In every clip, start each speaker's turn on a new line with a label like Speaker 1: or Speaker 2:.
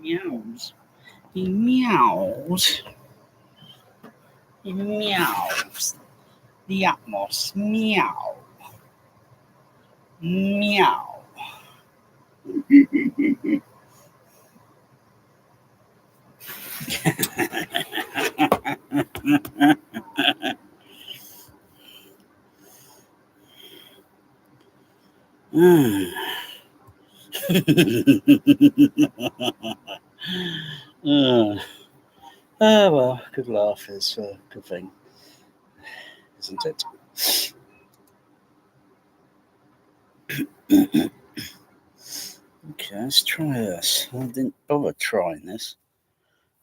Speaker 1: Meows. He meows. He meows. The Atmos. Meow. Meow. Well, good laugh is a good thing, isn't it? Okay, let's try this. I didn't bother trying this.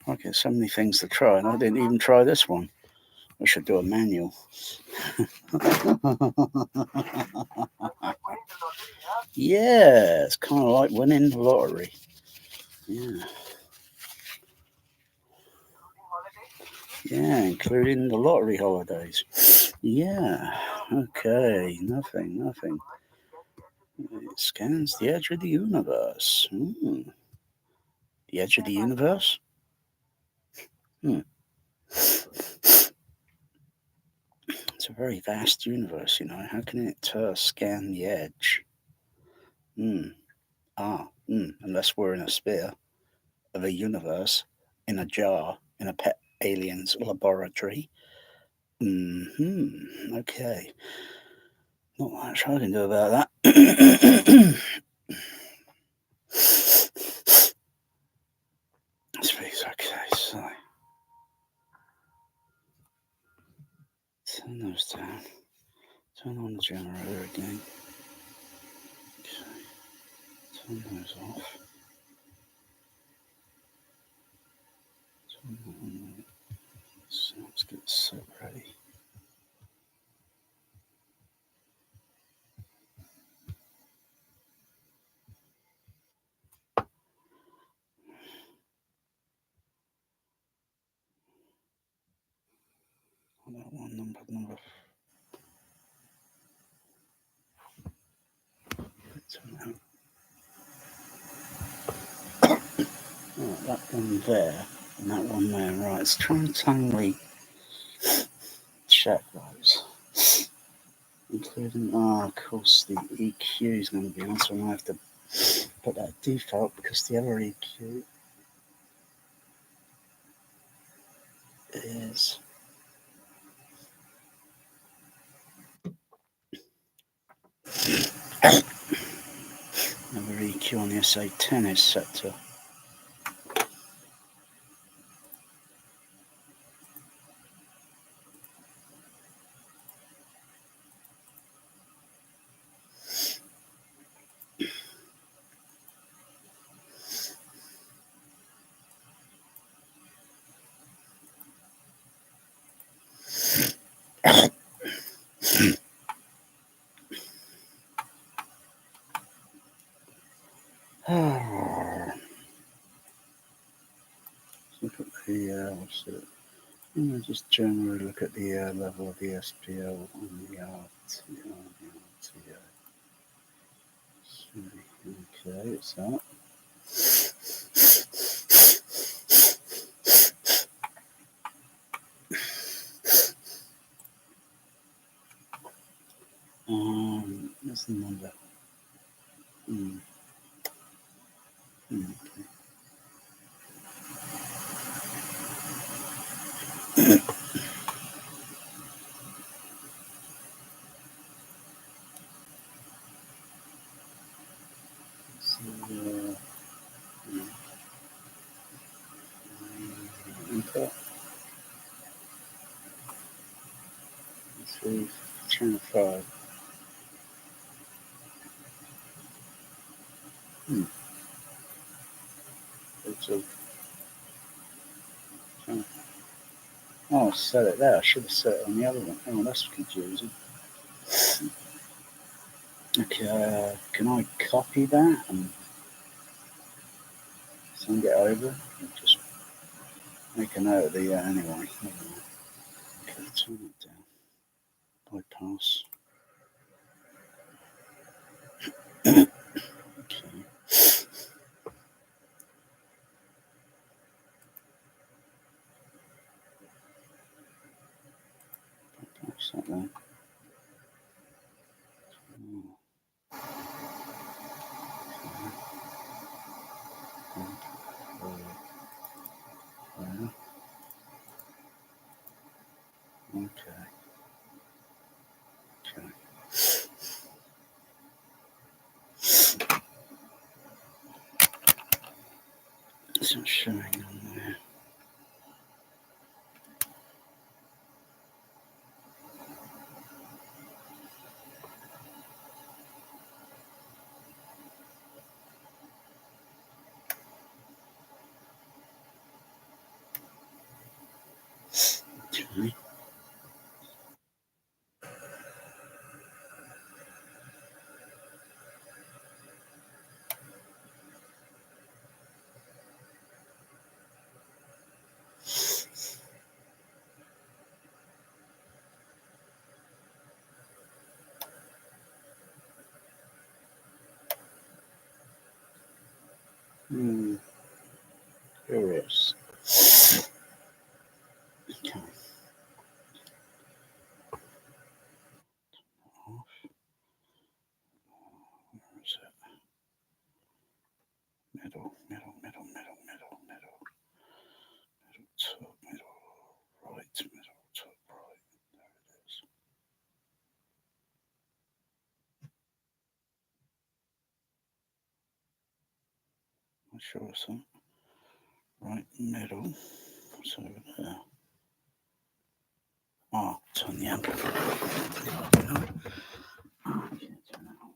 Speaker 1: I get so many things to try, and I didn't even try this one. I should do a manual. Yeah, it's kind of like winning the lottery. Yeah. Yeah, including the lottery holidays. Yeah. Okay. Nothing. It scans the edge of the universe. The edge of the universe? It's a very vast universe, you know. How can it scan the edge? Unless we're in a sphere of a universe, in a jar, in a pet alien's laboratory. Okay. Not much I can do about that. Space, okay, so turn those down. Turn on the generator again. Okay. Turn those off. Turn that on. So let's get the set ready. that one number. Oh, that one there and that one there. Right, let's try and timely check those. Including, of course, the EQ is going to be on, so I'm going to have to put that default because the other EQ is another EQ on the SA10 is set to look at the what's it? Just generally look at the level of the SPL on the RTA. Okay, it's that. What's the number? Input. Channel 5. It's a oh, set it there. I should have set it on the other one. Oh, that's confusing. Okay, can I copy that and send it over? I'll just make a note of the anyway. Okay, turn it down. Bypass. Okay. Bypass that then. Okay. It's not showing on there. Okay. Curious. Okay. Off. Where is it? Middle, top, right, top, right. There it is. Not sure it's that. Right, middle. What's over there? Oh, turn the amplifier. Oh, I can't turn that on.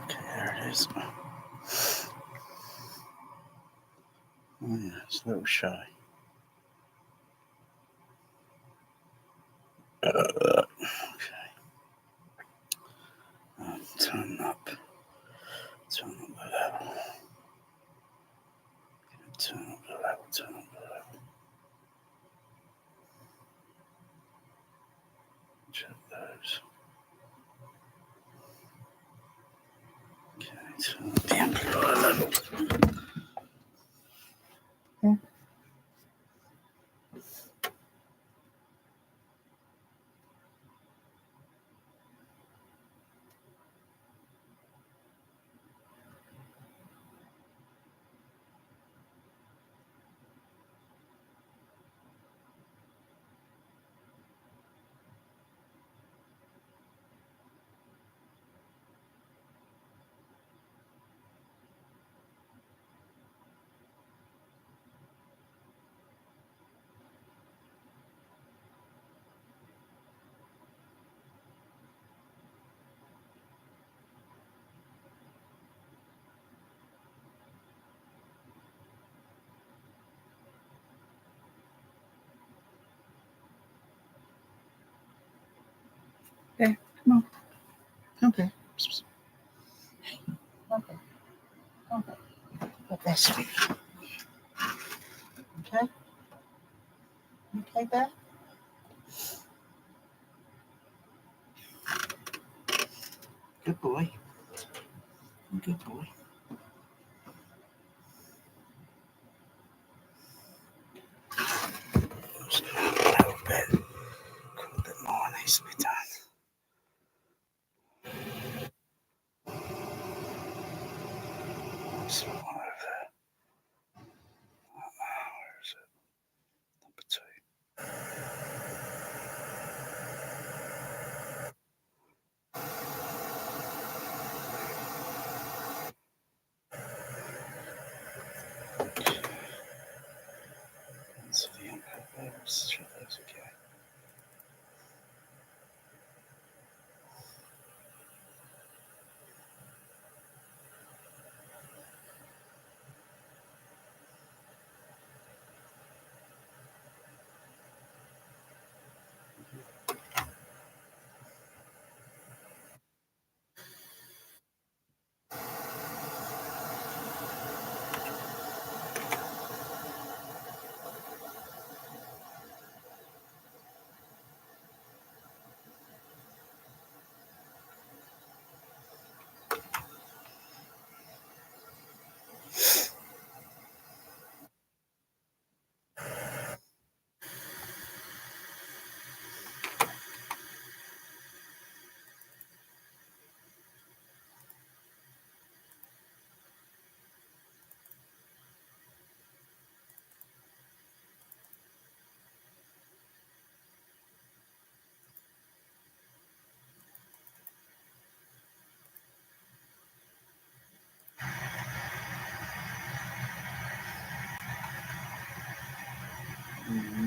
Speaker 1: Okay, is. Oh yeah, it's a little shy. Okay. Turn up the level. Turn up the level. Check those. Okay, turn up the amplifier level. Okay, come on. Okay. Okay. Let that speak. Okay? Okay, Beth? Good boy. Good boy. Just a little bit. A bit more needs to be done. What's the one over there? Where is it? Number 2. So the input levels, check those okay. Mm-hmm.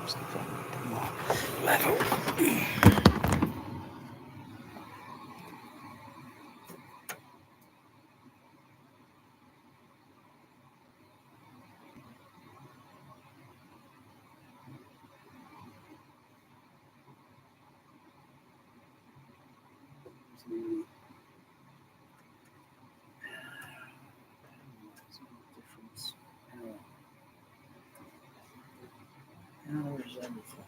Speaker 1: Just a bit more level. Where's everything?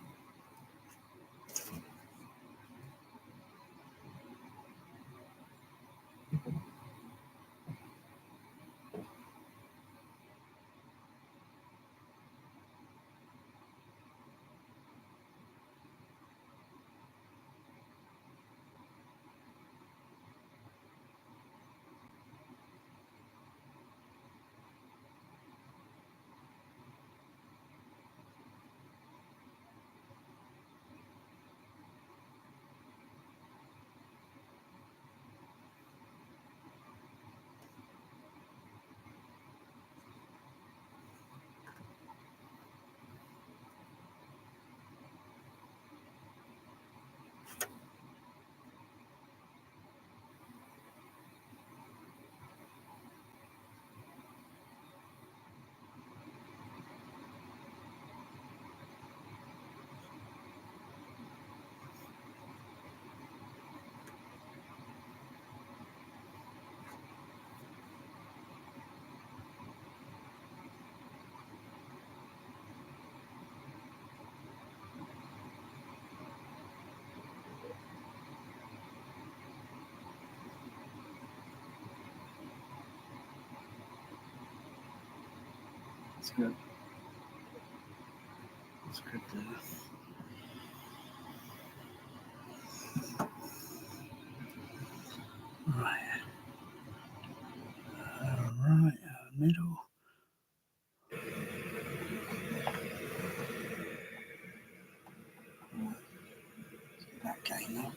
Speaker 1: It's good. It's good. Right. Right. Middle. That gain up.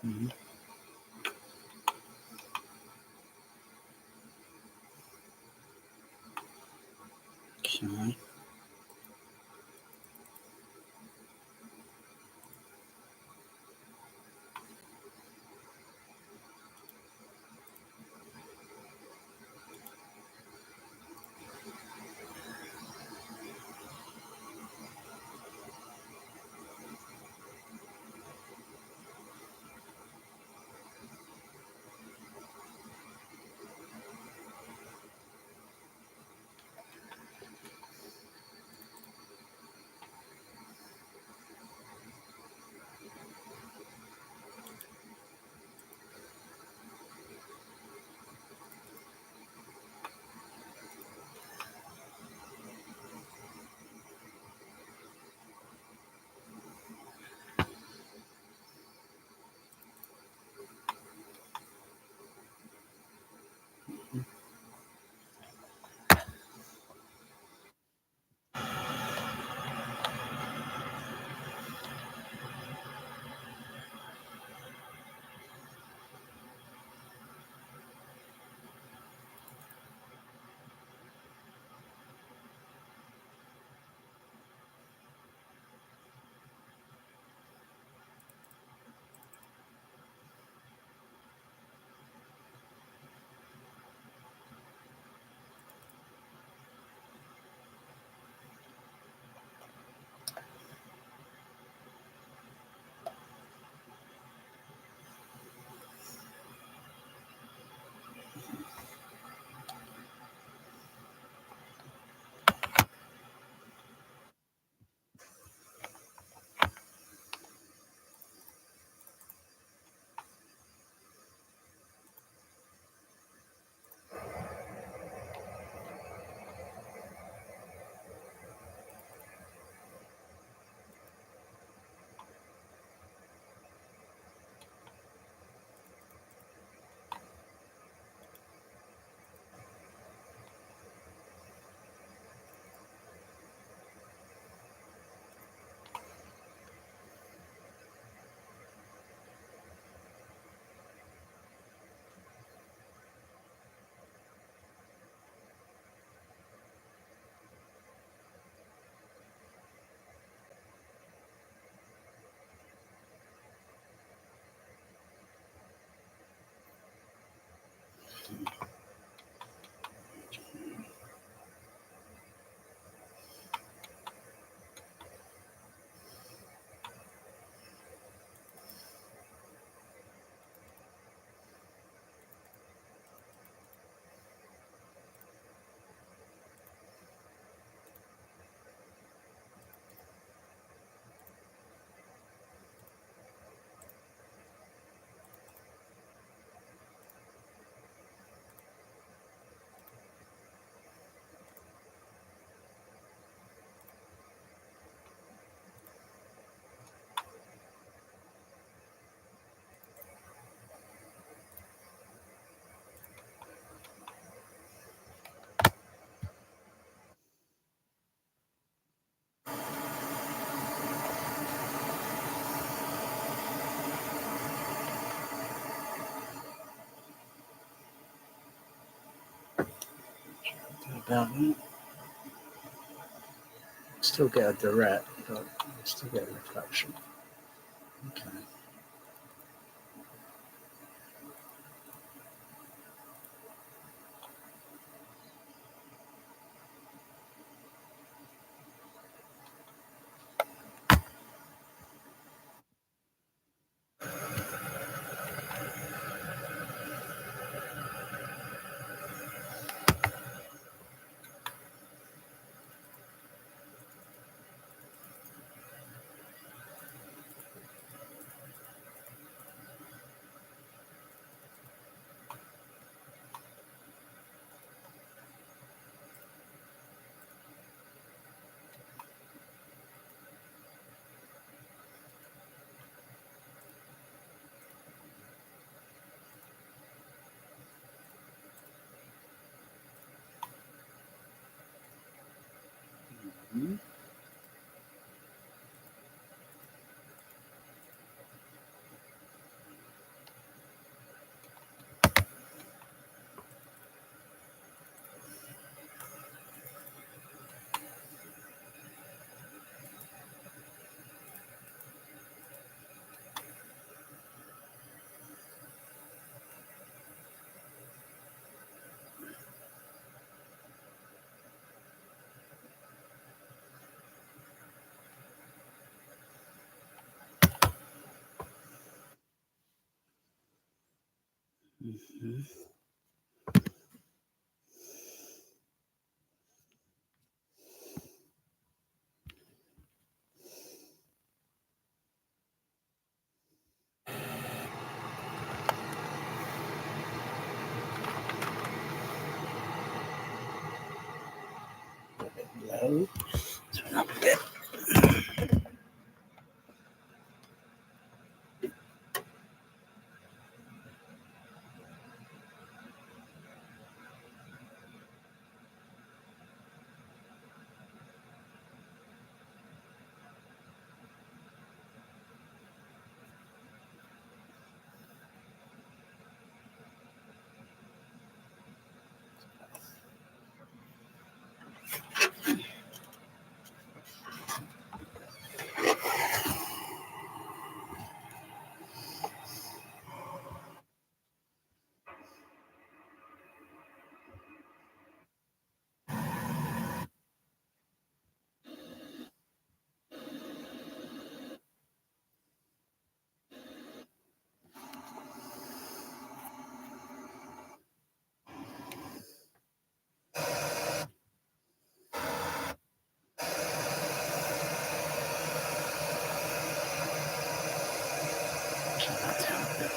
Speaker 1: Mm-hmm. Okay. about that. Still get a direct, but still get a reflection. Okay. Mm-hmm. Mm-hmm. A bit low. Turn up a bit. Turn that down a bit.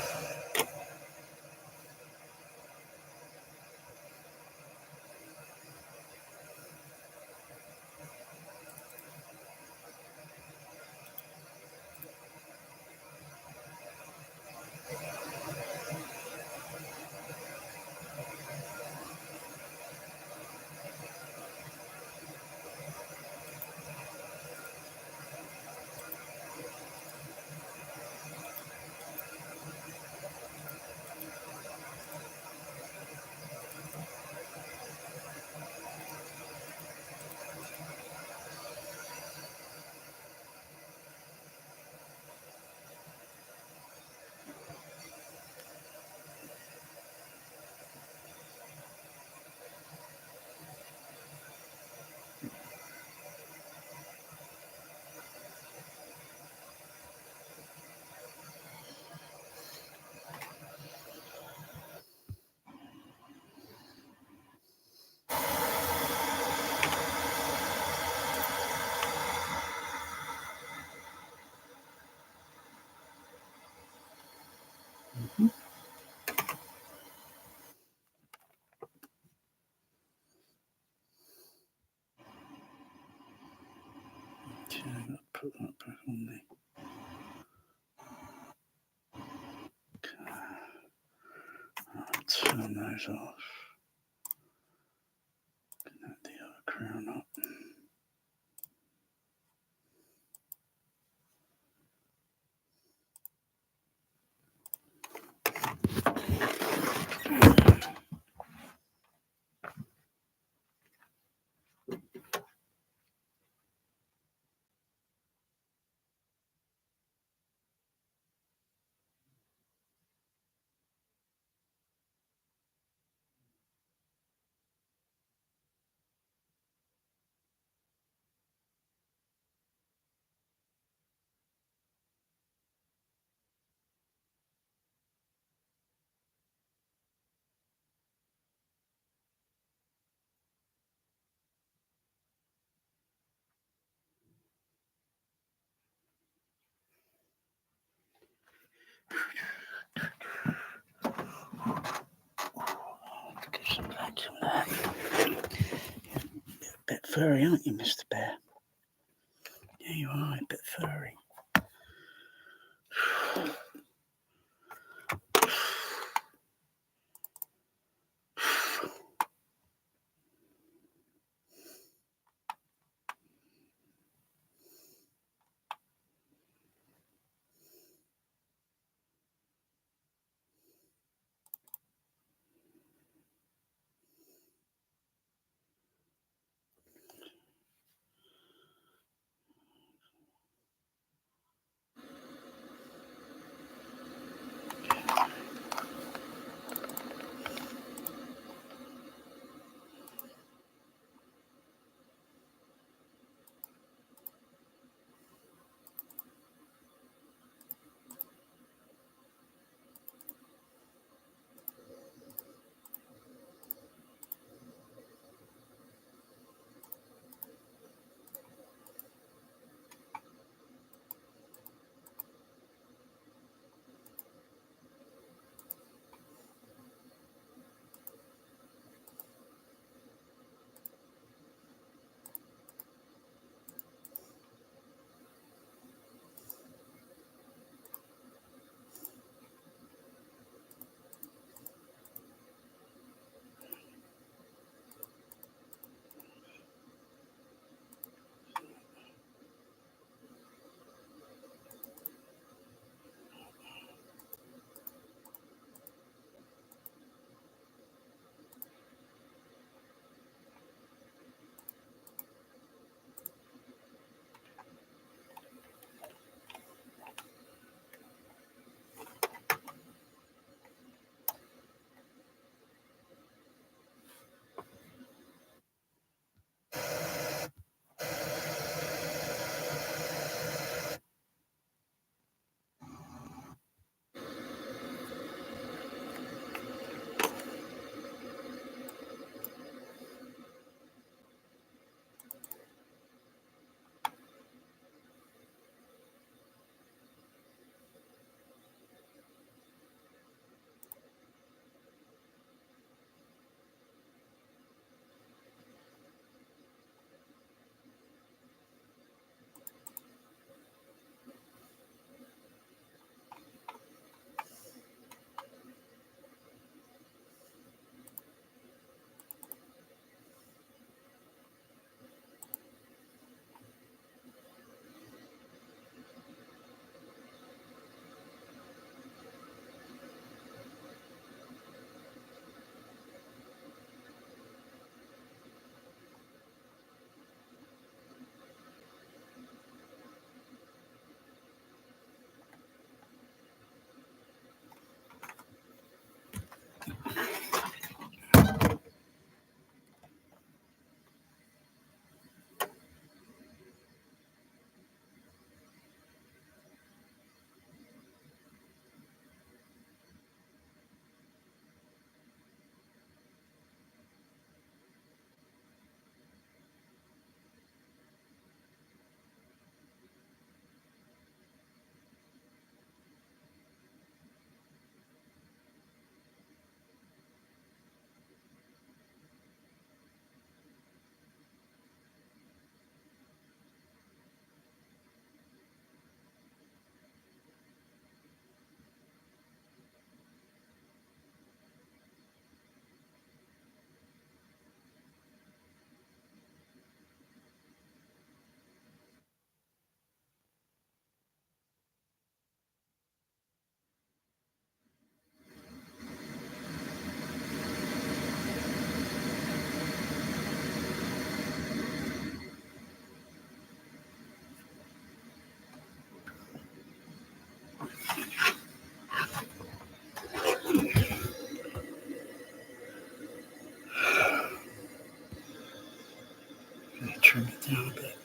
Speaker 1: Mm-hmm. Okay, I'll put that back on the. I'll turn those off. Connect the other crown up. vacuum that. You're a bit furry, aren't you, Mr. Bear? Yeah, you are a bit furry. Trim it down a bit.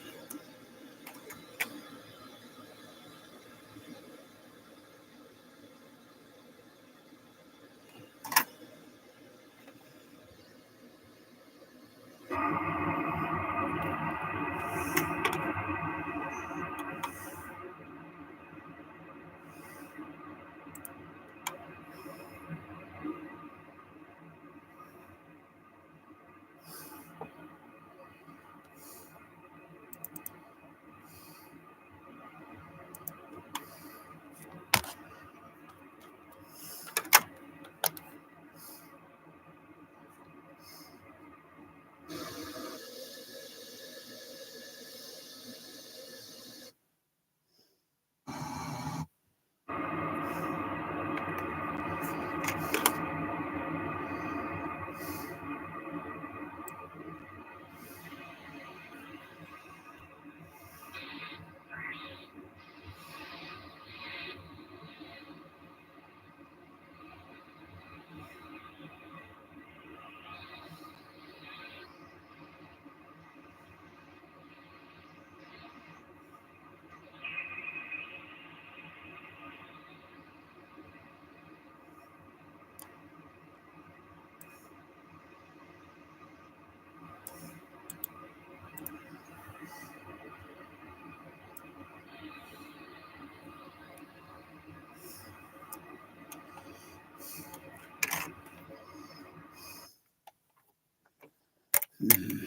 Speaker 1: Hmm.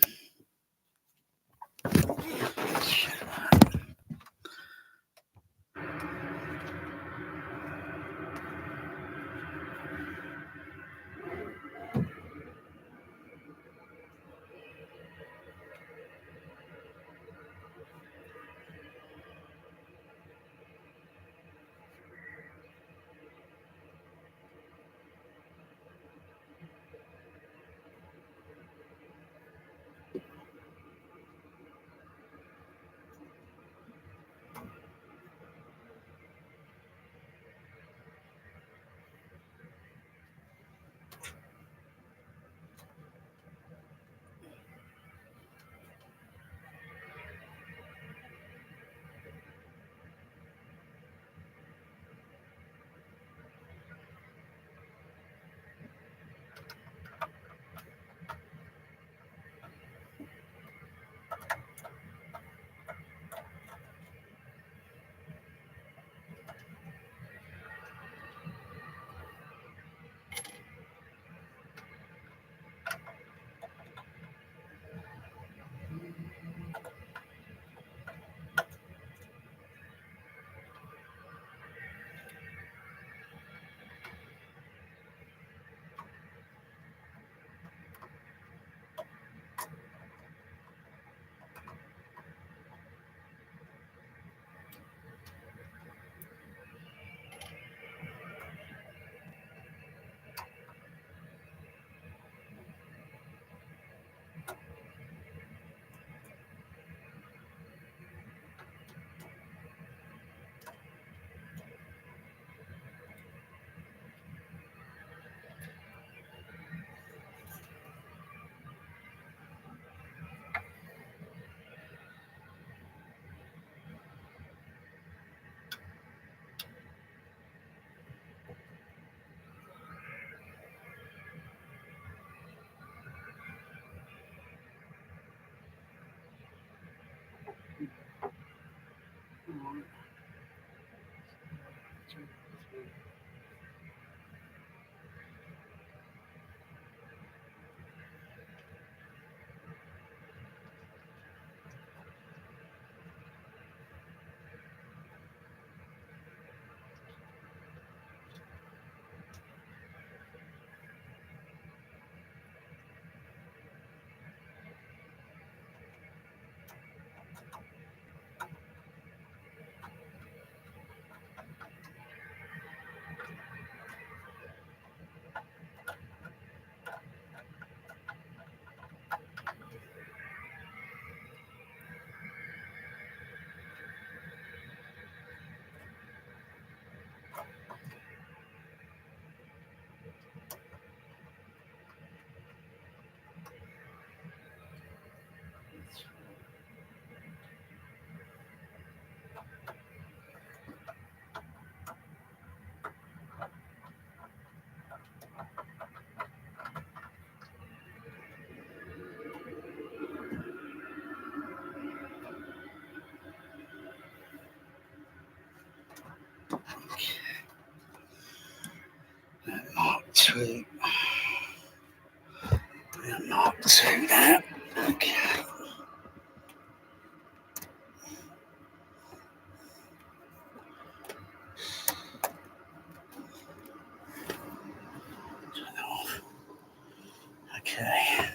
Speaker 1: Mark two. Mark two there. Okay. Turn that off. Okay.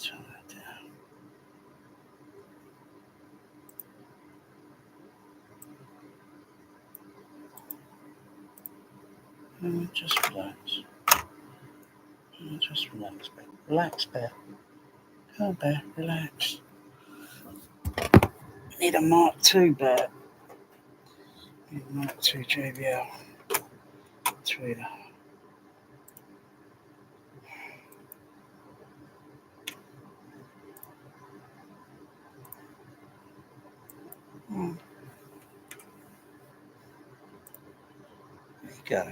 Speaker 1: Turn that down. Just relax. Just relax, Bear. Relax, Bear. Come on, Bear. Relax. Need a Mark II, Bear. Need a Mark II JBL tweeter. There you go.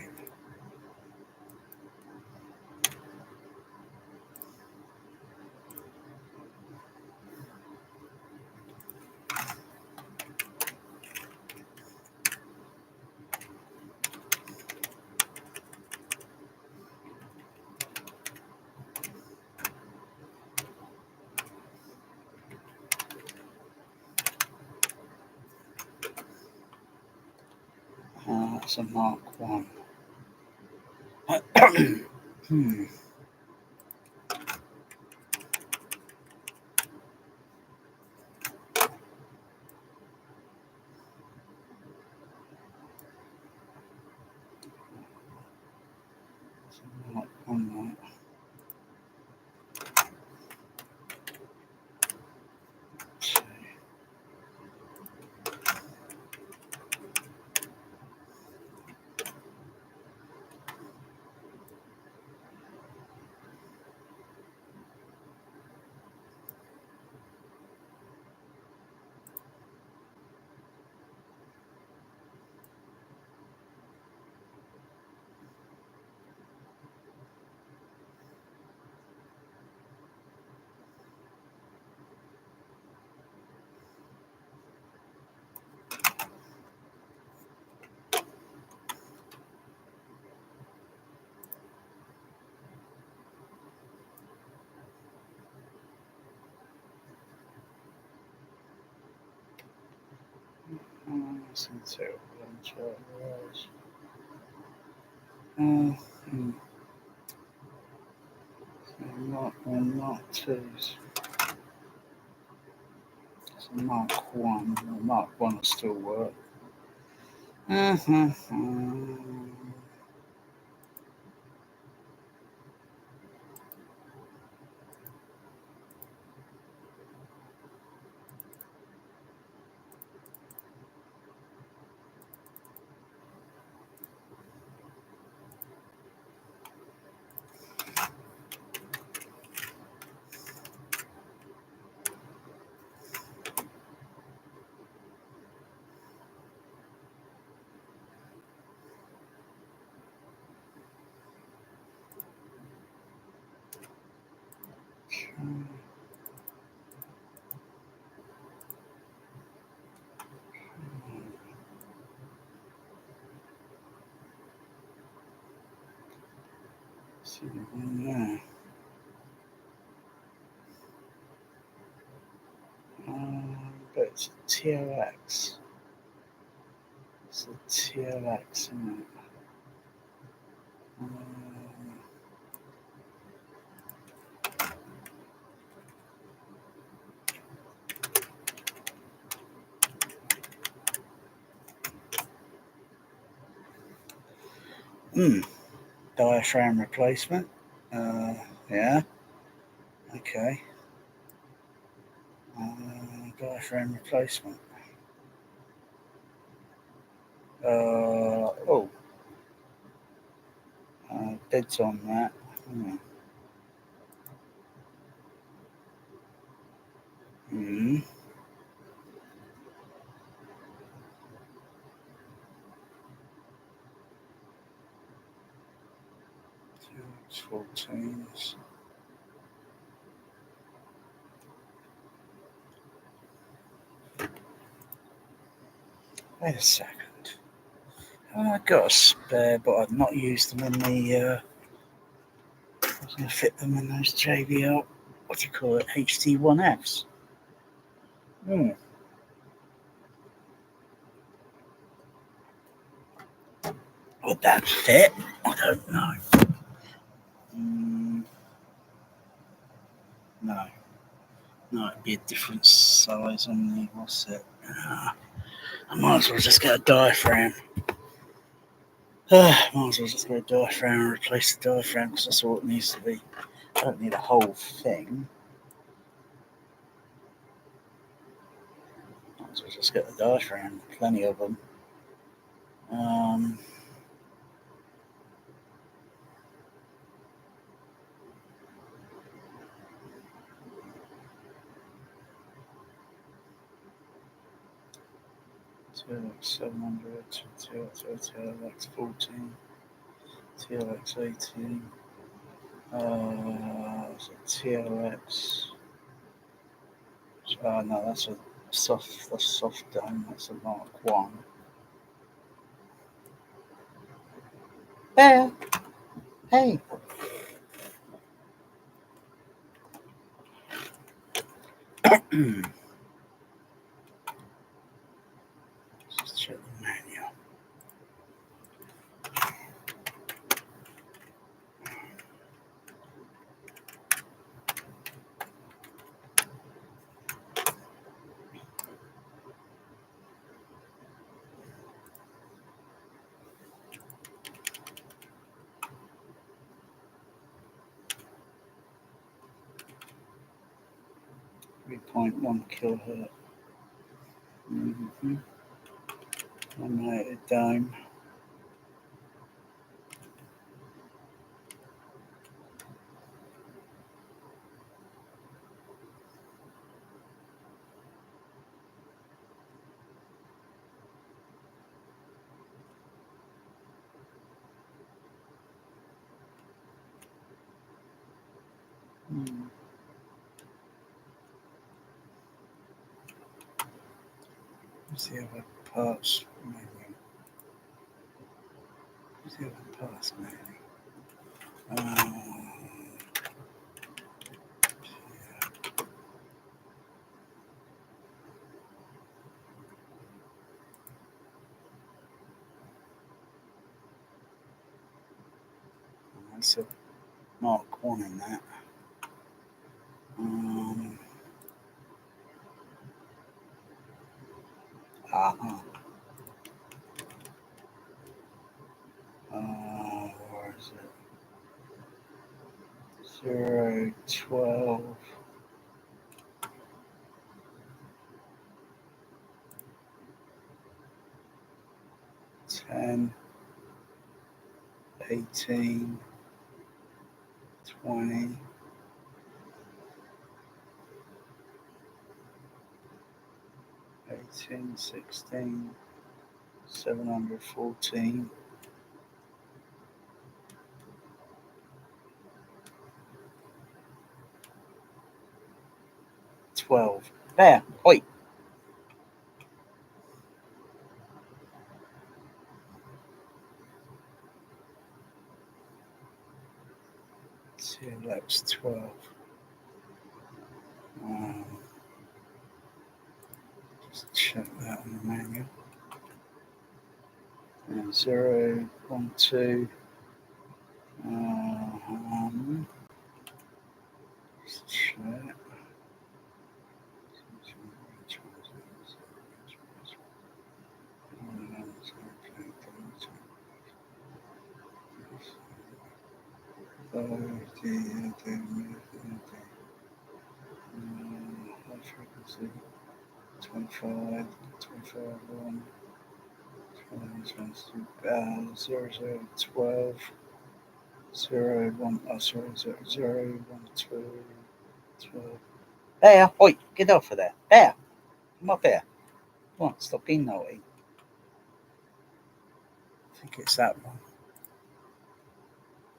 Speaker 1: That's a Mark 1. Hmm. Mark 1, right? Since it was. Mark 1, Mark 2's. It's a Mark 1. Well, Mark 1 will still work. See one there. But it's a THX. It's a THX, isn't it? Diaphragm replacement. Yeah. Okay. Diaphragm replacement. Bids on that. Hmm. 14s. Wait a second. I got a spare, but I've not used them in the. I was going to fit them in those JBL. What do you call it? HD1Fs. Would that fit? I don't know. No. No, it'd be a different size on the. What's it? I might as well just get a diaphragm. Might as well just get a diaphragm and replace the diaphragm because that's all it needs to be. I don't need a whole thing. Might as well just get the diaphragm. Plenty of them. 700, TLX 14, TLX 18, TLX. No, that's a soft dome. That's a Mark 1. There. Hey. Just check the manual. 3.1 kilohertz. 1 dome. What's the other parts menu? What's the other parts menu? That's a Mark 1 in that. Where is it? 012. 10, 18, 20, 18, 16, 714, 12. There, oi! TLX 12. Just check that on the manual. And 0, 1, 2. Just check. High frequency 25, 25, 1, 20, 0, 12, 0, 1, sorry, 0, 0, 1, 2, 12. There, oi, get off of there. There, come up here. Come on, stop being naughty. I think it's that one.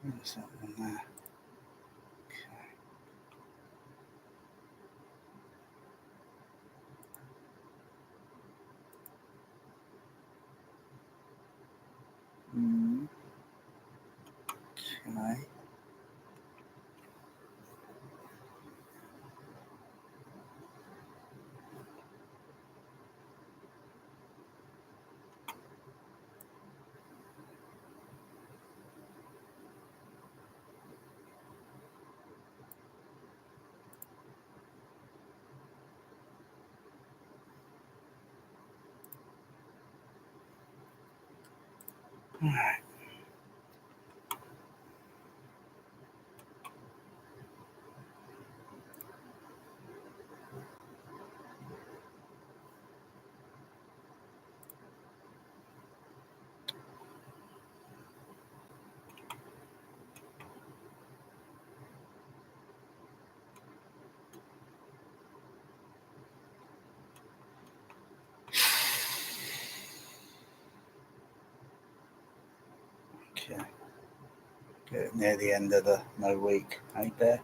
Speaker 1: Where's that one there? Okay. All right. Okay. Get near the end of the no week, ain't there?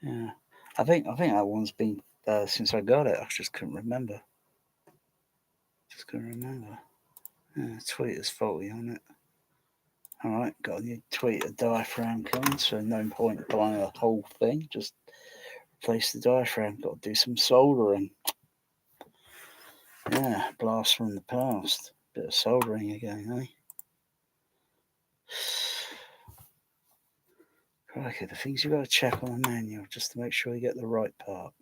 Speaker 1: Yeah, I think that one's been since I got it. I just couldn't remember. Yeah, tweeter's faulty on it. All right, got a new tweeter diaphragm coming, so no point buying a whole thing. Just replace the diaphragm. Got to do some soldering. Yeah, blast from the past. Bit of soldering again, eh? Crikey, the things you've got to check on the manual just to make sure you get the right part.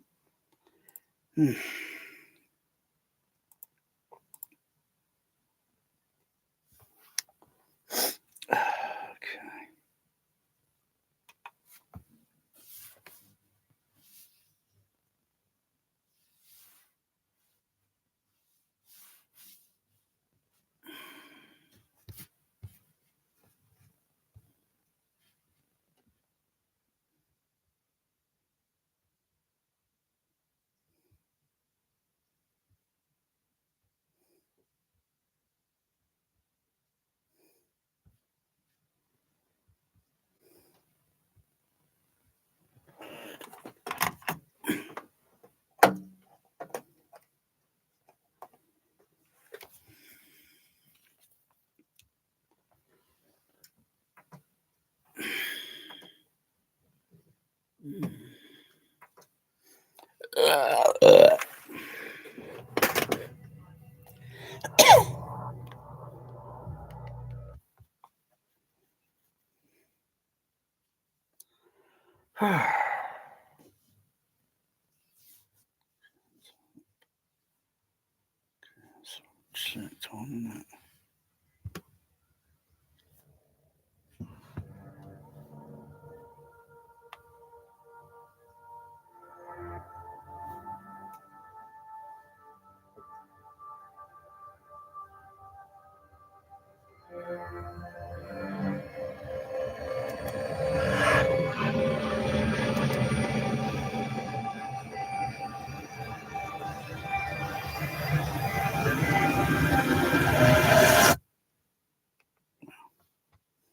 Speaker 1: Select on.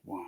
Speaker 1: Wow.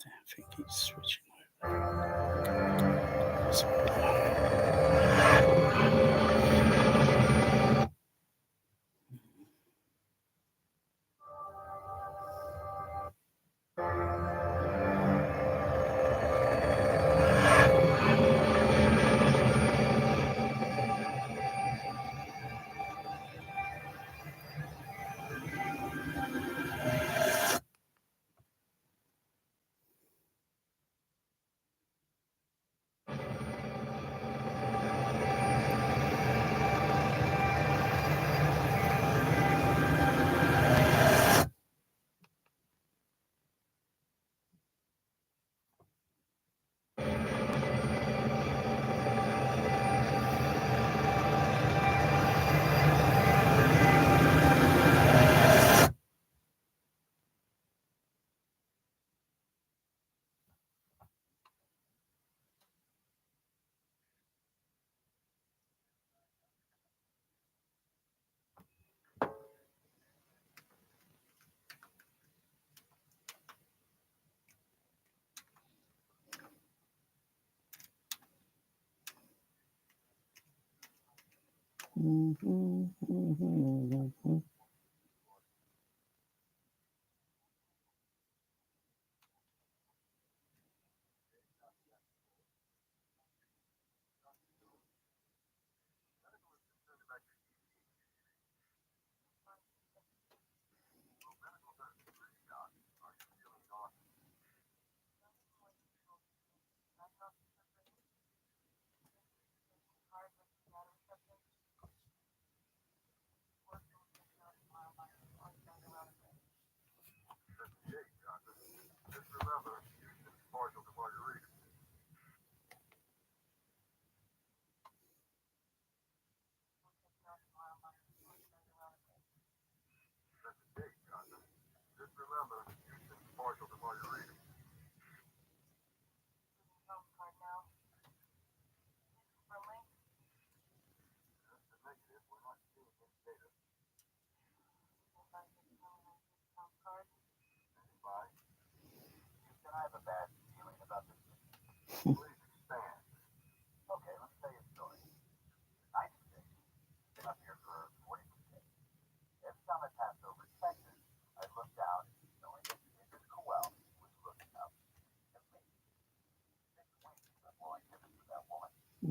Speaker 1: I think he's switching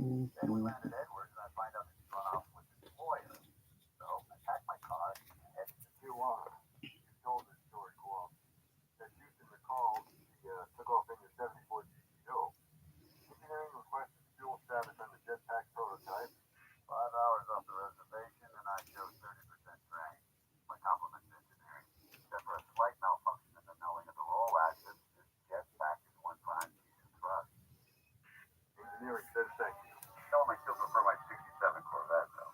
Speaker 2: Then we landed Edwards, and I find out that he's run off with his lawyer. So I packed my car and headed to Tijuana. You told this story, Kowalski. That Houston recalled he took off in your 74 GTO. Engineering requested fuel status on the jetpack prototype. 5 hours off the reservation, and I showed 30% drain. My compliments to engineering. Except for a slight malfunction in the knowing of the roll axis, this jetpack is one prime piece of thrust. Engineering says thank you. Tell him I still prefer my 67 Corvette, though.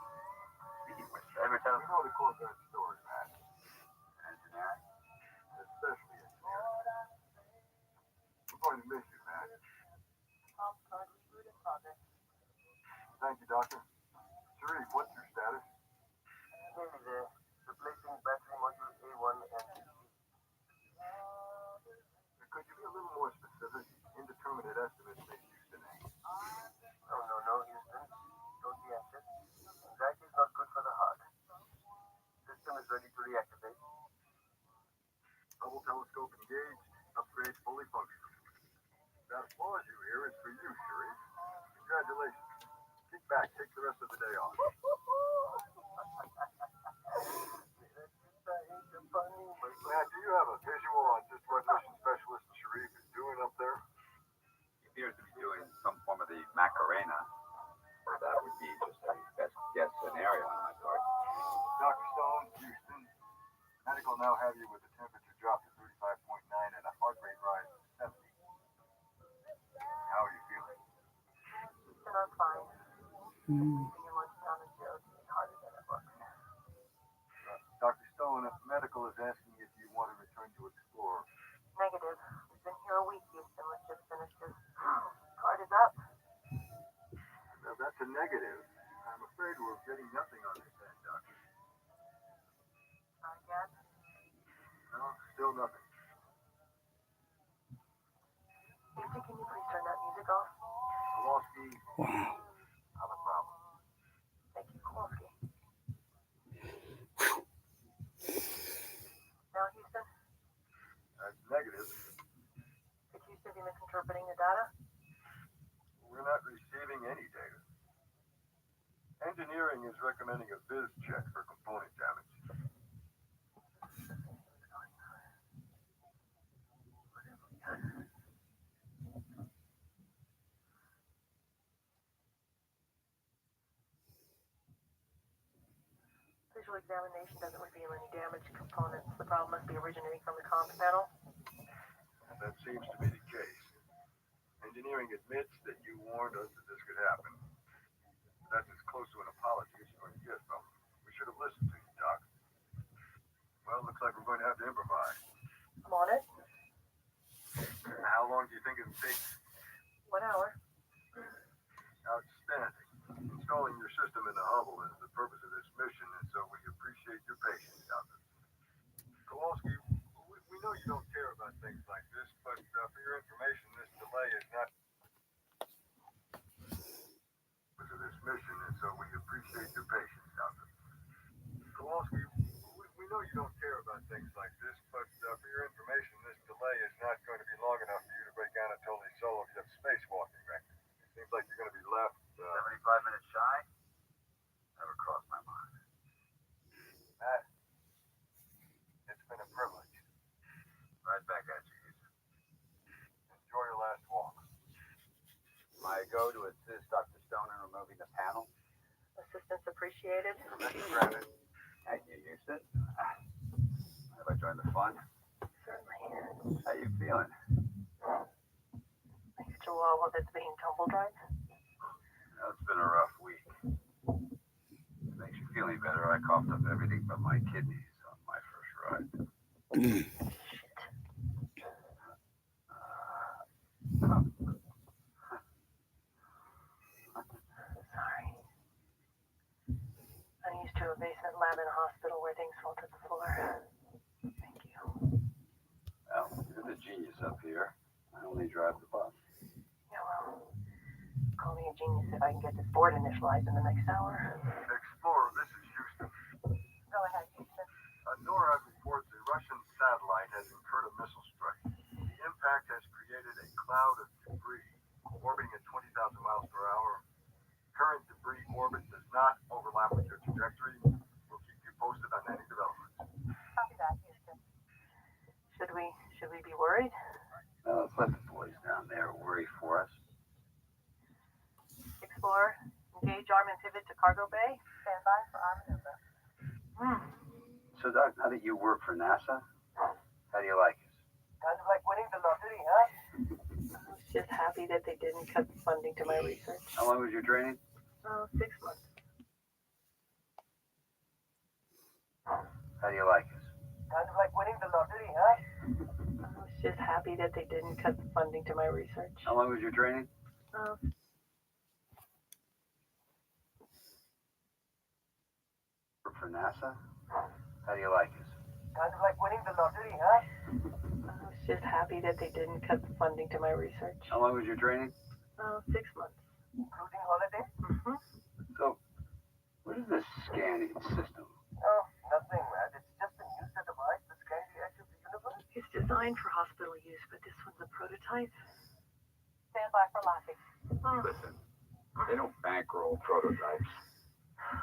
Speaker 2: Speaking of which, every time... We know the Corvette story, man. Engineering? Especially engineering. We're going to miss you, man. Thank you, Doctor. Sharif, what's your status? Nearly there. Replacing battery module A1 and Could you be a little more specific? Indeterminate estimates make Houston angry. No, Houston. Don't be anxious. Anxiety is not good for the heart. System is ready to reactivate. Hubble telescope engaged. Upgrade fully functional. That applause you hear is for you, Sharif. Congratulations. Kick back. Take the rest of the day off. Matt, do you have a visual on just what mission specialist Sharif is doing up there? He appears to be doing some form of the Macarena. Or that would be just a best guess scenario on my part. Dr. Stone, Houston. Medical now have you with the temperature drop to 35.9 and a heart rate rise to 70. How are you feeling? Houston, I'm fine. Dr. Stone, medical is asking if you want to return to Explorer. Negative. We've been here a week, Houston. Let's just finish this. Card is up. Now, that's a negative. I'm afraid we're getting nothing on this end, Doctor. Not again? No, still nothing. Houston, can you please turn that music off? Kowalski.
Speaker 1: Wow.
Speaker 2: Not a problem. Thank you, Kowalski. Now, Houston? That's negative. Could Houston be misinterpreting the data? We're not receiving any data. Engineering is recommending a viz check for component damage. Visual examination doesn't reveal any damaged components. The problem must be originating from the comms panel. That seems to be the case. Engineering admits that you warned us that this could happen. That's as close to an apology as you're going to get from them. We should have listened to you, Doc. Well, looks like we're going to have to improvise. I'm on it. How long do you think it'll take? 1 hour. Outstanding. Installing your system in the Hubble is the purpose of this mission, and so we appreciate your patience, Doctor. Kowalski, we know you don't care about things like this, but for your information, this delay is not because of this mission, and so we appreciate your patience, Doctor. Kowalski, we know you don't care about things like this, but for your information, this delay is not going to be long enough for you to break down Anatoly Solovyev's spacewalking record. It seems like you're going to be left 75 minutes shy? Never crossed my mind. Matt, it's been a privilege. Right back at you, Houston. Enjoy your last walk. I go to assist Dr. Stone in removing the panel. Assistance appreciated. Granted. Thank you, Houston. Have I joined the fun? Certainly. How you feeling? Thanks to all of it's being tumbled right. It's been a rough week. It makes you feel any better. I coughed up everything but my kidneys on my first ride. Shit. Sorry. I'm used to a basement lab in a hospital where things fall to the floor. Thank you. Well, you're the genius up here. I only drive the bus. Yeah, well, call me a genius if I can get this board initialized in the next hour. Explorer, this is Houston. Go ahead, Houston. NORAD reports a Russian satellite has incurred a missile strike. The impact has created a cloud of debris orbiting at 20,000 miles per hour. Should we be worried?
Speaker 1: Let's let the boys down there worry for us.
Speaker 2: Explorer, engage arm and pivot to cargo bay. Stand by for arm maneuver.
Speaker 1: So, Doc, now that you work for NASA, how do you like it?
Speaker 2: Kind of like winning the lottery, huh? I was just happy that they didn't cut the funding to my research.
Speaker 1: How long was your training?
Speaker 2: 6 months.
Speaker 1: How do you like it?
Speaker 2: Kind of like winning the lottery, huh? I was just happy that they didn't cut the funding to my research.
Speaker 1: How long was your training? Work for NASA? How do you like it?
Speaker 2: Kind of like winning the lottery, huh? I was just happy that they didn't cut the funding to my research.
Speaker 1: How long was your training?
Speaker 2: 6 months. Including holiday? Mm-hmm.
Speaker 1: So, what is this scanning system?
Speaker 2: Oh, nothing, man. It's just a new set of eyes that scan the edge of the universe. It's designed for hospital use, but this one's a prototype. Stand by for launching.
Speaker 1: Listen, they don't bankroll prototypes,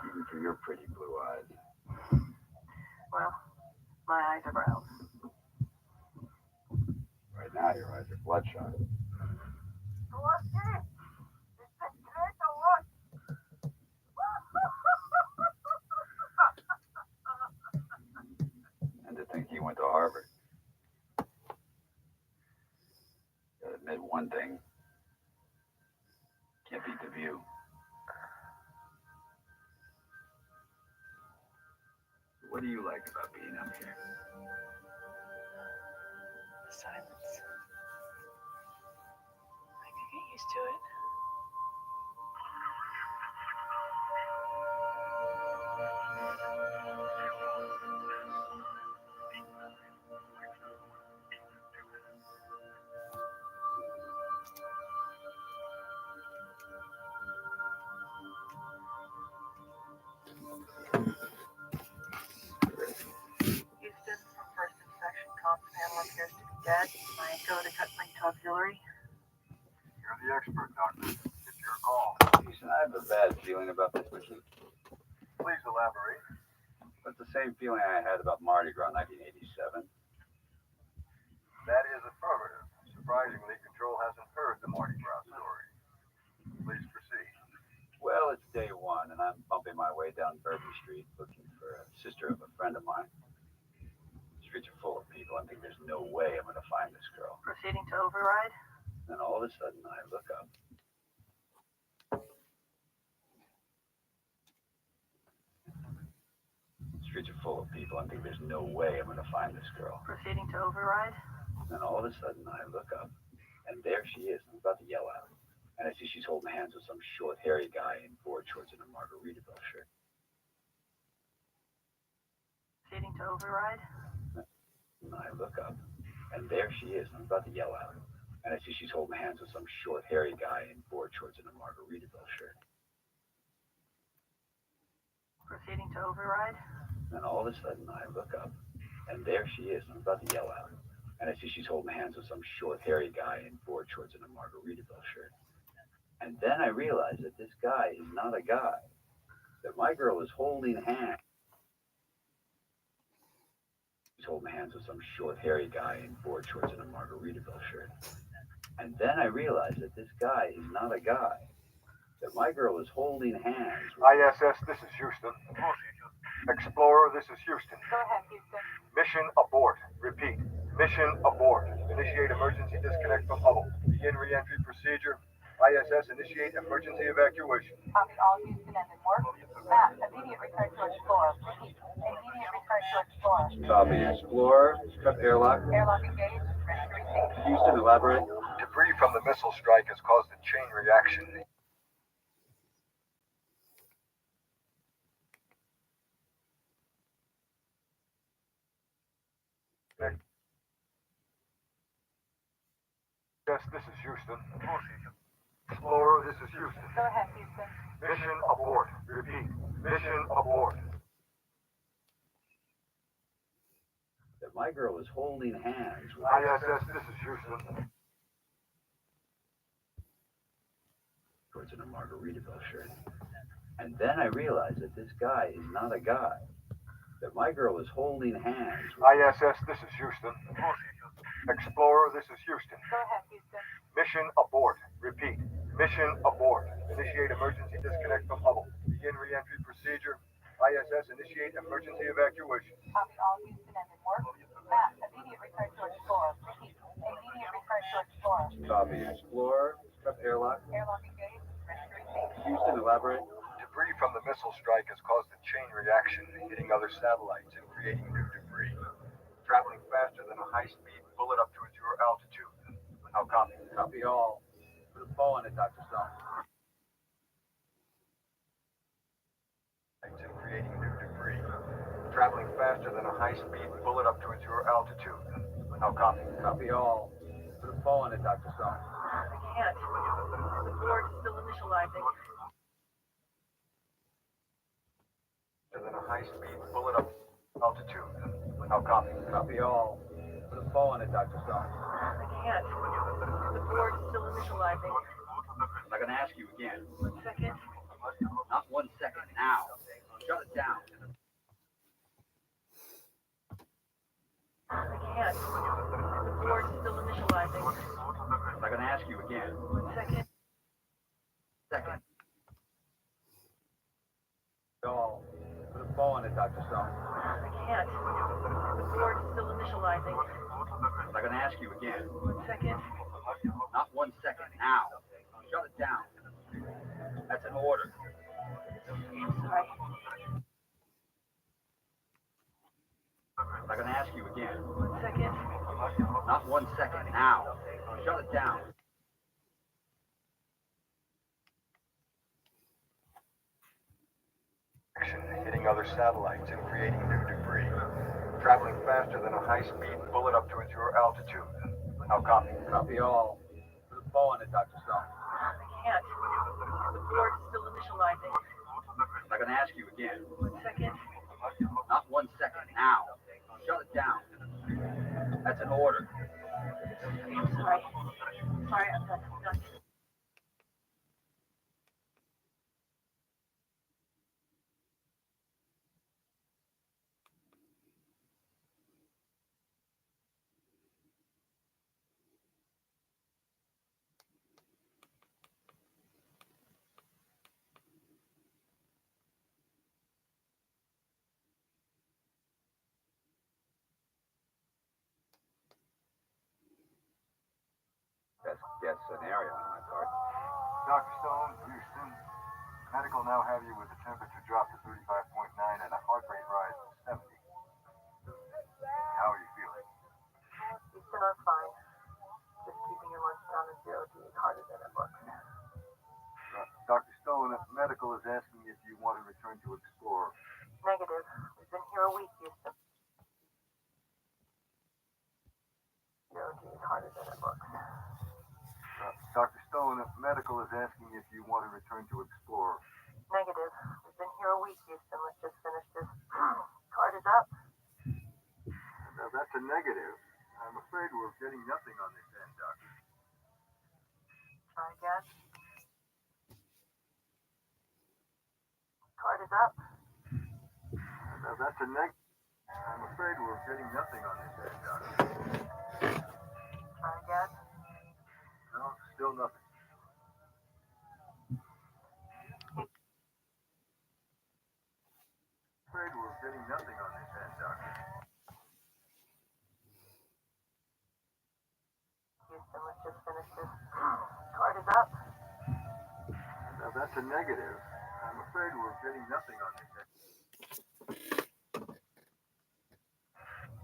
Speaker 1: even for your pretty blue eyes.
Speaker 2: Well, my eyes are brown.
Speaker 1: Right now, your eyes are bloodshot. And to think you went to Harvard. Gotta admit one thing. Can't beat the view. What do you like about being up here?
Speaker 2: The silence. I can get used to it. Houston, from first inspection, comms panel appears to be dead. I go to cut link to auxiliary.
Speaker 3: You're the expert, Doctor. It's your call.
Speaker 1: Houston, I have a bad feeling about this machine.
Speaker 3: Please elaborate.
Speaker 1: But the same feeling I had about Mardi Gras 1987.
Speaker 3: That is affirmative. Surprisingly, Control hasn't heard the Mardi Gras story. Please proceed.
Speaker 1: Well, it's day one, and I'm bumping my way down Bourbon Street looking for a sister of a friend of mine. The streets are full of people. I think there's no way I'm going to find this girl.
Speaker 2: Proceeding to override.
Speaker 1: Then all of a sudden, I look up. The streets are full of people. I think there's no way I'm going to find this girl.
Speaker 2: Proceeding to override.
Speaker 1: Then all of a sudden, I look up, and there she is. I'm about to yell at her. And I see she's holding hands with some short, hairy guy in board shorts and a Margaritaville shirt.
Speaker 2: Proceeding to override.
Speaker 1: And I look up, and there she is. I'm about to yell at her. And I see she's holding hands with some short, hairy guy in board shorts and a Margaritaville shirt.
Speaker 2: Proceeding to override.
Speaker 1: And all of a sudden, I look up, and there she is. I'm about to yell at her. And I see she's holding hands with some short, hairy guy in board shorts and a Margaritaville shirt. And then I realize that this guy is not a guy. That my girl is holding hands. She's holding hands with some short, hairy guy in board shorts and a Margaritaville shirt. And then I realize that this guy is not a guy. That my girl is holding hands with...
Speaker 3: ISS, this is Houston. Explorer, this is Houston.
Speaker 2: Go ahead, Houston.
Speaker 3: Mission abort. Repeat. Mission abort. Initiate emergency disconnect from Hubble. Begin re-entry procedure. ISS, initiate emergency evacuation.
Speaker 2: Copy all Houston and in work. Matt, immediate return to Explorer. Repeat. Immediate return to Explorer.
Speaker 1: Copy. Explorer. Cut airlock.
Speaker 2: Airlock engaged. Ready to receive.
Speaker 1: Houston, elaborate.
Speaker 3: Debris from the missile strike has caused a chain reaction. Yes, this is Houston. Explorer, this is Houston.
Speaker 2: Go ahead, Houston.
Speaker 3: Mission abort. Repeat. Mission abort.
Speaker 1: That my girl is holding hands with...
Speaker 3: ISS, this is Houston.
Speaker 1: shorts and a Margaritaville shirt. And then I realize that this guy is not a guy. That my girl is holding hands with...
Speaker 3: ISS, this is Houston. Explorer, this is Houston.
Speaker 2: Go ahead, Houston.
Speaker 3: Mission abort. Repeat. Mission abort. Initiate emergency disconnect from Hubble. Begin re-entry procedure. ISS initiate emergency evacuation.
Speaker 2: Copy all Houston engine work. Matt, immediate return to Explorer. Repeat. Immediate return to Explorer.
Speaker 3: Copy. Explorer. Cut airlock.
Speaker 2: Airlock engaged. Ready to receive.
Speaker 3: Houston, elaborate. Debris from the missile strike has caused a chain reaction, hitting other satellites and creating new debris. Traveling faster than a high-speed bullet up to a zero altitude. How copy? Copy all. Put a bow on it, Dr. Stone. And creating new debris. Traveling faster than a high-speed bullet up to a zero altitude. How copy? Copy all. Put a bow on it, Dr. Stone.
Speaker 2: I can't. The board is still initializing.
Speaker 3: Than a high-speed bullet up altitude. How copy? Copy all. Put a bow on it, Dr. Stone.
Speaker 2: I can't. The board is still initializing.
Speaker 3: I'm not gonna ask you again.
Speaker 2: 1 second.
Speaker 3: Not 1 second. Now. Shut it down.
Speaker 2: I can't. The board is still initializing.
Speaker 3: I'm not gonna ask you again.
Speaker 2: 1 second.
Speaker 3: Second. All. Put a bow on it, Dr. Stone.
Speaker 2: I can't. The board is still initializing.
Speaker 3: I'm not gonna ask you again.
Speaker 2: 1 second.
Speaker 3: Not 1 second. Now. Shut it down. That's an order.
Speaker 2: I'm sorry.
Speaker 3: I'm not gonna ask you again.
Speaker 2: 1 second.
Speaker 3: Not 1 second. Now. Shut it down. Hitting other satellites and creating new debris. Traveling faster than a high-speed bullet up to a zero altitude. How copy? Copy all. Put a bow on it, Dr. Stone.
Speaker 2: I can't. The board is still initializing.
Speaker 3: I'm not gonna ask you again.
Speaker 2: 1 second.
Speaker 3: Not 1 second. Now. Shut it down. That's an order.
Speaker 2: I'm sorry. Sorry, I'm done.
Speaker 3: Best guess scenario on my part.
Speaker 4: Dr. Stone, Houston. Medical now have you with a temperature drop to 35.9 and a heart rate rise to 70. How are you feeling?
Speaker 2: Houston, I'm fine. Just keeping your lunch down to 0 G is harder than it looks.
Speaker 4: Dr. Stone, medical is asking if you want to return to Explorer.
Speaker 2: Negative. We've been here a week, Houston. 0 G is harder than it looks.
Speaker 4: Dr. Stone, medical is asking if you want to return to Explorer.
Speaker 2: Negative. We've been here a week, Houston. Let's just finish this. Card is up.
Speaker 4: Now, that's a negative. I'm afraid we're getting nothing on this end, Doctor.
Speaker 2: Try again. Card is up.
Speaker 4: Now, that's a negative. I'm afraid we're getting nothing on this end, Doctor.
Speaker 2: Try again.
Speaker 4: No, still nothing. I'm afraid we're getting nothing on this end, Doctor.
Speaker 2: Houston, let's just finish this. Card is up.
Speaker 4: Now, that's a negative. I'm afraid we're getting nothing on this end.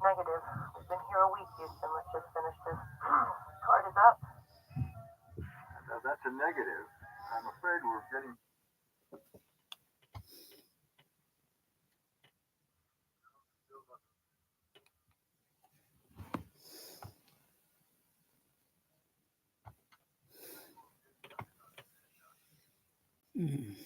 Speaker 2: Negative. We've been here a week, Houston. Let's just finish this. Card is up.
Speaker 4: Now, that's a negative. I'm afraid we're getting...
Speaker 1: Mm.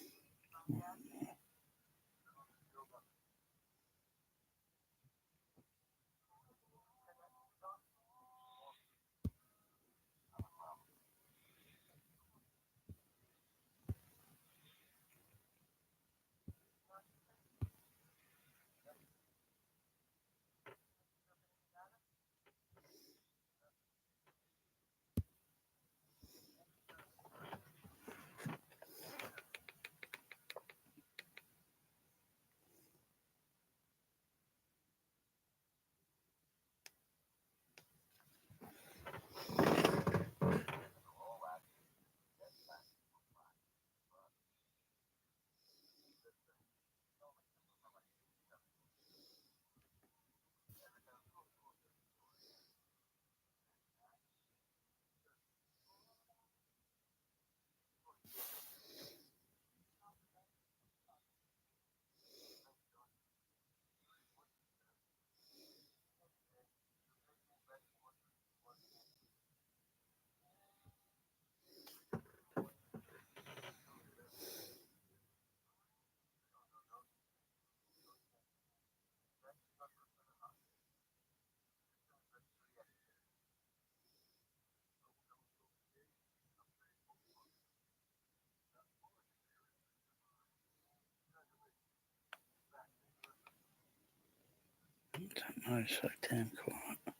Speaker 1: Motorcycle camcorder.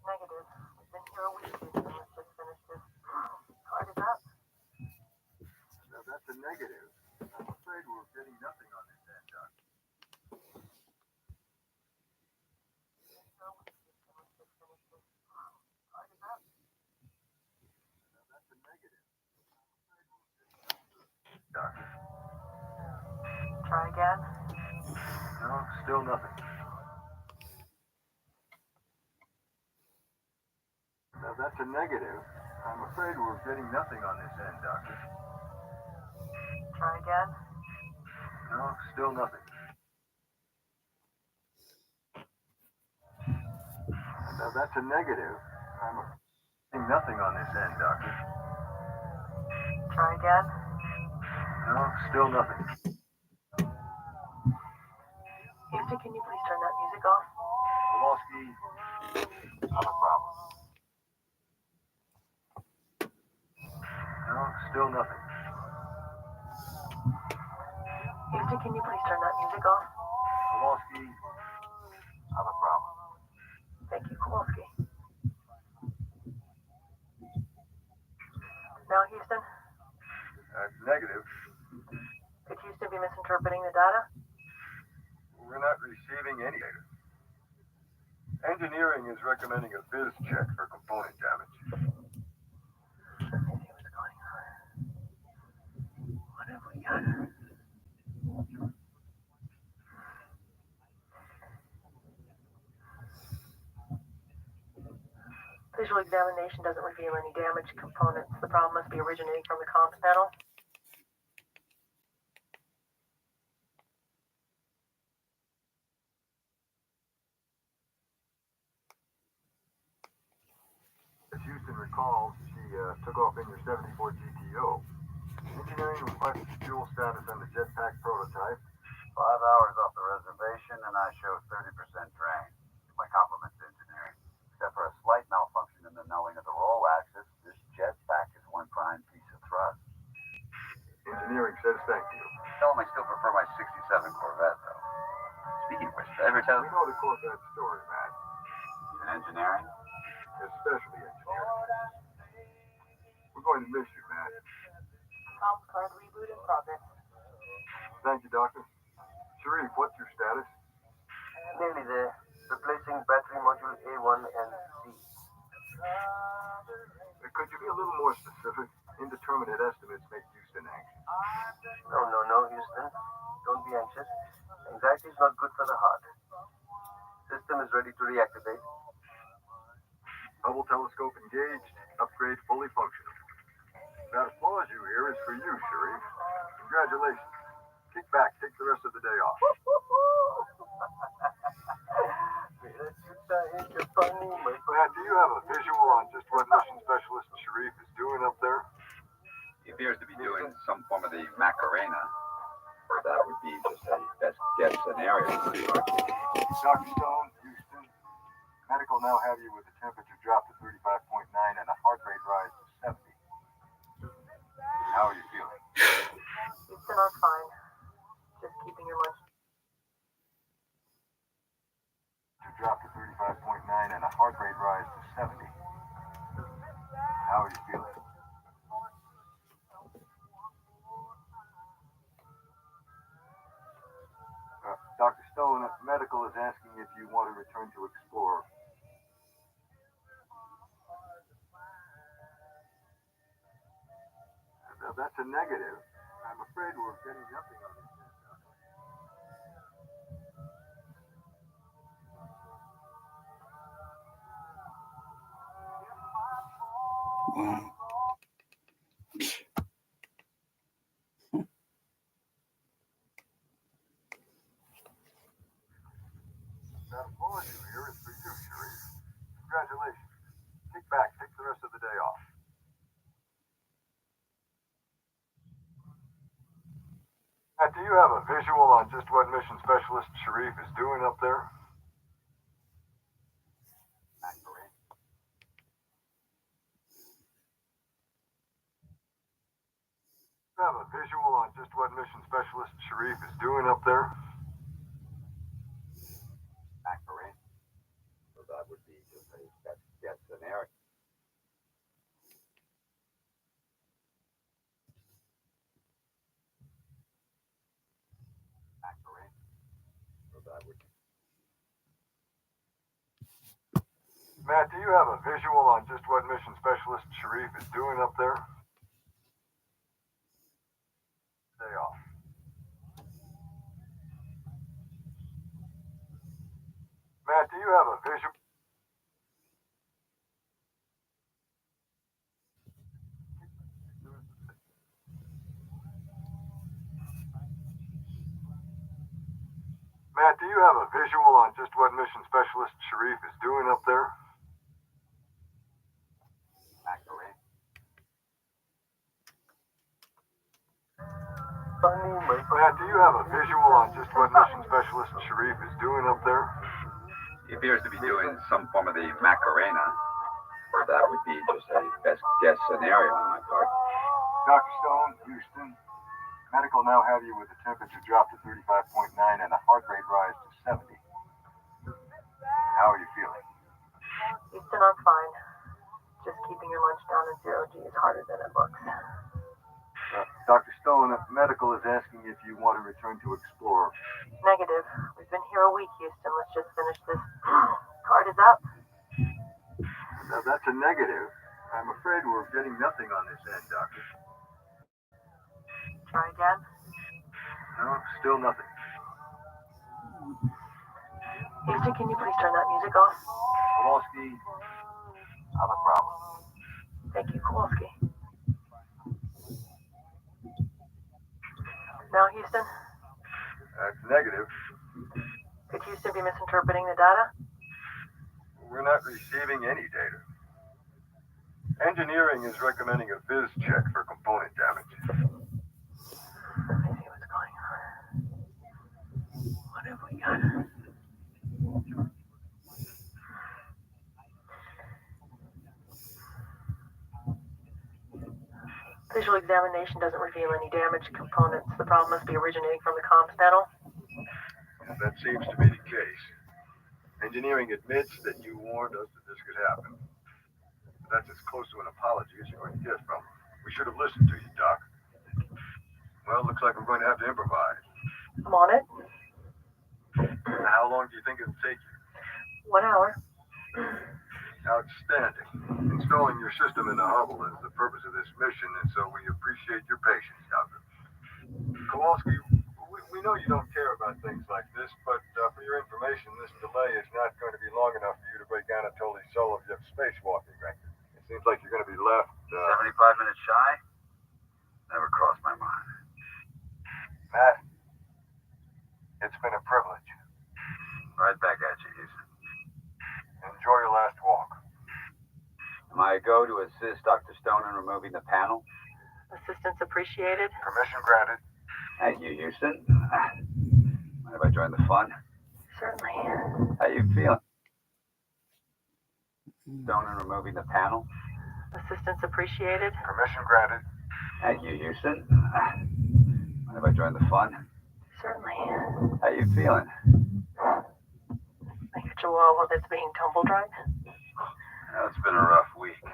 Speaker 2: Negative. Been here a week. Let's just finish this. Hard as that.
Speaker 4: Now that's a negative. I'm afraid we're getting nothing on this end, Doc. Now that's a negative. Doc.
Speaker 2: Try again.
Speaker 4: No, still nothing. Now that's a negative. I'm afraid we're getting nothing on this end, Doctor.
Speaker 2: Try again.
Speaker 4: No, still nothing. Now that's a negative. I'm getting nothing on this end, Doctor.
Speaker 2: Try again.
Speaker 4: No, still nothing.
Speaker 2: Houston, can you please turn that music off?
Speaker 4: Kowalski, not a problem. No, still nothing.
Speaker 2: Houston, can you please turn that music off?
Speaker 4: Kowalski, not a problem.
Speaker 2: Thank you, Kowalski. Now, Houston,
Speaker 4: Negative.
Speaker 2: could Houston be misinterpreting the data?
Speaker 4: We're not receiving any data. Engineering is recommending a viz check for component damage.
Speaker 2: Let me see what's going on. What have we got? Visual examination doesn't reveal any damaged components. The problem must be originating from the comms panel.
Speaker 4: As Houston recalls, she took off in your 74 GTO. Engineering requested fuel status on the jetpack prototype.
Speaker 5: 5 hours off the reservation, and I show 30% drain. My compliments to engineering. Except for a slight malfunction in the nulling of the roll axis, this jetpack is one prime piece of thrust.
Speaker 4: Engineering says thank you.
Speaker 5: Tell them I still prefer my 67 Corvette, though. Speaking of which, did I ever tell
Speaker 4: We know the Corvette story, Matt.
Speaker 5: even engineering?
Speaker 4: Especially engineering. We're going to miss you, Matt.
Speaker 2: Comms card reboot in progress.
Speaker 4: Thank you, Doctor. Sharif, what's your status?
Speaker 6: Nearly there. Replacing battery module A1 and C.
Speaker 4: Could you be a little more specific? Indeterminate estimates make Houston anxious.
Speaker 6: No, Houston. Don't be anxious. Anxiety is not good for the heart. System is ready to reactivate.
Speaker 4: Hubble telescope engaged. Upgrade fully functional. That applause you hear is for you, Sharif. Congratulations. Kick back. Take the rest of the day off. Matt, do you have a visual on just what mission specialist Sharif is doing up there?
Speaker 5: He appears to be doing some form of the Macarena. That would be just a best guess scenario.
Speaker 4: Dr. Stone, Houston. Medical now have you with a temperature drop to 35.9 and a heart rate rise to 70. How are you feeling?
Speaker 2: Houston, I'm fine. Just keeping your lunch.
Speaker 4: Drop to 35.9 and a heart rate rise to 70. How are you feeling? Dr. Stone, medical is asking if you want to return to Explorer. Now, that's a negative. I'm afraid we're getting nothing on this.
Speaker 1: Wow.
Speaker 4: That apology here is for you, Sharif. Congratulations. Kick back, take the rest of the day off. Matt, do you have a visual on just what Mission Specialist Sharif is doing up there? Do you have a visual on just what Mission Specialist Sharif is doing up there?
Speaker 5: Accurate. So that would be just a best guess scenario. Accurate. So that would.
Speaker 4: Matt, do you have a visual on just what Mission Specialist Sharif is doing up there? Day off. Matt, do you have a visual? Matt, do you have a visual on just what Mission Specialist Sharif is doing up there?
Speaker 5: Accurate.
Speaker 4: Matt, do you have a visual on just what Mission Specialist Sharif is doing up there?
Speaker 5: He appears to be doing some form of the Macarena. So that would be just a best guess scenario on my part.
Speaker 4: Dr. Stone, Houston. Medical now have you with the temperature drop to 35.9 and the heart rate rise to 70. How are you feeling?
Speaker 7: Houston, I'm fine. Just keeping your lunch down in 0G is harder than it looks.
Speaker 4: Dr. Stone, medical is asking if you want to return to Explorer.
Speaker 7: Negative. We've been here a week, Houston. Let's just finish this. Card is up.
Speaker 4: Now, that's a negative. I'm afraid we're getting nothing on this end, Doctor.
Speaker 7: Try again.
Speaker 4: No, still nothing.
Speaker 7: Houston, can you please turn that music off?
Speaker 4: Kowalski, not a problem.
Speaker 7: Thank you, Kowalski. Now, Houston,
Speaker 4: That's negative.
Speaker 7: could Houston be misinterpreting the data?
Speaker 4: We're not receiving any data. Engineering is recommending a viz check for component damage.
Speaker 7: Let me see what's going on. What have we got? Visual examination doesn't reveal any damaged components. The problem must be originating from the comms panel.
Speaker 4: That seems to be the case. Engineering admits that you warned us that this could happen. That's as close to an apology as you're going to get from them. We should have listened to you, Doc. Well, looks like we're going to have to improvise.
Speaker 7: I'm on it.
Speaker 4: How long do you think it'll take you?
Speaker 7: 1 hour.
Speaker 4: Outstanding. Installing your system in the Hubble is the purpose of this mission, and so we appreciate your patience, Doctor. Kowalski, we know you don't care about things like this, but for your information, this delay is not going to be long enough for you to break Anatoly Solovyev's spacewalking record. It seems like you're going to be left...
Speaker 5: 75 minutes shy? Never crossed my mind.
Speaker 4: Matt, it's been a privilege.
Speaker 5: Right back at you, Houston.
Speaker 4: Enjoy your last walk.
Speaker 5: Am I a go to assist Dr. Stone in removing the panel?
Speaker 7: Assistance appreciated.
Speaker 4: Permission granted.
Speaker 5: Thank you, Houston. Mind if I join the fun?
Speaker 7: Certainly.
Speaker 5: How you feeling? Stone in removing the panel?
Speaker 7: Assistance appreciated.
Speaker 4: Permission granted.
Speaker 5: Thank you, Houston. Mind if I join the fun?
Speaker 7: Certainly.
Speaker 5: How you feeling?
Speaker 7: Like a chihuahua that's being tumble dried.
Speaker 5: It's been a rough week.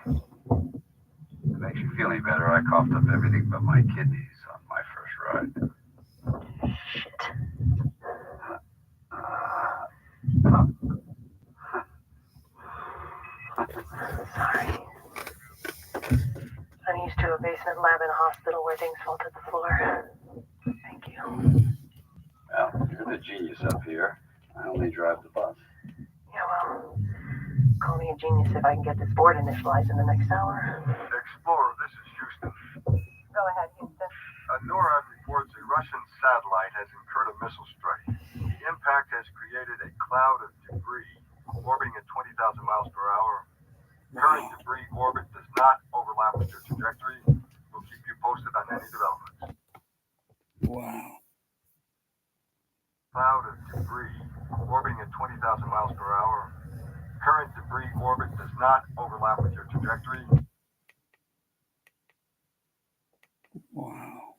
Speaker 5: If it makes you feel any better, I coughed up everything but my kidneys on my first ride.
Speaker 7: Shit. Sorry. I'm used to a basement lab in a hospital where things fall to the floor. Thank you.
Speaker 5: Well, you're the genius up here. I only drive the bus.
Speaker 7: Yeah, well, Call me a genius if I can get this board initialized in the next hour.
Speaker 4: Explorer, this is Houston.
Speaker 7: Go ahead, Houston.
Speaker 4: NORAD reports a Russian satellite has incurred a missile strike. The impact has created a cloud of debris orbiting at 20,000 miles per hour. Current debris orbit does not overlap with your trajectory. We'll keep you posted on any developments.
Speaker 1: Wow.
Speaker 4: Cloud of debris orbiting at 20,000 miles per hour. Current debris orbit does not overlap with your trajectory.
Speaker 1: Wow.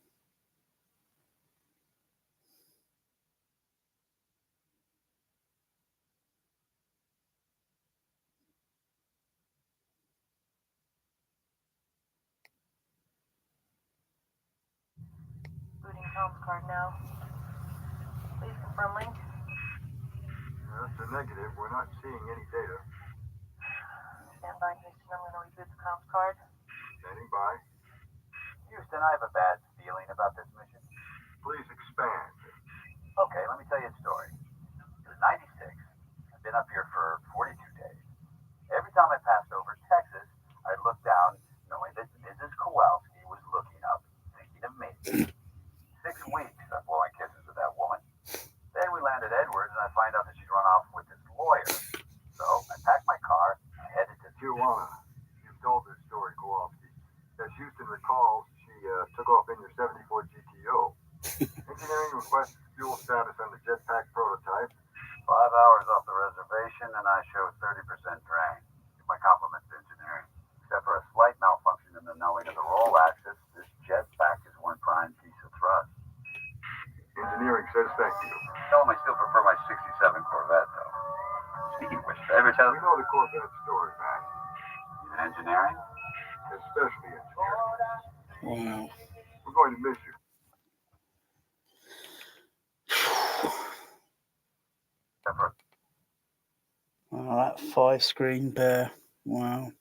Speaker 7: Booting Tom's card now. Please confirm link.
Speaker 4: That's a negative. We're not seeing any data.
Speaker 7: Stand by, Houston. I'm going to reboot the comms card.
Speaker 4: Standing by.
Speaker 5: Houston, I have a bad feeling about this mission.
Speaker 4: Please expand.
Speaker 5: Okay, let me tell you a story. It was 96. I've been up here for 42 days. Every time I passed over Texas, I looked down, knowing that Mrs. Kowalski was looking up, thinking of me. 6 weeks I'm blowing kisses with that woman. Then we landed Edwards, and I find out that she's run off with this lawyer. So I packed my car, I headed to
Speaker 4: Tijuana. You've told this story, Kowalski. As Houston recalls, she took off in your 74 GTO. Engineering requests fuel status on the jetpack prototype.
Speaker 5: 5 hours off the reservation, and I show 30% drain. Give my compliments to engineering. Except for a slight malfunction in the knowing of the roll axis, this jetpack is one prime piece of thrust.
Speaker 4: Engineering says thank you.
Speaker 5: Tell them I still prefer my 67 Corvette, though. Speaking of which, did I ever tell
Speaker 4: We know the Corvette story, Mac.
Speaker 5: even engineering?
Speaker 4: Especially engineering.
Speaker 1: Wow.
Speaker 4: We're going to miss you.
Speaker 5: Except for
Speaker 1: Oh, that 5-screen bear. Wow.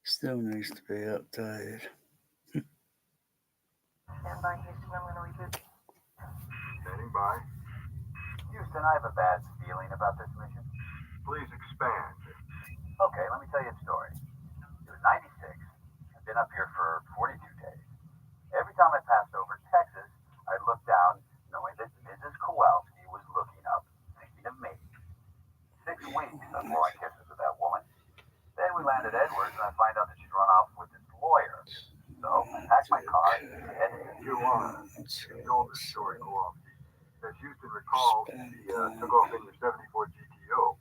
Speaker 1: Still needs to be updated.
Speaker 7: Stand by, Houston. I'm going to reboot.
Speaker 4: Standing by.
Speaker 5: Houston, I have a bad feeling about this mission.
Speaker 4: Please expand.
Speaker 5: Okay, let me tell you a story. It was 96. I've been up here for 42 days. Every time I passed over Texas, I looked down, knowing that Mrs. Kowalski was looking up, thinking of me. 6 weeks I'm blowing kisses with that woman. Then we landed Edwards, and I find out that she's run off with this lawyer. So I packed my car and headed to
Speaker 4: Tijuana. You've told this story, Kowalski. As Houston recalls, she took off in your 74 GTO.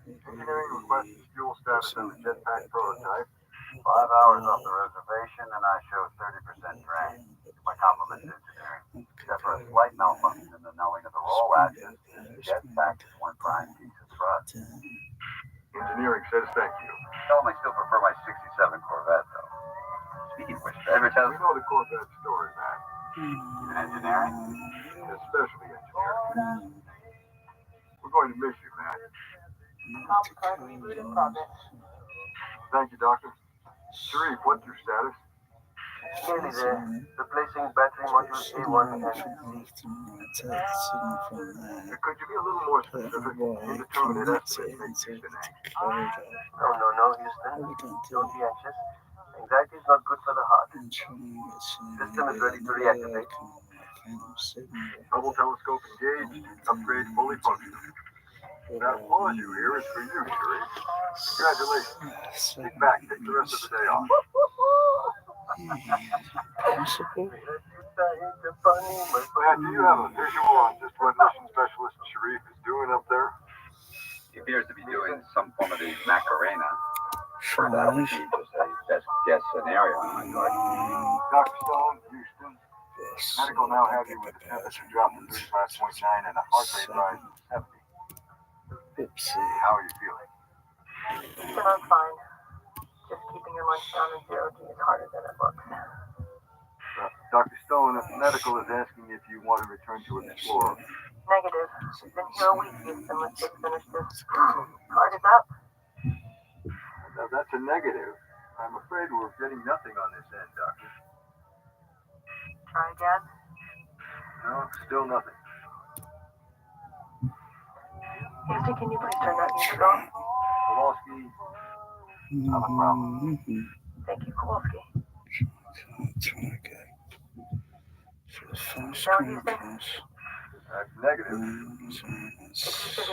Speaker 4: Engineering requests fuel status on the jetpack prototype.
Speaker 5: 5 hours off the reservation, and I show 30% drain. Give my compliments to engineering. Except for a slight malfunction in the knowing of the roll axis, this jetpack is one prime piece of thrust.
Speaker 4: Engineering says thank you.
Speaker 5: Tell them I still prefer my 67 Corvette, though. Speaking of which, did I ever tell
Speaker 4: We know the Corvette story, Mac.
Speaker 5: even engineering?
Speaker 4: Especially engineering. We're going to miss you, Mac.
Speaker 7: Comms card reboot in progress.
Speaker 4: Thank you, Doctor. Sharif, what's your status?
Speaker 6: Nearly there. Replacing battery modules A1 and C.
Speaker 4: Could you be a little more specific? Indeterminate estimate makes Houston anxious.
Speaker 6: No, Houston. Don't be anxious. Anxiety is not good for the heart. System is ready to reactivate.
Speaker 4: Hubble telescope engaged. Upgrade fully functional. That applause you hear is for you, Sharif. Congratulations. Kick back. Take the rest of the day off.
Speaker 1: Possible?
Speaker 4: Matt, do you have a visual on just what mission specialist Sharif is doing up there?
Speaker 5: He appears to be doing some form of the Macarena. That would
Speaker 1: Five.
Speaker 5: be just a best guess scenario in my part.
Speaker 4: Dr. Stone, Houston.
Speaker 1: Yes.
Speaker 4: Medical now have you with a temperature drop to 35.9 and a heart rate rise to 70.
Speaker 1: Oopsie.
Speaker 4: How are you feeling?
Speaker 7: Houston, I'm fine. Just keeping your lunch down to 0 G is harder than it looks.
Speaker 4: Dr. Stone, medical is asking if you want to return to Explorer.
Speaker 7: Negative. We've been here a week, Houston. Let's just finish this. Card is up.
Speaker 4: Now, that's a negative. I'm afraid we're getting nothing on this end, Doctor.
Speaker 7: Try again.
Speaker 4: No, still nothing.
Speaker 7: Houston, can you please turn that music off?
Speaker 5: Kowalski, have a problem.
Speaker 7: Thank you, Kowalski.
Speaker 1: Try again. First
Speaker 7: Now,
Speaker 1: screen
Speaker 7: Houston?
Speaker 1: plus.
Speaker 4: That's negative.
Speaker 7: Is he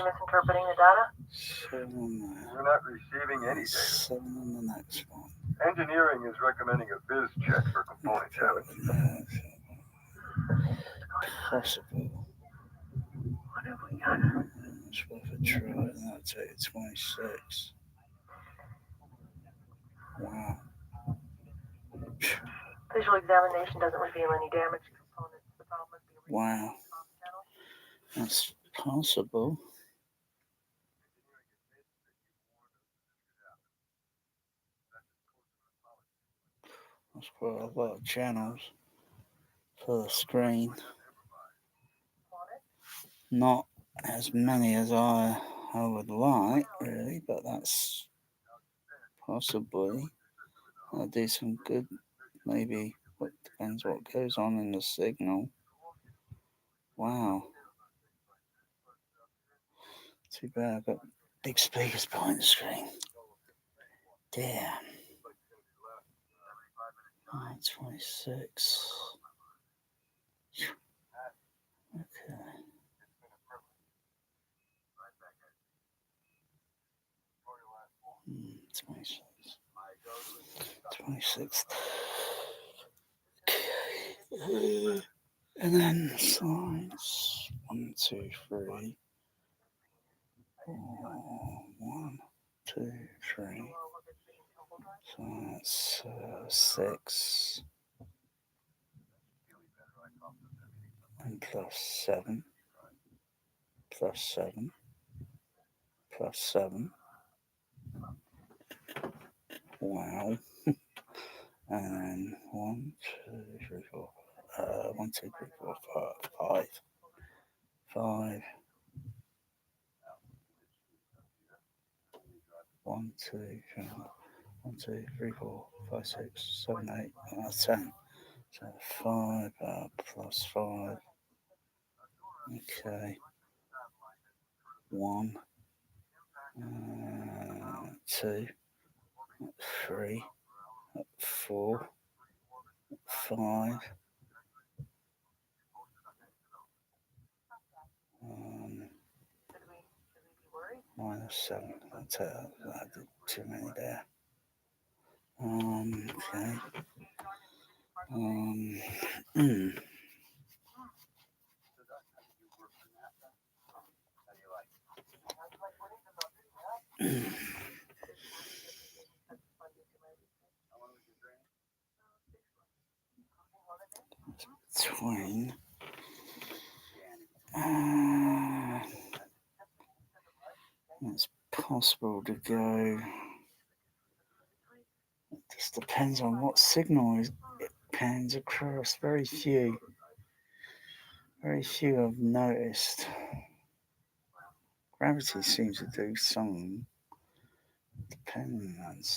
Speaker 7: misinterpreting the data?
Speaker 1: 7 on there.
Speaker 4: We're not receiving any data.
Speaker 1: 7 on the next one.
Speaker 4: Engineering is recommending a viz check for component damage.
Speaker 1: Possible.
Speaker 7: What have we got?
Speaker 1: It's worth a try. That'll take you 26. Wow.
Speaker 7: Visual examination doesn't reveal any damage to components. The problem must be
Speaker 1: Wow. That's possible. That's quite a lot of channels for the screen. Not as many as I would like, really, but that's possibly. I'll do some good, maybe. What depends what goes on in the signal. Wow. Too bad I've got big speakers behind the screen. Damn. 26. Okay. 26. 26. Okay. And then sides. 1, 2, 3. 1, 2, 3. So that's 6. And plus 7. Plus 7. Plus 7. Wow. And then 1, 2, 3, 4. 1, 2, 3, 4, 5. 5. 1, 2, 3, 1, 2, 3, 4, 5, 6, 7, 8. That's 10. So 5 plus 5. Okay. 1, 2, 3, 4, 5. Minus 7. That's it. I did too many there. Okay. Between. It's possible to go. It just depends on what signal it pans across. Very few I've noticed. Gravity seems to do some. Depends.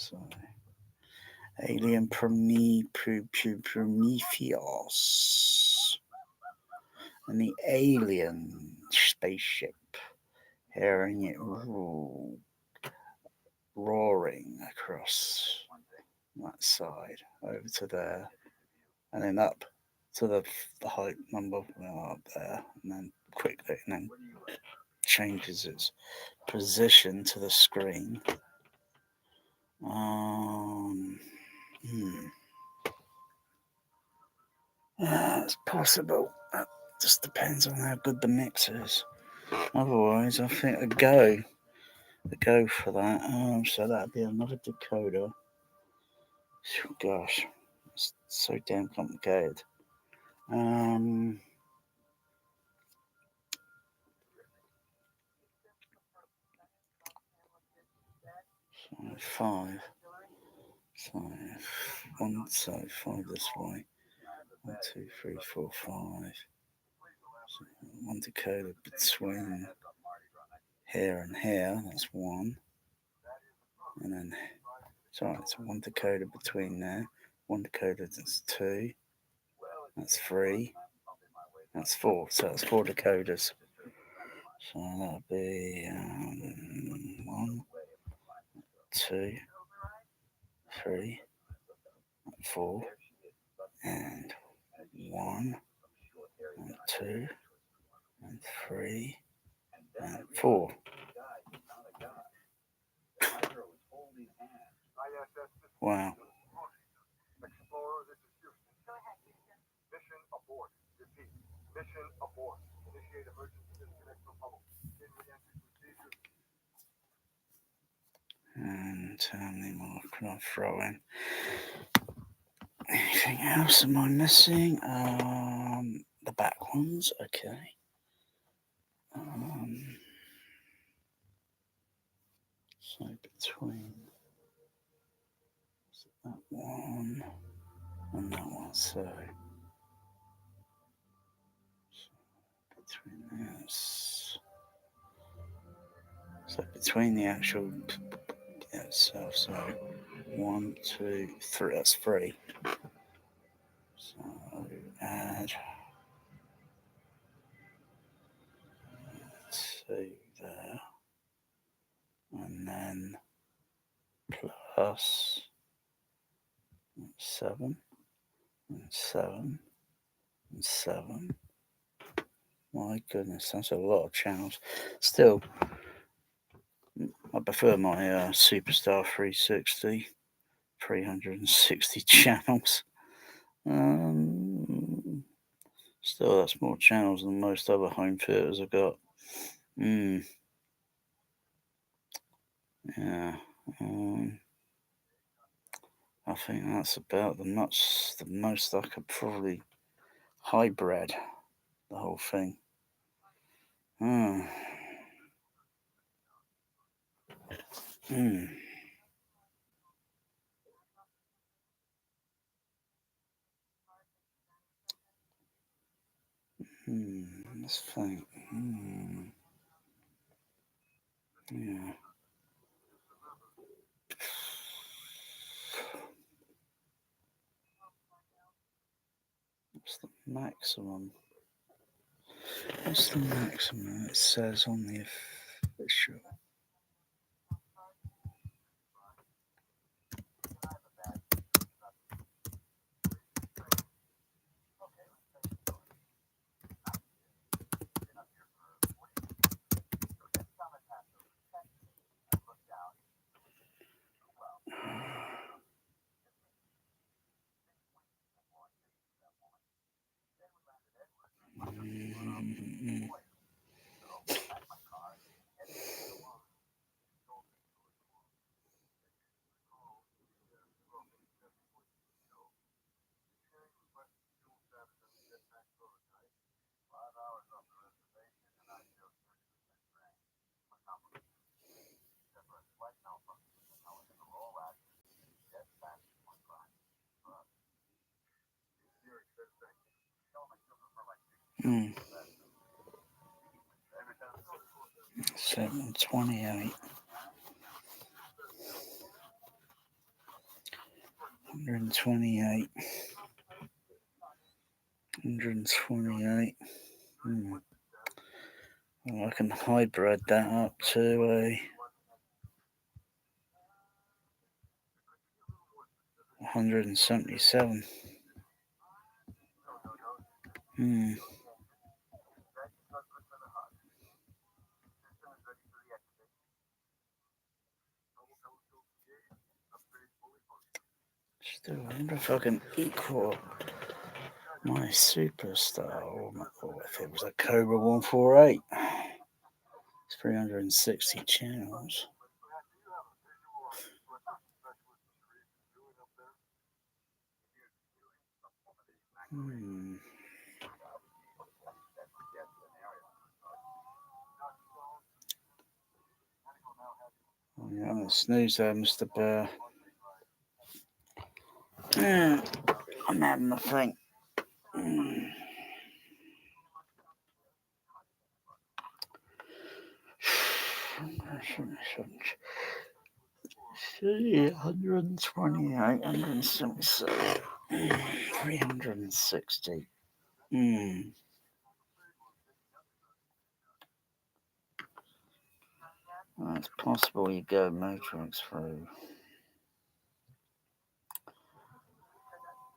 Speaker 1: So, Alien Prometheus. And the alien spaceship hearing it roaring across that side over to there, and then up to the height number up there, and then quickly, and then changes its position to the screen. It's possible. It just depends on how good the mix is. Otherwise, I think a go for that. So that'd be another decoder. Gosh, it's so damn complicated. So 5. So 5 this way. 1, 2, 3, 4, 5. So 1 decoder between here and here. That's 1. And then sorry, it's 1 decoder between there. 1 decoder, that's 2. That's 3. That's 4. So that's 4 decoders So that'll be 1, 2, 3, 4, and 1, and 2, and 3, and 4. Wow.
Speaker 4: Explorer, this is Houston. Mission abort. Repeat. Mission abort. Initiate emergency disconnect from Hubble. Begin re-entry procedure.
Speaker 1: And how many more can I throw in? Anything else am I missing? The back ones, okay. So between that one and that one, so between this, so between the actual itself, so 1, 2, 3. That's 3. So add 2 there, and then plus 7 and 7 and 7. My goodness, that's a lot of channels. Still, I prefer my Superstar 360, 360 channels. Still, that's more channels than most other home theaters I've got. Yeah. I think that's about the most I could probably hybrid the whole thing. Let's think. Yeah. What's the maximum? What's the maximum it says on the official? Mm. 728. 128. 128. Well, I can hybrid that up to a 177. Still, I wonder if I can equal my Superstar or if it was a Cobra 148. It's 360 channels. Yeah, I'm a snooze there, Mr. Bear. Yeah, I'm having a think. See, 128, 177, 360. Well, it's possible you go matrix through.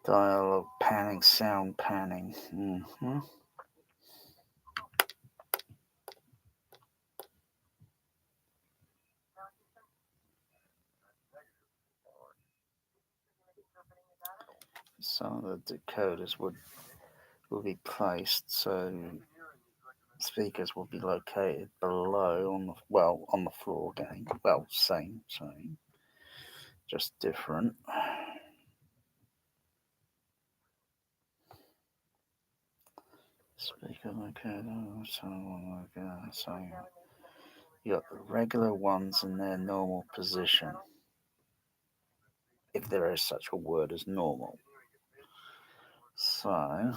Speaker 1: Dialogue panning, sound panning. Mm-hmm. Some of the decoders will be placed so speakers will be located below on the floor again. Well, same, just different. Speaker locator, so you got the regular ones in their normal position, if there is such a word as normal. So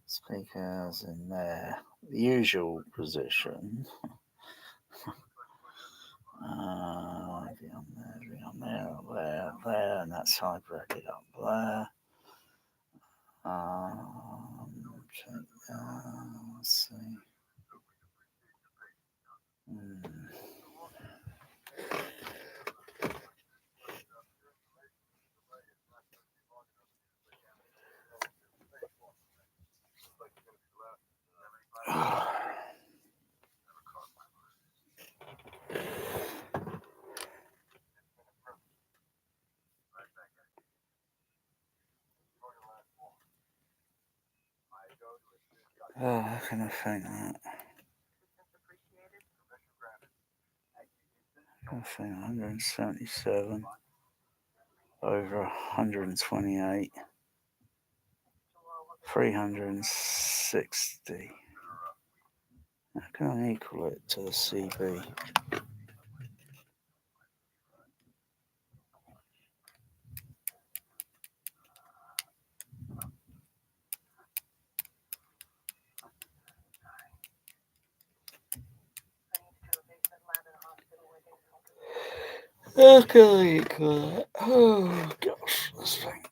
Speaker 1: speakers in their usual position. There, and that side bracket up there. Let's see. Oh, how can I think that? I think 177 over 128, 360. How can I equal it to the CB? How can I equal that? Oh gosh, let's think.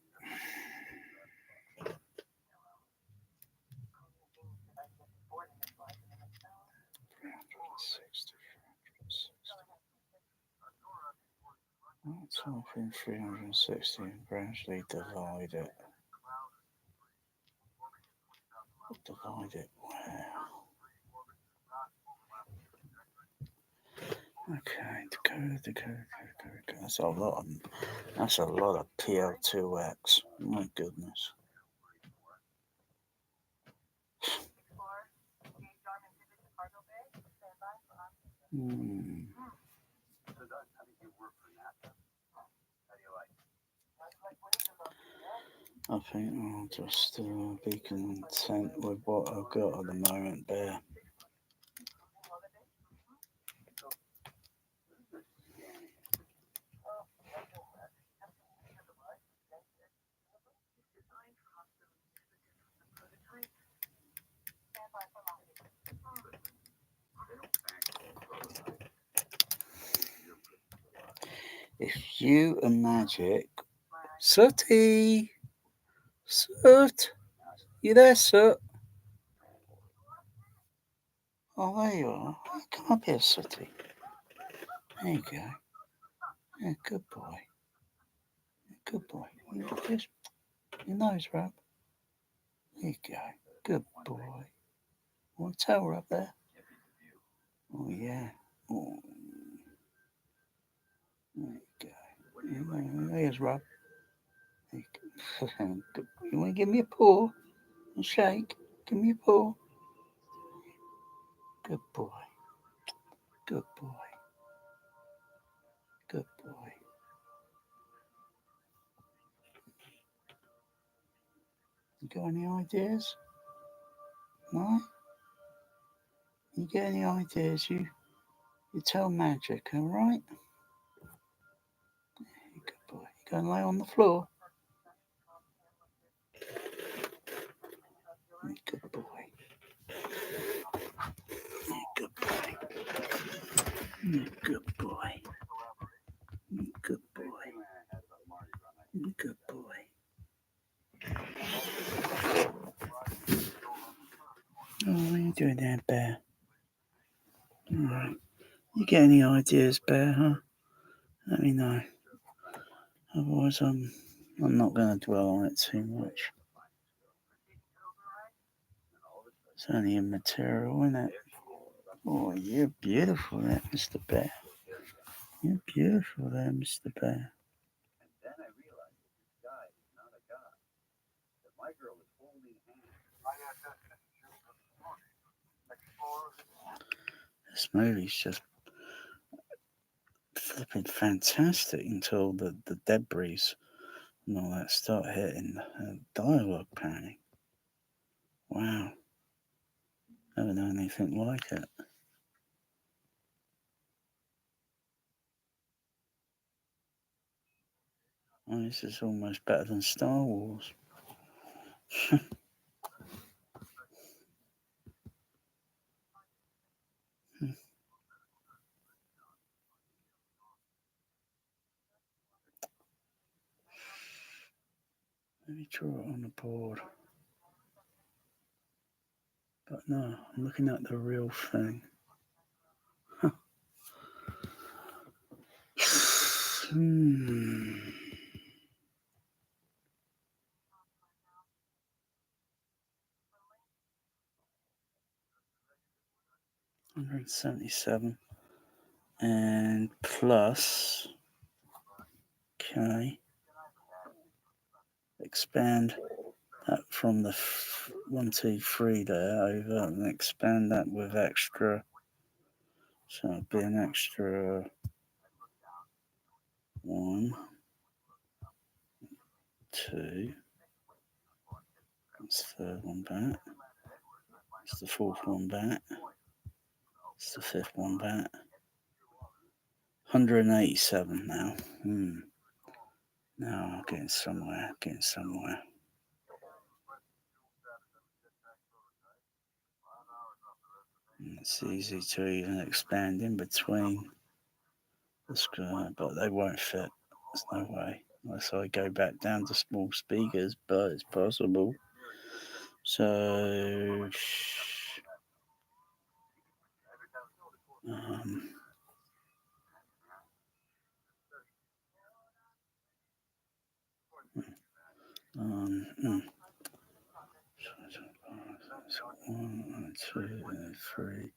Speaker 1: Something 360 and gradually divide it. Divide it where? Okay, decode. That's a lot of PL2X. My goodness. I think I'll just be content with what I've got at the moment there. If you a magic, Sooty, Soot, you there, Soot? Oh, there you are. Come up here, Sooty. There you go. Yeah, good boy. Good boy. Just your nose rub. There you go. Good boy. Want a tail rub there? Oh, yeah. Oh. There you go. There's rub. There you go. Good. You want to give me a paw and shake? Give me a paw. Good boy. Good boy. Good boy. You got any ideas? No? You get any ideas? You tell Magic, alright? Good boy. You gonna lay on the floor? Good boy. Good boy. Good boy. Good boy. Good boy. Oh, what are you doing there, Bear? Alright. You get any ideas, Bear, huh? Let me know. Otherwise, I'm not going to dwell on it too much. It's only immaterial, isn't it? Oh, you're beautiful there, Mr. Bear. You're beautiful there, Mr. Bear.
Speaker 5: And then I realized that this guy is not a guy. That my girl is holding hands.
Speaker 1: This movie's just flipping fantastic until the debris and all that start hitting dialogue panning. Wow. Never known anything like it. Oh, this is almost better than Star Wars. Let me draw it on the board. But no, I'm looking at the real thing. Hmm. 177 and plus, okay, expand that from the 1, 2, 3 there over and expand that with extra, so it'll be an extra 1, 2, that's the third one back, it's the fourth one back, it's the fifth one back, 187 now. Now I'm getting somewhere. It's easy to even expand in between the screen, but they won't fit. There's no way. Unless I go back down to small speakers, but it's possible. So, um, um, mm. So 1, 2, 3,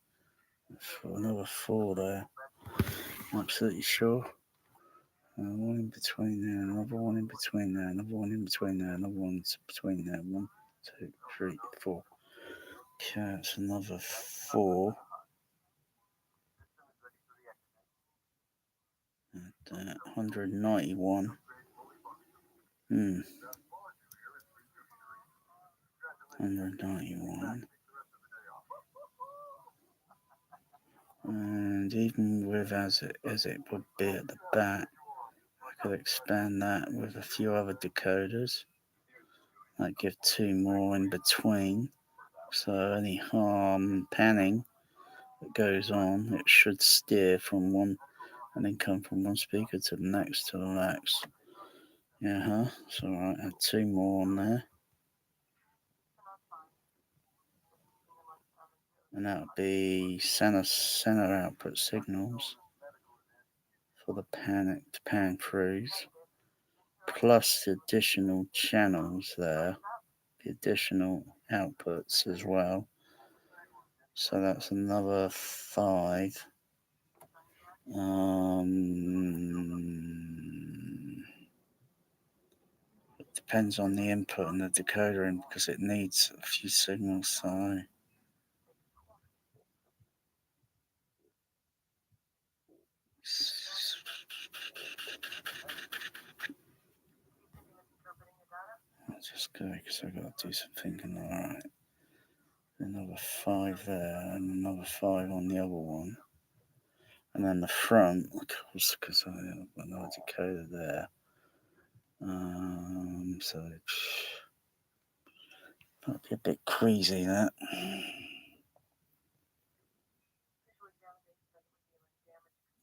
Speaker 1: 4, another 4 there. Absolutely sure. One in between there, another one in between there, another one in between there, another one in between there. 1, 2, 3, 4. Okay, that's another 4. And 191. 191. And even with as it would be at the back, I could expand that with a few other decoders. I'd give 2 more in between. So any panning that goes on, it should steer from one and then come from one speaker to the next to the next. Yeah, so I add 2 more on there. And that would be center output signals for the pan throughs, plus the additional channels there, the additional outputs as well. So that's another 5. It depends on the input and the decoder in because it needs a few signals. So I'll just go because I've got to do some thinking. Alright. Another 5 there and another 5 on the other one. And then the front, of course, because I have another decoder there. So that'd be a bit crazy, that.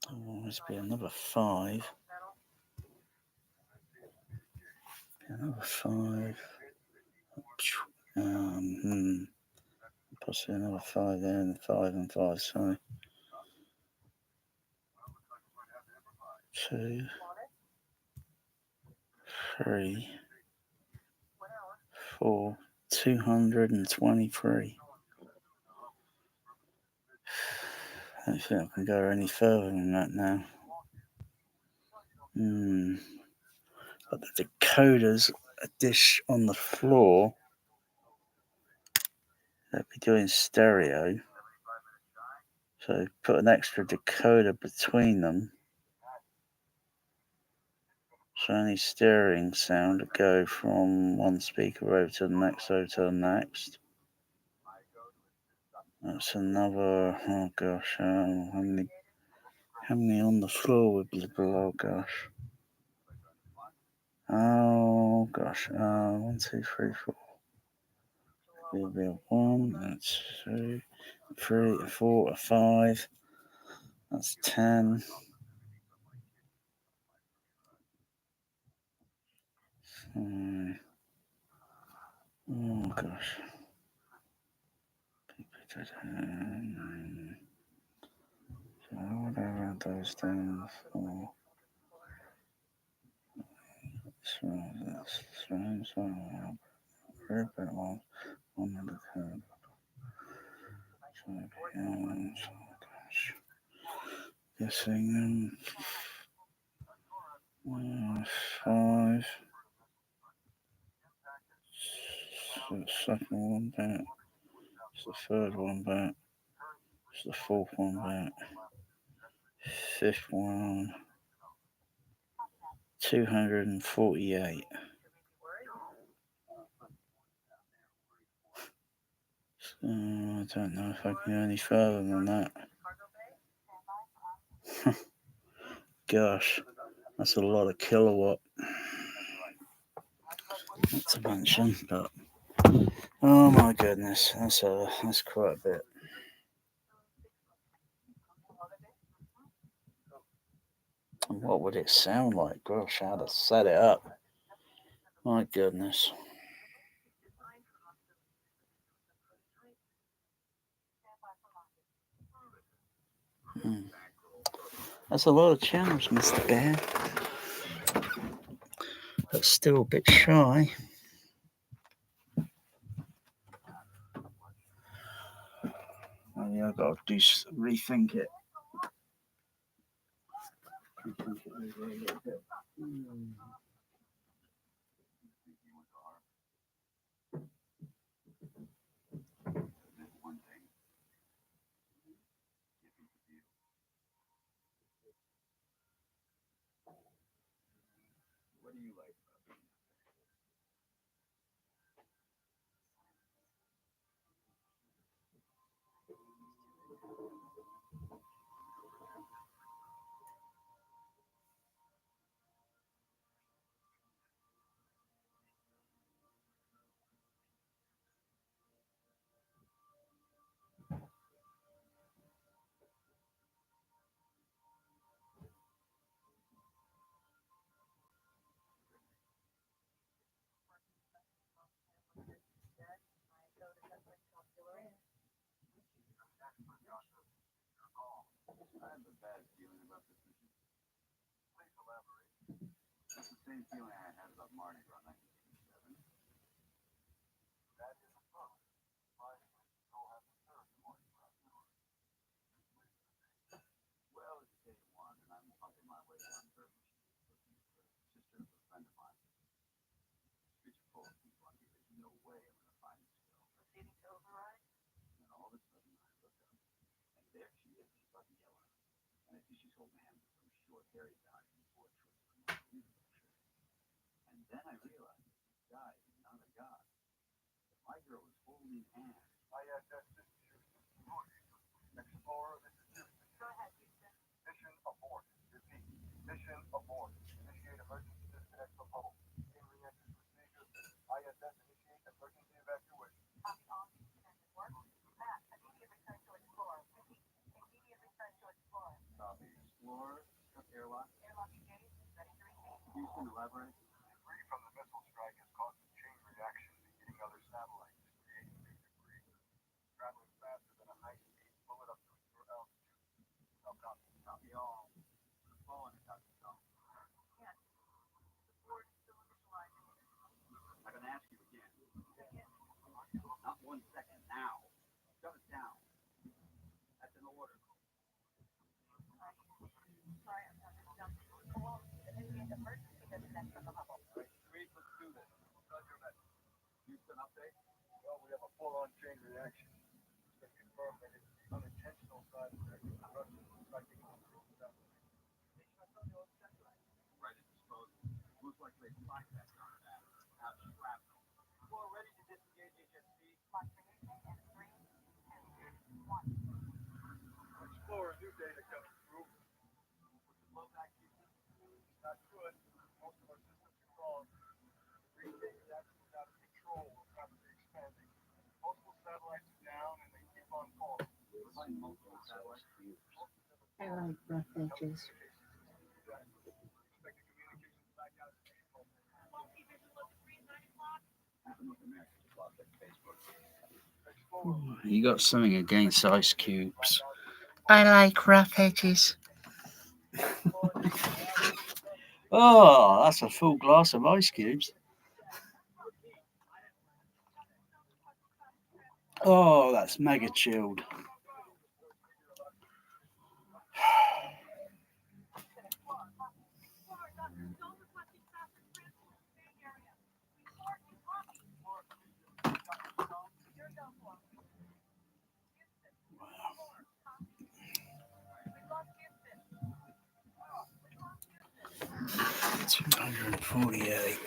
Speaker 1: There'll always be another 5. Another 5. Possibly another 5 there, and 5 and 5, sorry. 2, 3, 4, 223. I don't think I can go any further than that now. But the decoder's a dish on the floor. That'd be doing stereo. So put an extra decoder between them. So any steering sound would go from one speaker over to the next, over to the next. That's another, oh gosh, how many on the floor would be below, gosh. Oh gosh, 1, 2, 3, 4. It'll be a 1, that's 2, 3, 4, 5. That's 10. Oh gosh. So whatever those things for. So that's very bit one of the code. So gosh. Guessing 5. So the second one back. It's the third one back. It's the fourth one back. Fifth one. 248. So I don't know if I can go any further than that. Gosh, that's a lot of kilowatt. Not to mention, but oh my goodness, that's quite a bit. And what would it sound like? Gosh, how to set it up? My goodness. That's a lot of channels, Mr. Bear. But still a bit shy. Maybe I've got to rethink it.
Speaker 5: What do you like about I have a bad feeling about this mission. Please elaborate. It's the same feeling I had about Mardi Gras 1987.
Speaker 2: That is a first. Surprisingly, you still haven't served the Mardi Gras tour.
Speaker 5: Well, it's day one, and I'm pumping my way down Third Street looking for the sister of a friend of mine. The streets are full of people. I mean, there's no way I'm going to find this girl.
Speaker 7: Proceeding to override?
Speaker 5: And then all of a sudden, I look up, and there she is, fucking yelling. And I see she's holding hands with some short, hairy guy who wore shorts and a uniform shirt. And then I realized this guy is not a god. My girl is holding hands.
Speaker 2: ISS, this is Houston. Explorer, this is Houston.
Speaker 7: Go ahead, Houston.
Speaker 2: Mission aborted. Repeat. Mission aborted. Initiate emergency disconnect from hull. In re-entry procedure. ISS, initiate emergency evacuation.
Speaker 7: Copy all. Connected work. Matt, immediate return to Explorer. Repeat. Immediate return to Explorer.
Speaker 5: Copy. Explorer, airlock.
Speaker 7: Airlock engaged. Ready to receive.
Speaker 5: Houston, elaborate.
Speaker 3: Debris from the missile strike has caused a chain reaction, hitting other satellites and creating new debris. Traveling faster than a high-speed bullet up to your altitude.
Speaker 5: Copy all. Phone, Copy all.
Speaker 3: Sweet, let's do this. Roger that. Houston update? Well, we have a full-on chain reaction. It's been confirmed that it's the unintentional side effect of corruption affecting all groups out there. Right at disposal. Looks like they find that car now. Have shrapnel. You all ready to disengage HSC? Explorer, new data coming through. What's the flow back, Houston? Not good. Most of our systems are clogged. Debris being absolutely out of control. We're rapidly expanding. Multiple satellites are down and they keep on falling. Multiple satellites.
Speaker 8: I like rough edges.
Speaker 3: Expected communications back out in April.
Speaker 1: You got something against ice cubes?
Speaker 8: I like rough edges.
Speaker 1: Oh, that's a full glass of ice cubes. Oh, that's mega chilled. Wow. 248.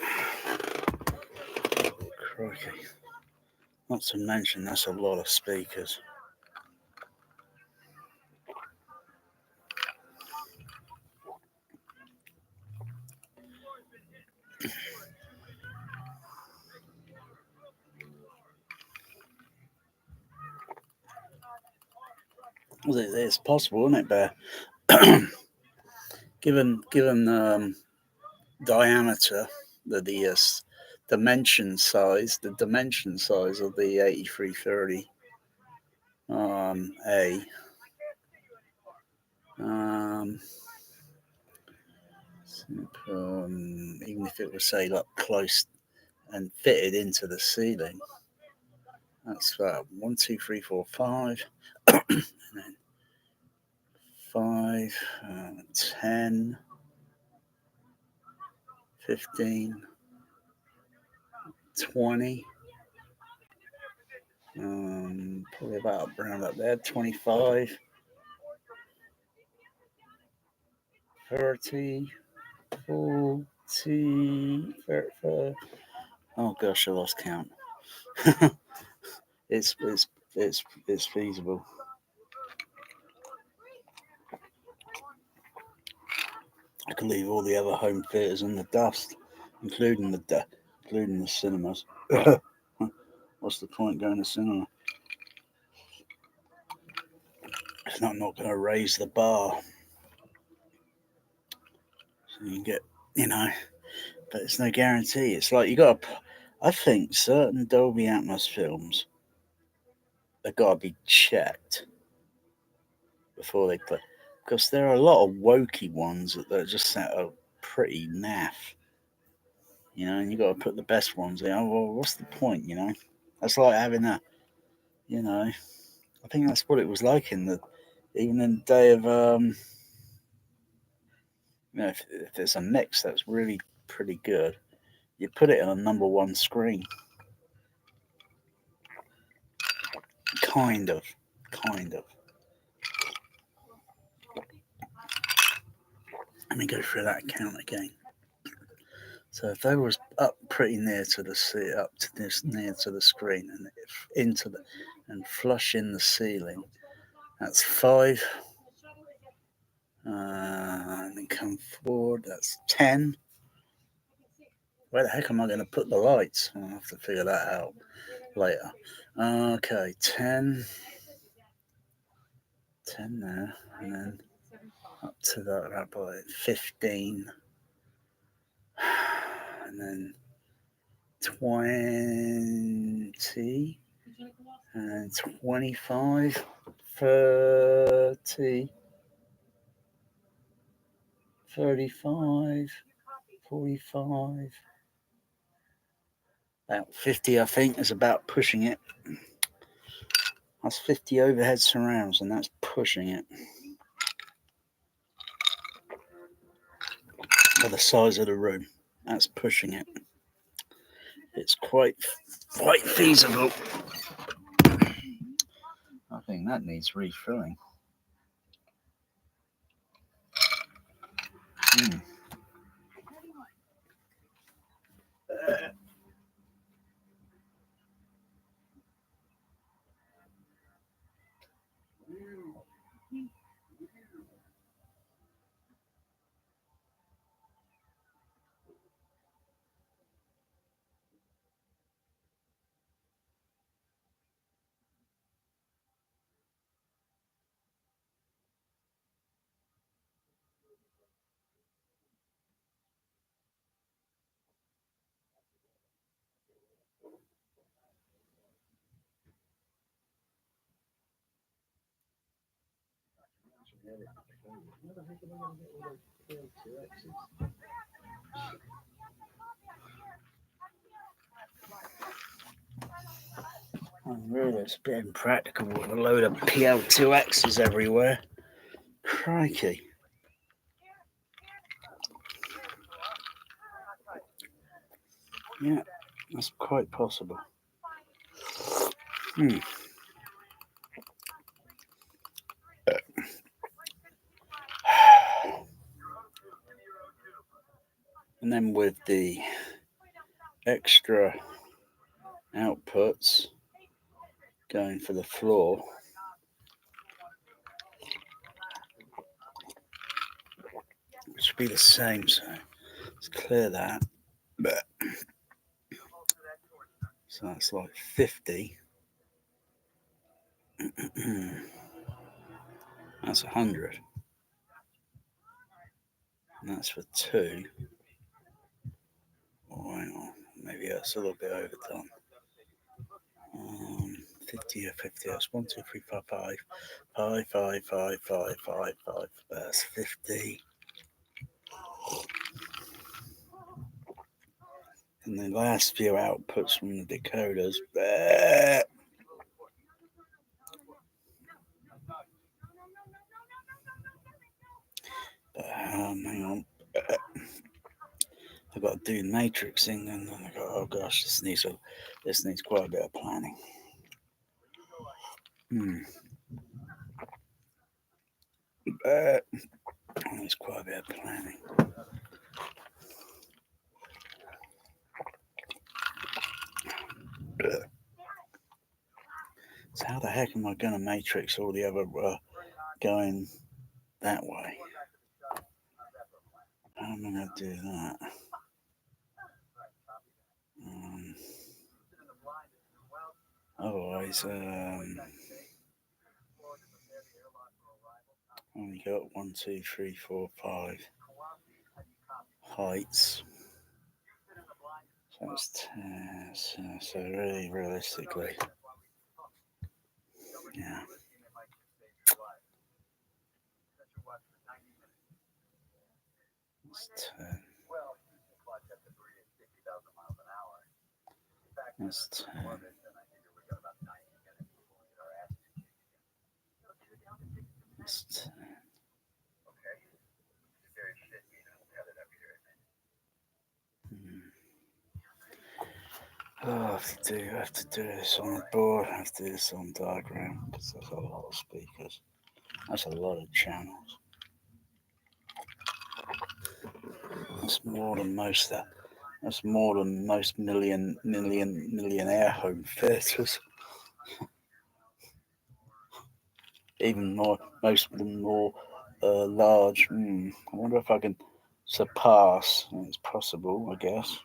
Speaker 1: Crikey. Not to mention, that's a lot of speakers. Well, it's possible, isn't it, Bear? given diameter, the dimension size of the 8330 A. Even if it was, say, like close and fitted into the ceiling, that's 1, 2, 3, 4, 5, and then 5, 10, 15, 20. Probably about around up there, 25, 30, 40, 35. Oh gosh, I lost count. it's feasible. I can leave all the other home theaters in the dust, including the cinemas. What's the point going to cinema? It's not going to raise the bar. So you get, but it's no guarantee. It's like you got to. I think certain Dolby Atmos films have got to be checked before they play, because there are a lot of wokey ones that are just pretty naff. And you got to put the best ones in. Oh, well, what's the point? That's like having a. I think that's what it was like even in the day of if there's a mix that's really pretty good, you put it on a number one screen. Kind of. Let me go through that count again. So if they was up pretty near to near to the screen and and flush in the ceiling, that's 5. And then come forward, that's 10. Where the heck am I going to put the lights? I'll have to figure that out later. Okay, 10 there, and then up to that by 15, and then 20, and 25, 30, 35, 45, about 50, I think, is about pushing it. That's 50 overhead surrounds, and that's pushing it. for the size of the room. That's pushing it. It's quite feasible. I think that needs refilling. Really, it's a bit impractical with a load of PL2Xs everywhere. Crikey. Yeah, that's quite possible. And then with the extra outputs going for the floor, it should be the same. So let's clear that. So that's like 50. That's 100. And that's for 2. Oh, hang on. Maybe that's a little bit overdone. 50 or 50. That's 1, 2, 3, 4, 5. 5, 5, 5, 5, 5, 5. That's 50. And the last few outputs from the decoders. Hang on. I've got to do matrixing, and then I go, oh gosh, this needs quite a bit of planning. Needs quite a bit of planning. So how the heck am I going to matrix all the other going that way? How am I going to do that? Otherwise, only got 1, 2, 3, 4, 5 heights. So that's 10. So really, realistically, yeah. That's 10. That's 10. That's 10. Oh, I have to do this on the board. I have to do this on diagram because there's a lot of speakers. That's a lot of channels. That's more than most. That's more than most millionaire home theaters. Even more, most of them more large. I wonder if I can surpass. It's possible, I guess.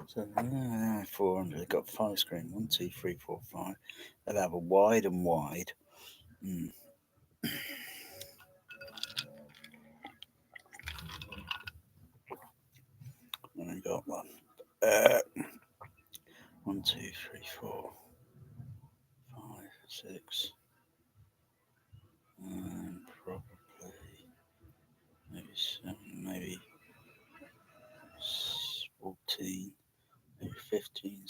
Speaker 1: So 400. Got 5 screen. 1, 2, 3, 4, 5. They'll have a wide and wide. I got one. 1, 2, 3, 4, 5, 6. And probably maybe 7, maybe 14, maybe 15,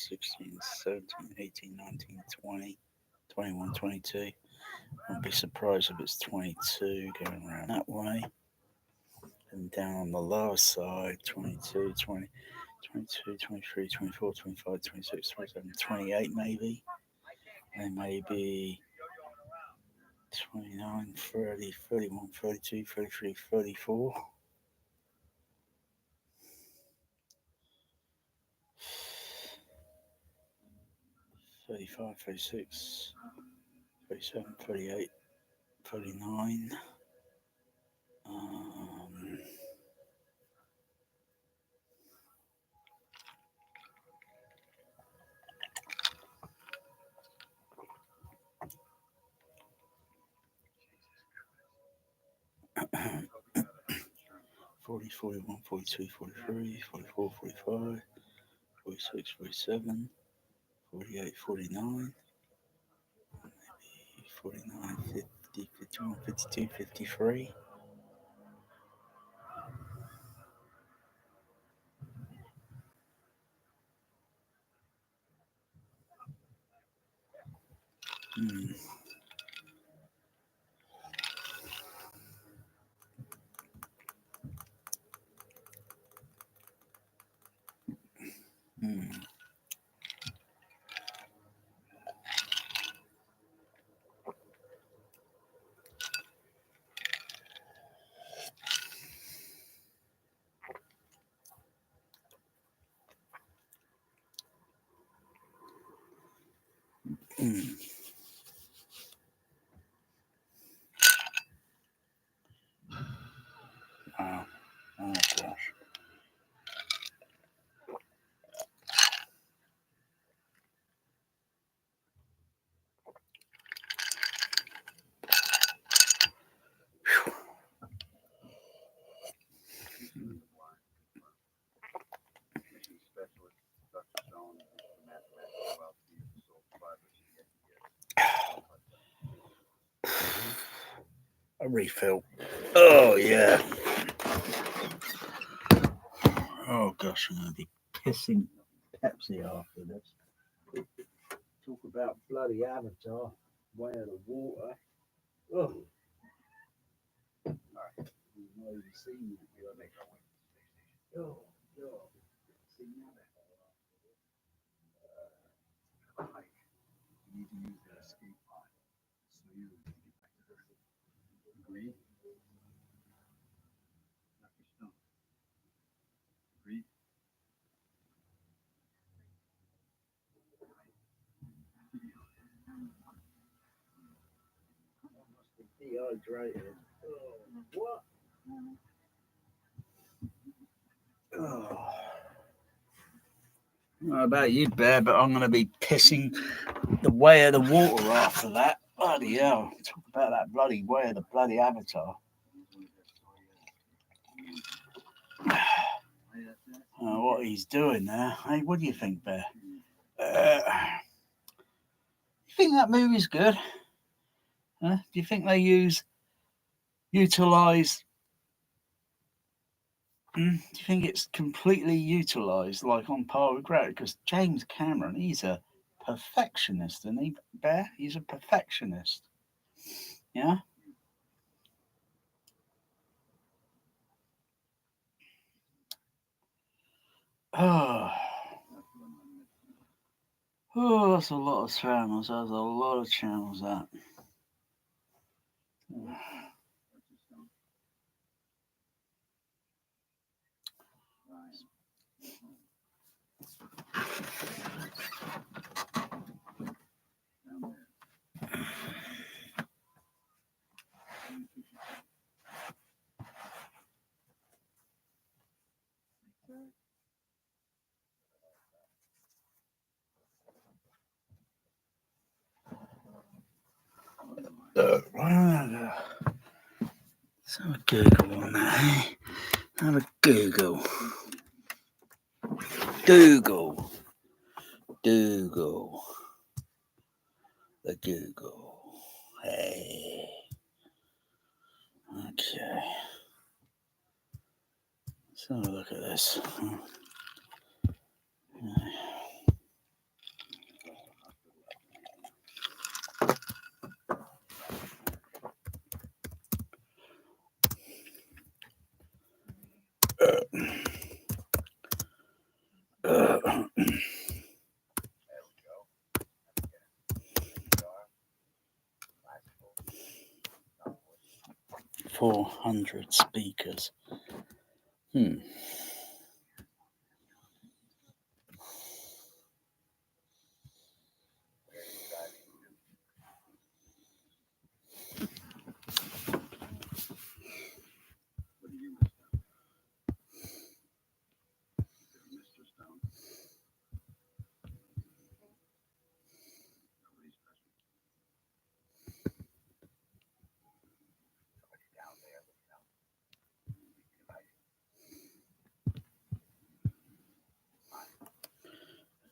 Speaker 1: 16, 17, 18, 19, 20, 21, 22. I'd be surprised if it's 22 going around that way. And down on the lower side, 22, 20, 22, 23, 24, 25, 26, 27, 28 maybe. And maybe 29, 30, 31, 32, 33, 34. 35, 36, 37, 38, 39. Um, 40, 41, 42, 43, 44, 45, 46, 47, 48, 49, maybe 49, 50, 51, 52, 53. Hmm. Hmm. Hmm. Wow. Oh gosh. A refill. Oh yeah. Oh gosh, I'm gonna be pissing Pepsi after this. Talk about bloody Avatar, Way of the Water. Oh. Alright. You've not even seen that. Oh, God. See now that. You need to use the escape pod. So you can get back to this. Agreed? Knock your stone. Agreed? Must be dehydrated. Oh, what? Oh. I don't know about you, Bear, but I'm going to be pissing the Way of the Water after that. Bloody hell. Talk about that bloody Way of the bloody Avatar. What he's doing there. Hey, what do you think, Bear? You think that movie's good? Do you think they utilize? Do you think it's completely utilized, like on par with Greg? Because James Cameron, he's a perfectionist, isn't he, Bear? He's a perfectionist. Yeah. Oh. Oh, that's a lot of channels. That's a lot of channels, that. Let's have a Google on that, eh? Have a Google. Google. Google. The Google. Hey. Okay. Let's have a look at this. 400 speakers.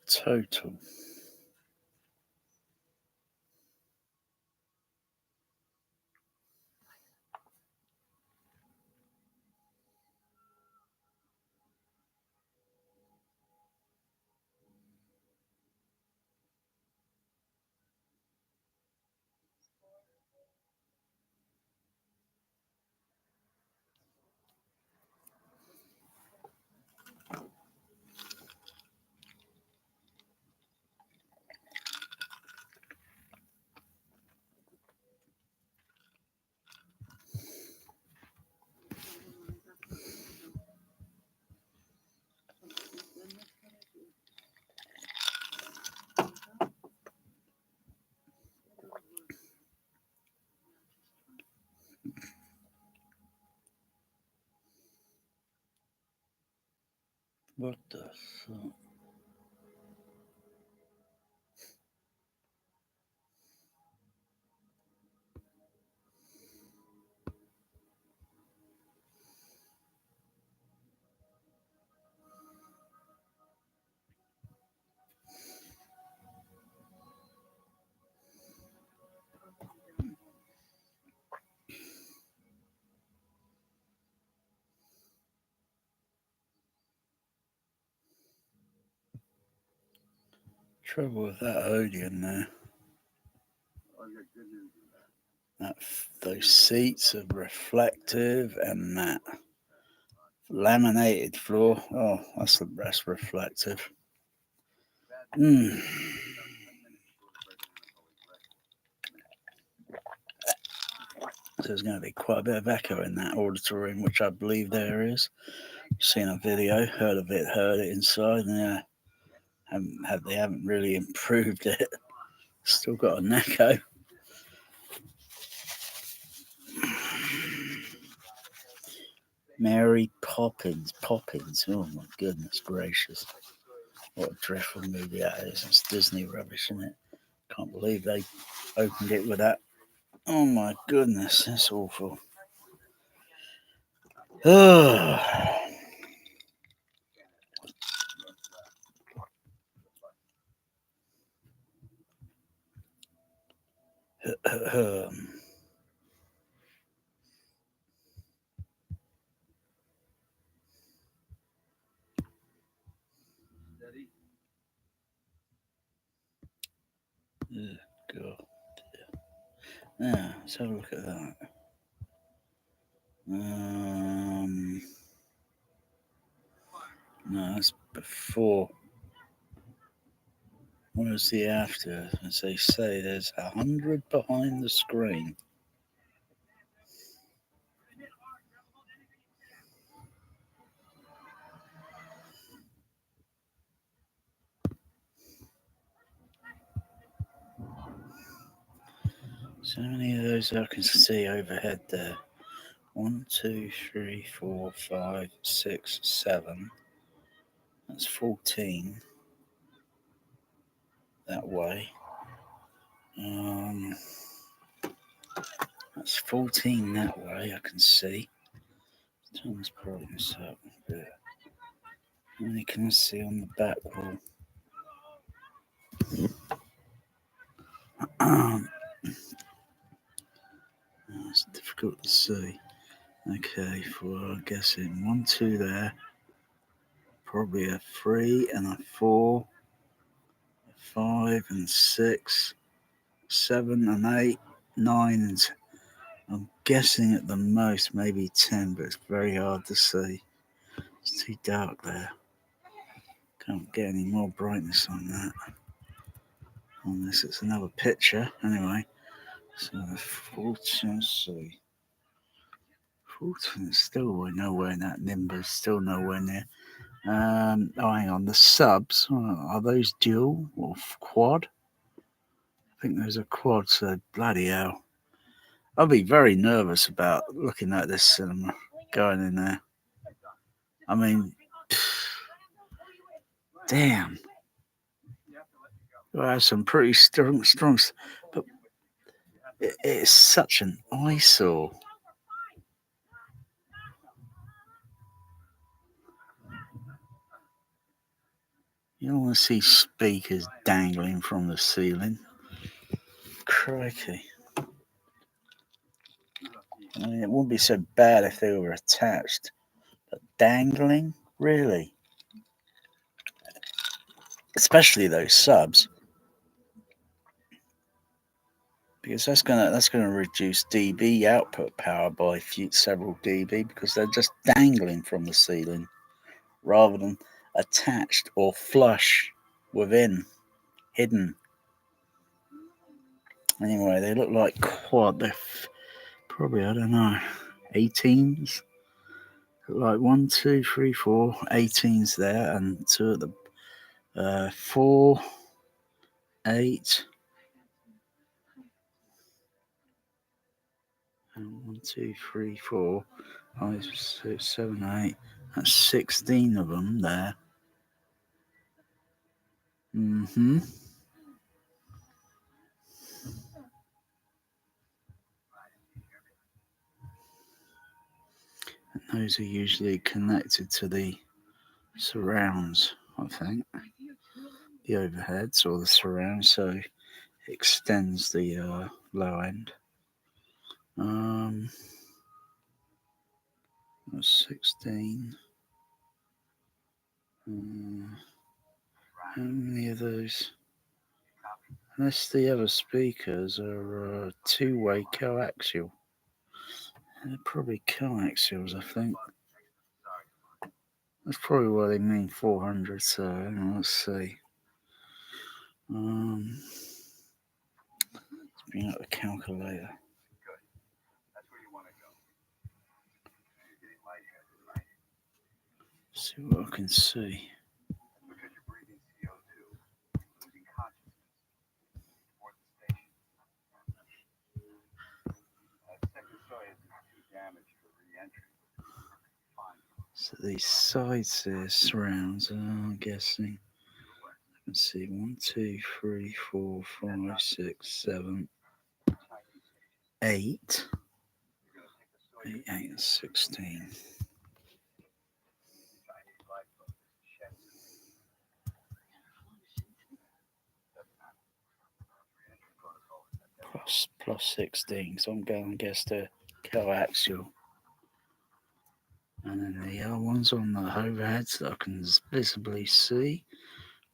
Speaker 1: Total. What the fuck? Trouble with that Odeon there. Those seats are reflective, and that laminated floor. Oh, that's reflective. So there's going to be quite a bit of echo in that auditorium, which I believe there is. Seen a video, heard it inside, and they haven't really improved it. Still got an echo. Mary Poppins. Oh my goodness gracious. What a dreadful movie that is. It's Disney rubbish, isn't it? Can't believe they opened it with that. Oh my goodness, that's awful. God. Yeah, let's have a look at that. No, that's before. Where's the after? As they say, there's 100 behind the screen. So many of those I can see overhead there. 1, 2, 3, 4, 5, 6, 7. That's 14 that way. That's 14 that way, I can see. Turn this brightness up a bit. How many can I see on the back wall? It's difficult to see. Okay, I'm guessing 1, 2 there. Probably a 3 and a 4. 5 and 6. 7 and 8. 9 and 10. I'm guessing at the most maybe 10, but it's very hard to see. It's too dark there. Can't get any more brightness on that. Unless it's another picture. Anyway, so 14, see. 14 is still nowhere. That Nimbus still nowhere near. Oh, hang on. The subs, are those dual or quad? I think those are quad, so bloody hell. I'll be very nervous about looking at this cinema, going in there. I mean, damn. I have some pretty strong, but it's such an eyesore. You don't want to see speakers dangling from the ceiling. Crikey. I mean, it wouldn't be so bad if they were attached. But dangling? Really? Especially those subs. Because that's gonna reduce dB output power by several dB because they're just dangling from the ceiling rather than attached or flush within, hidden. Anyway, they look like quad. They're probably, I don't know, 18s. Like 1, 2, 3, 4, 18s there, and two at the 4, 8. 1, 2, 3, 4, 5, 6, 7, 8. That's 16 of them there. Mm-hmm. And those are usually connected to the surrounds, I think. The overheads or the surround, so it extends the low end. That's 16. How many of those? Unless the other speakers are two-way coaxial. They're probably coaxials, I think. That's probably what they mean 400, so let's see. Let's bring up the calculator. See what I can see. So these sides there, surrounds, I'm guessing. Let's see, 1, 2, 3, 4, 5, 6, 7, 8. 8, 8, 16. Plus 16, so I'm going to guess the coaxial. And then the other ones on the overheads that I can visibly see.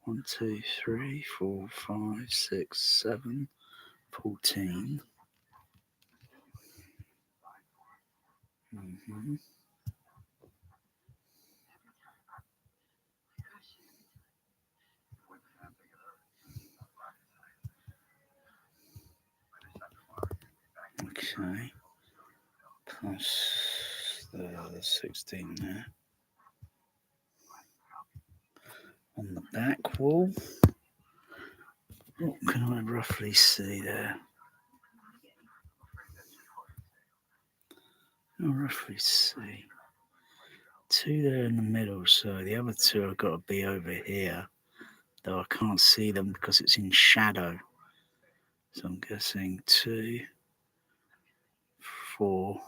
Speaker 1: 1, 2, 3, 4, 5, 6, 7, 14. Mm-hmm. Okay. Plus the 16 there. On the back wall, what can I roughly see there? I'll roughly see. 2 there in the middle, so the other 2 have got to be over here, though I can't see them because it's in shadow. So I'm guessing 2, 4,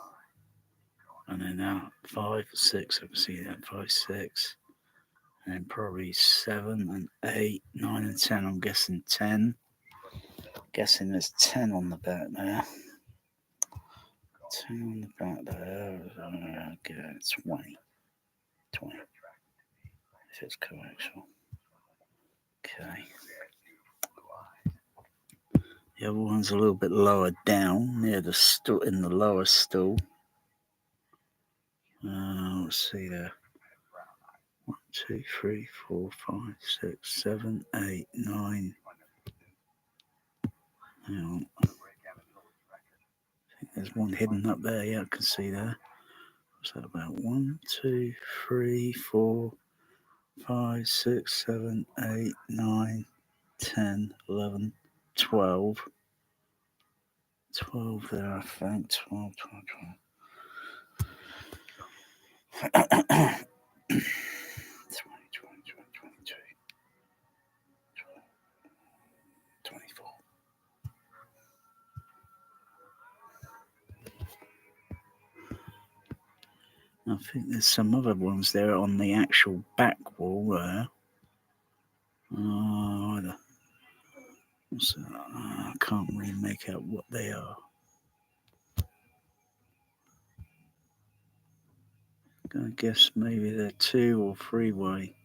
Speaker 1: and then now 5, 6. I can see that 5, 6, and then probably 7 and 8, 9 and 10. I'm guessing 10. Guessing there's 10 on the back there. 10 on the back there. Okay, 20. 20. If it's coaxial. Okay. The other one's a little bit lower down, near the stool, in the lower stool. Let's see there. 1, 2, 3, 4, 5, 6, 7, 8, 9. Hang on. I think there's one hidden up there. Yeah, I can see there. What's that about? 1, 2, 3, 4, 5, 6, 7, 8, 9, 10, 11, 12. 12 there, I think. 12, 12, 12. 20, 20, 20, 22, 24. I think there's some other ones there on the actual back wall there. What's that? I can't really make out what they are. I guess maybe they're 2 or 3 way.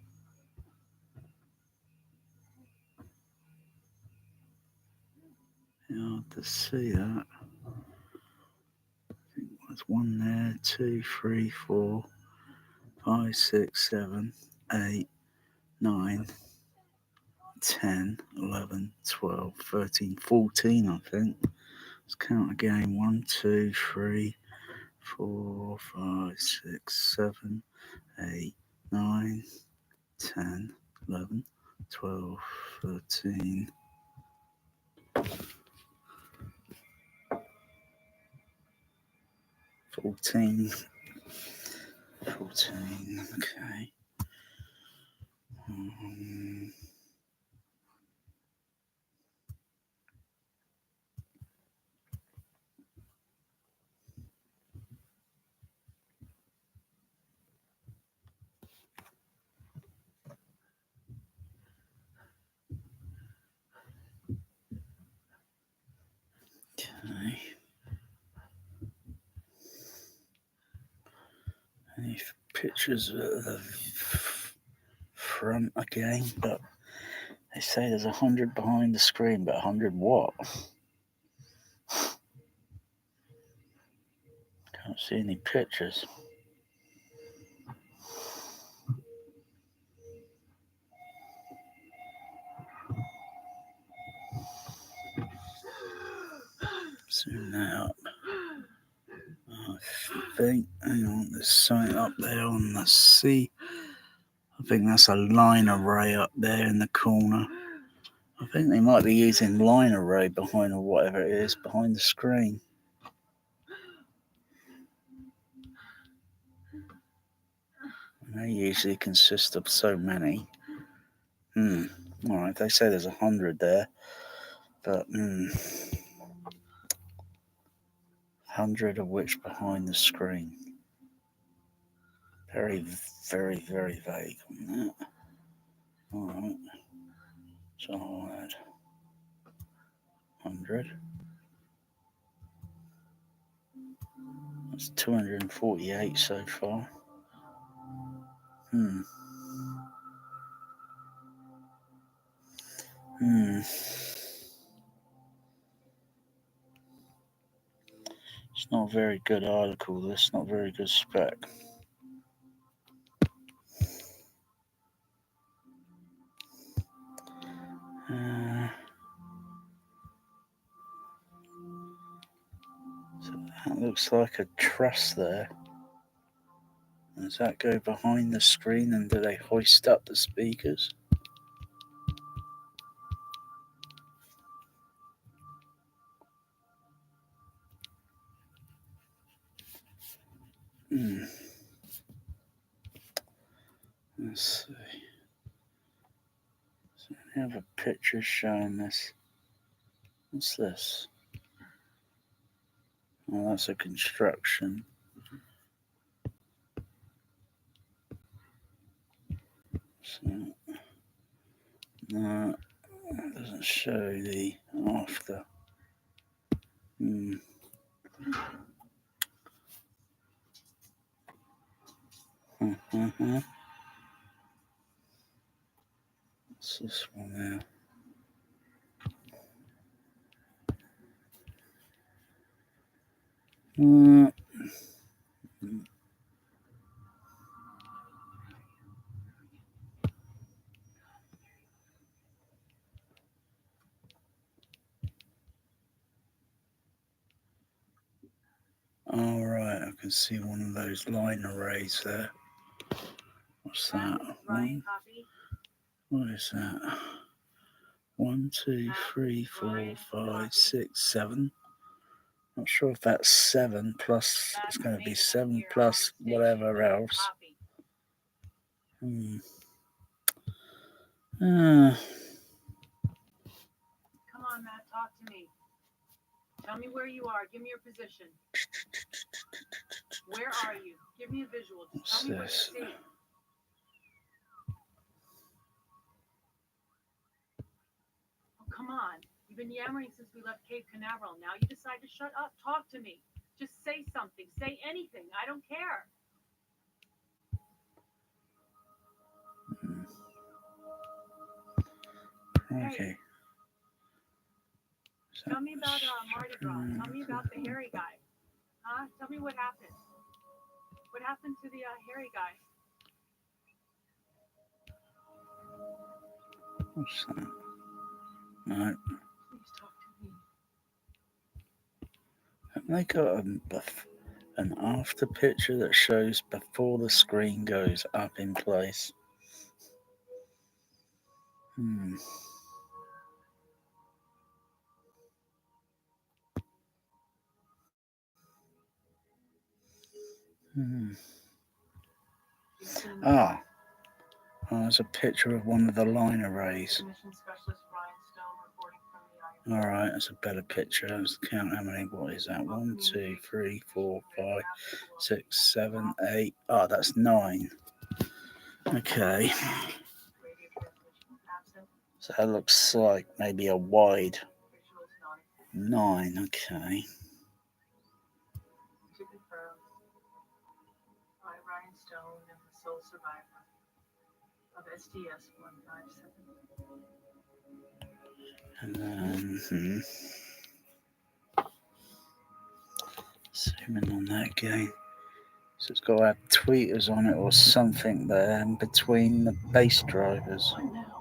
Speaker 1: Yeah, hard to see that. I think there's 1 there, 2, 3, 4, 5, 6, 7, 8, 9, 10, 11, 12, 13, 14, I think. Let's count again. 1, 2, 3, 4, 5, 6, 7, 8, 9, 10, 11, 12, 13. 14. 14. Okay. Okay. Any pictures of the front again, but they say there's 100 behind the screen, but 100 what? Can't see any pictures. Zoom that up. I think, hang on, there's something up there on the sea. I think that's a line array up there in the corner. I think they might be using line array behind or whatever it is behind the screen. And they usually consist of so many. Alright, they say there's 100 there, but 100 of which behind the screen. Very, very, very vague on that. Alright. So I'll add 100. That's 248 so far. It's not a very good article, this, not very good spec. So that looks like a truss there. Does that go behind the screen and do they hoist up the speakers? Let's see. So I have a picture showing this. What's this? Oh, that's a construction. So, no, it doesn't show the after. What's this one now? can see one of those line arrays there. What's that? What is that? 1, 2, 3, 4, 5, 6, 7. Not sure if that's 7 plus. It's going to be 7 plus whatever else.
Speaker 9: Come on, Matt, talk to me. Tell me where you are. Give me your position. Where are you? Give me a visual. Just tell me what you see. Oh, come on. You've been yammering since we left Cape Canaveral. Now you decide to shut up. Talk to me. Just say something. Say anything. I don't care.
Speaker 1: Okay.
Speaker 9: Tell me about Mardi Gras. Tell me about the hairy guy. Huh? Tell me what happened. What happened to the hairy guy?
Speaker 1: What's that? No.
Speaker 9: Please talk to me.
Speaker 1: Haven't they got an after picture that shows before the screen goes up in place? Hmm. Ah. Oh, there's a picture of one of the line arrays. Alright, that's a better picture. Let's count how many. What is that? 1, 2, 3, 4, 5, 6, 7, 8. Oh, that's 9. Okay. So that looks like maybe a wide 9. Okay.
Speaker 9: To confirm, I, Ryan Stone, am the sole survivor of SDS 157.
Speaker 1: And then, zooming on that again. So it's got to have tweeters on it or something there in between the bass drivers.
Speaker 9: What now?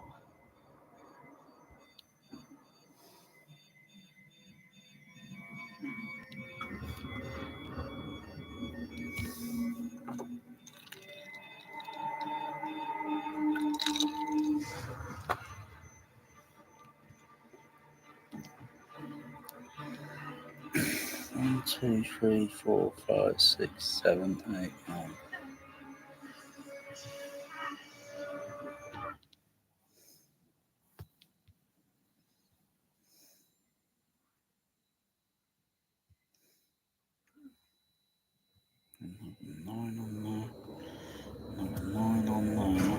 Speaker 1: One, 2, 3, 4, 5, 6, 7, 8, 9. Nine on there. Number 9 on there.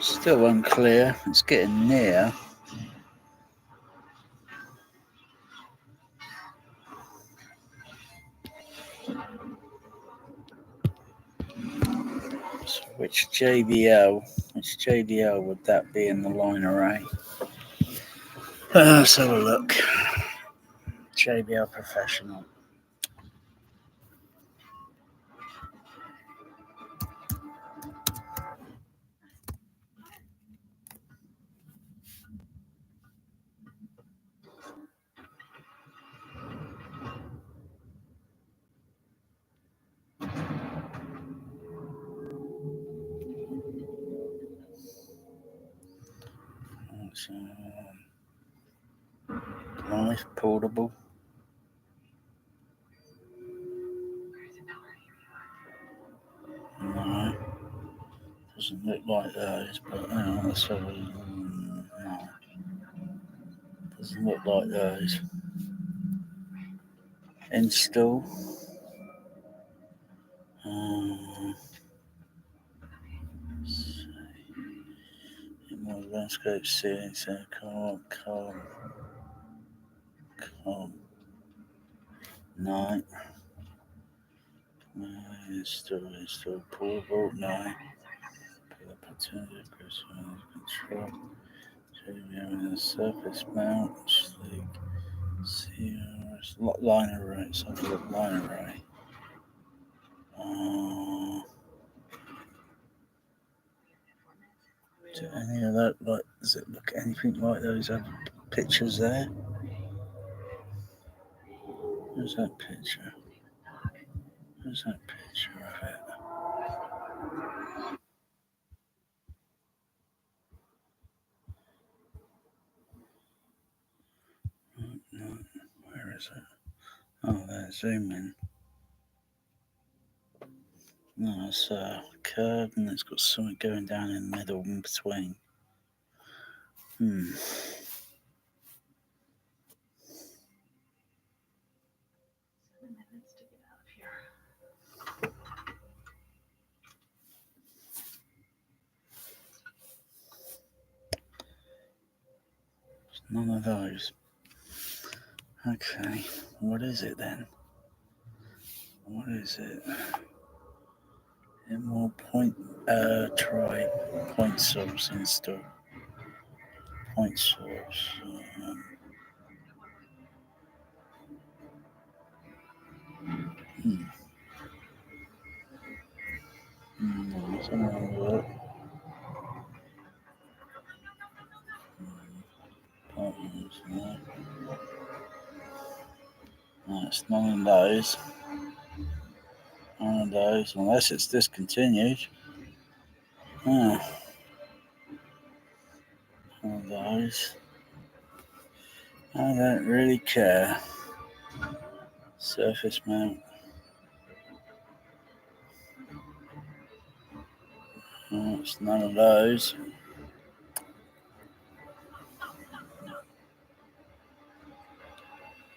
Speaker 1: Still unclear. It's getting near. So which JBL would that be in the line array? Let's have a look. JBL Professional. Live portable. No, doesn't look like those, but let's have a no. Doesn't look like those. Install. In my landscape settings, column. No. Install portable. No. Control. Surface mount. Line array. Something like line array. Do any of that, like, does it look anything like those other pictures there. Where's that picture? Where's that picture of it? No, where is it? Oh, there, zoom in. No, it's a curve and it's got something going down in the middle in between.
Speaker 9: 7 minutes to get out of here.
Speaker 1: None of those. Okay, what is it then? What is it? It more point. Try point source install. Point source. Let's have a look. Buttons, no. No, it's none of those. None of those, unless it's discontinued. None of those. I don't really care. Surface mount. No, it's none of those.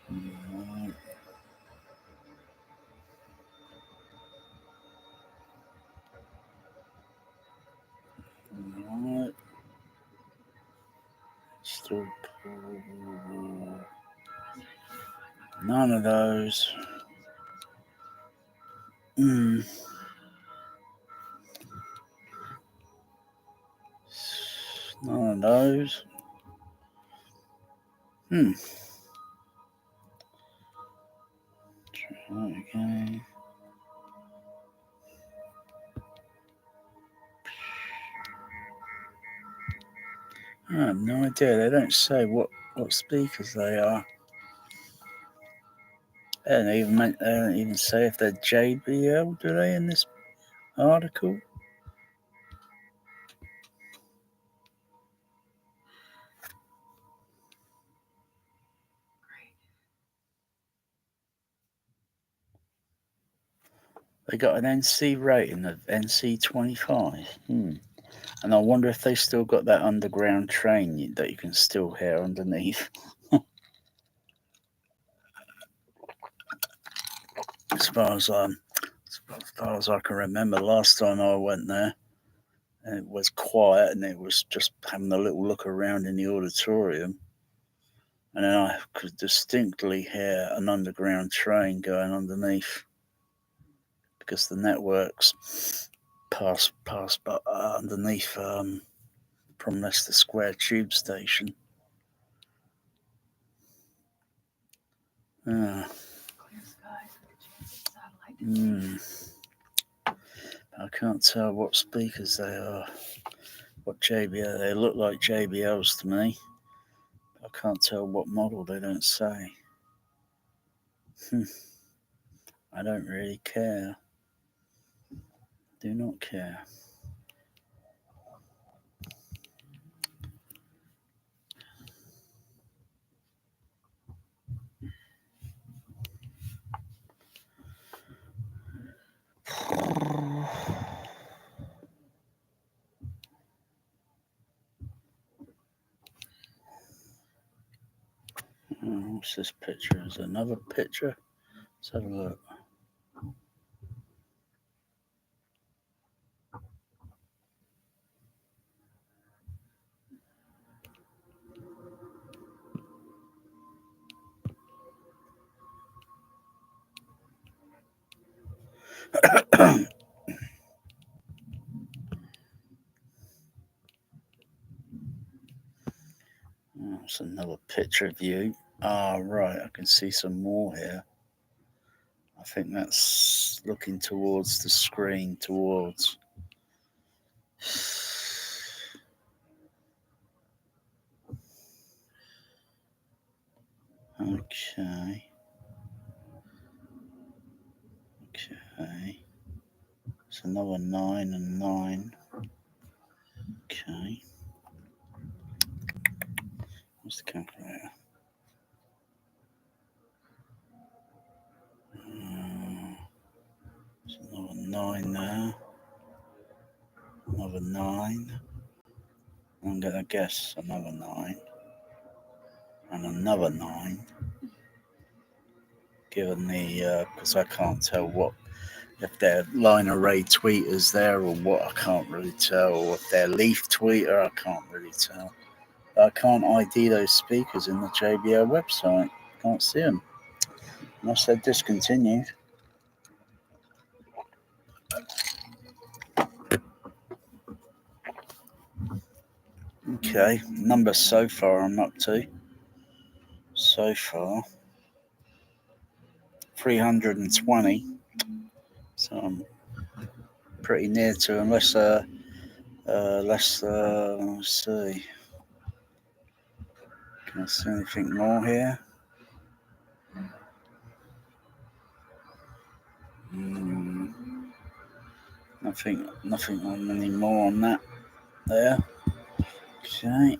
Speaker 1: No. Right. Still none of those. None of those. Okay. I have no idea. They don't say what speakers they are. They don't even say if they're JBL, do they, in this article? They got an NC rating of NC25. And I wonder if they still got that underground train that you can still hear underneath. As far as I can remember, last time I went there, and it was quiet, and it was just having a little look around in the auditorium, and then I could distinctly hear an underground train going underneath because the networks pass underneath from Leicester Square Tube Station.
Speaker 9: Clear skies with a chance of satellite.
Speaker 1: I can't tell what speakers they are. What JBL? They look like JBLs to me. I can't tell what model. They don't say. I don't really care. Do not care. What's this picture? Is another picture? Let's have a look. It's another picture of you. Right, I can see some more here. I think that's looking towards the screen, towards. Okay. It's another 9 and 9. Okay. What's the calculator? There's another 9 there. Another 9. I'm going to guess another 9. And another 9. Given the, because I can't tell what, if they're line array tweeters there or what, I can't really tell. Or if they're leaf tweeter, I can't really tell. I can't ID those speakers in the JBL website. Can't see them. Unless they're discontinued. Okay, number so far I'm up to. So far, 320. So I'm pretty near to, unless let's see. Can I see anything more here? Nothing on any more on that there. Okay.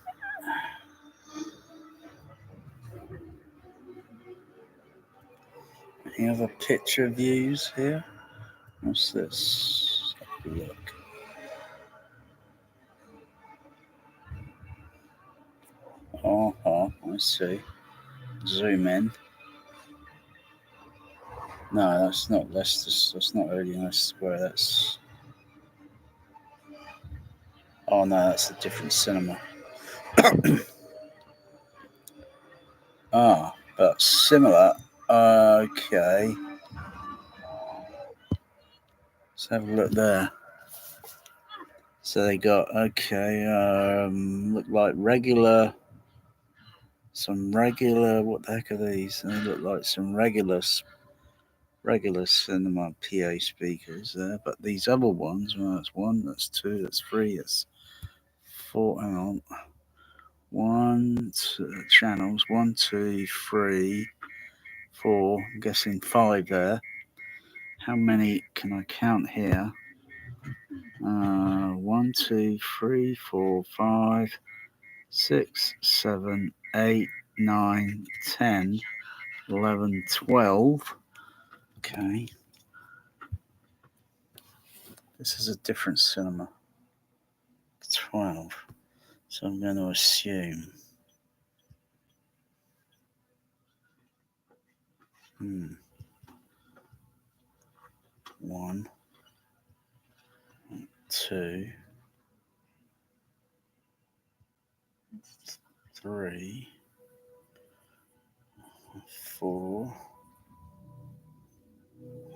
Speaker 1: Any other picture views here? What's this? Let's have a look. I see. Zoom in. No, that's not Leicester. That's not really Leicester Square. That's. Oh no, that's a different cinema. But similar. Okay. Let's have a look there. So they got look like regular. Some regular. What the heck are these? They look like some regular cinema PA speakers there. But these other ones, well, that's 1, that's 2, that's 3, that's 4. Hang on. 1, 2 channels. 1, 2, 3, 4. I'm guessing 5 there. How many can I count here? 1, 2, 3, 4, 5, 6, 7, 8, 9, 10, 11, 12. Okay. This is a different cinema. 12. So I'm going to assume. 1, 2, 3, 4,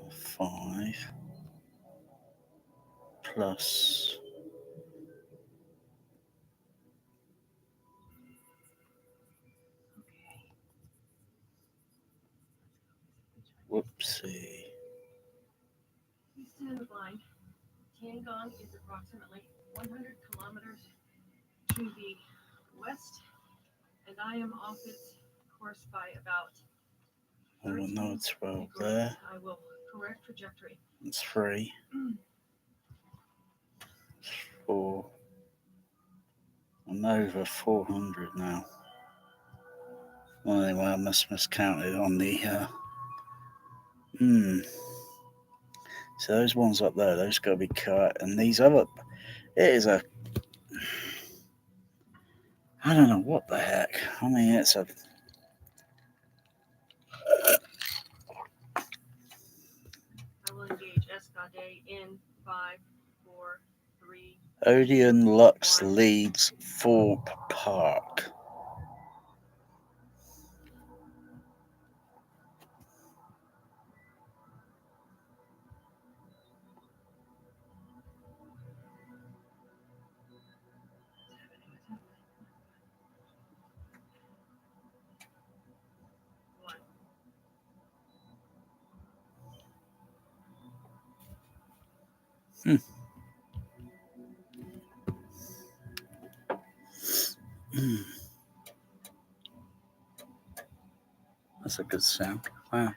Speaker 1: 5 plus. Whoopsie.
Speaker 9: Please stand in line. Tiangong is approximately 100 kilometers to the west, and I am off its course by about
Speaker 1: 13 12 there.
Speaker 9: I will correct trajectory.
Speaker 1: It's 3. 4. I'm over 400 now. Well, anyway, I must miscount it on the. So those ones up there, those got to be cut, and these other. It is a. I don't know what the heck. I mean, it's a.
Speaker 9: I will engage Escade in 5, 4, 3.
Speaker 1: Odeon Lux leads Thorpe Park. that's a good sound. Wow.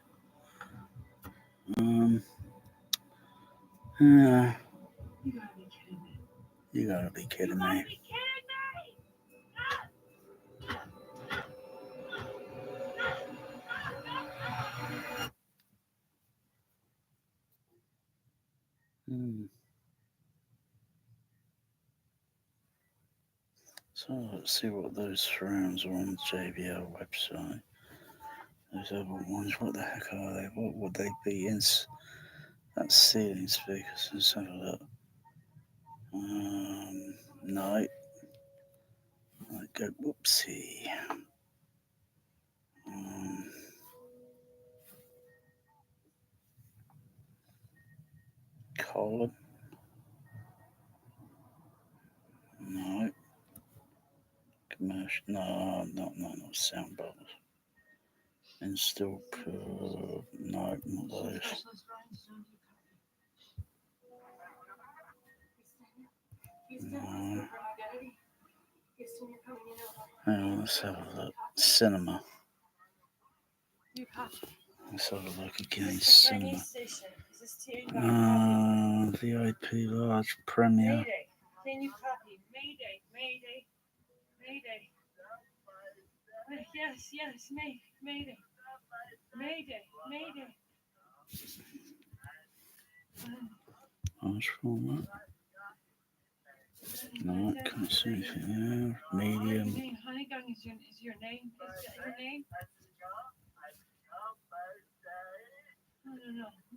Speaker 1: Yeah. You gotta be kidding me. So let's see what those surrounds are on the JBL website. Those other ones, what the heck are they? What would they be? That's ceiling speakers. Let's have a look. No. I go, whoopsie. Column. No. Commercial. No, not sound bars. Install. No, not those. No. Hang on, let's have a look. Cinema. Let's have a look again. Cinema. VIP large premiere.
Speaker 9: Can you copy? Mayday, mayday, mayday. Yes, mayday, mayday, mayday.
Speaker 1: Large format. No, I can't see anything there. Medium.
Speaker 9: Honeygun is your name? Is that your name?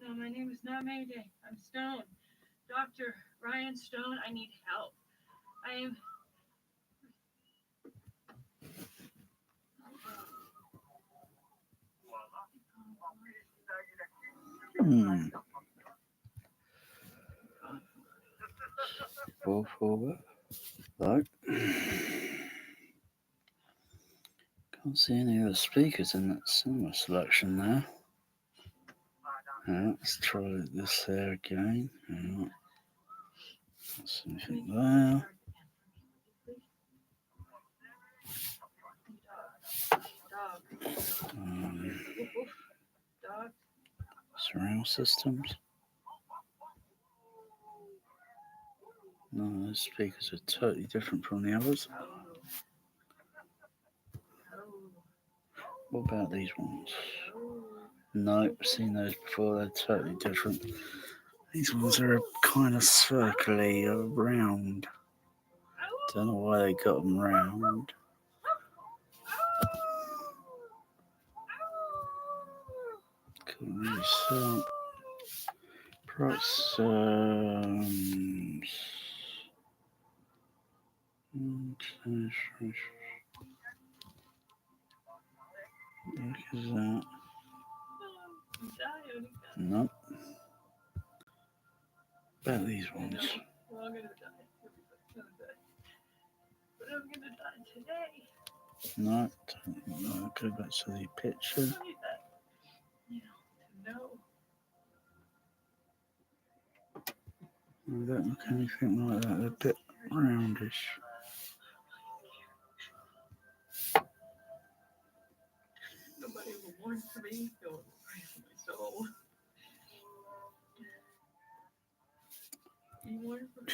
Speaker 9: No, my name is not Mayday. I'm Stone. Dr. Ryan Stone, I need help. I am...
Speaker 1: Full forward. Right. Can't see any other speakers in that cinema selection there. Let's try this there again. That's anything there. Surround systems. No, those speakers are totally different from the others. What about these ones? No, I've seen those before. They're totally different. These ones are kind of circly, round. Don't know why they got them round. Couldn't really sell. Price. Look at that. Nope. About these ones.
Speaker 9: Well, I'm gonna die. But I'm gonna die today.
Speaker 1: No, go back to the picture.
Speaker 9: No.
Speaker 1: They don't look anything like that. They're a bit roundish.
Speaker 9: Nobody will mourn for me. No one will pray for my soul. You mourn for me?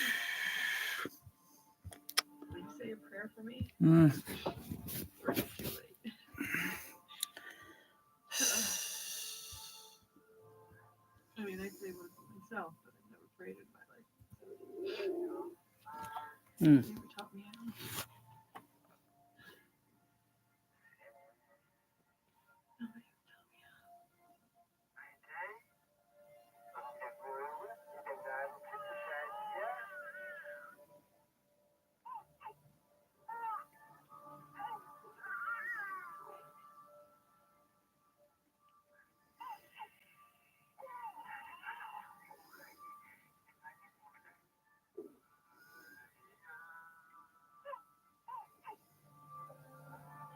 Speaker 9: Will you say a prayer for me? Or is it too late? I mean, I say one for myself, but I've never prayed in my life. You never taught me how.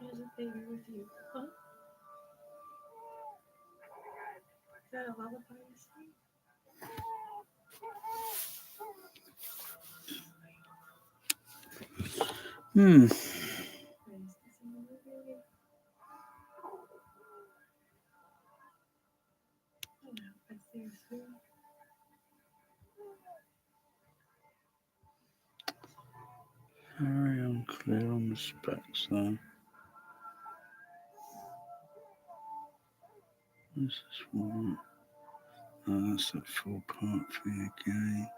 Speaker 9: There's a baby with you, huh? Is that a lullaby you sing?
Speaker 1: Very unclear on the specs though. This is one. Oh, that's that 4-part thing again.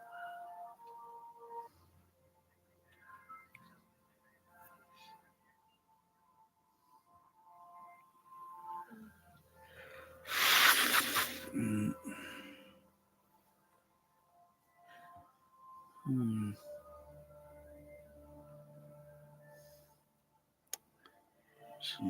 Speaker 1: Mm. Hmm. So,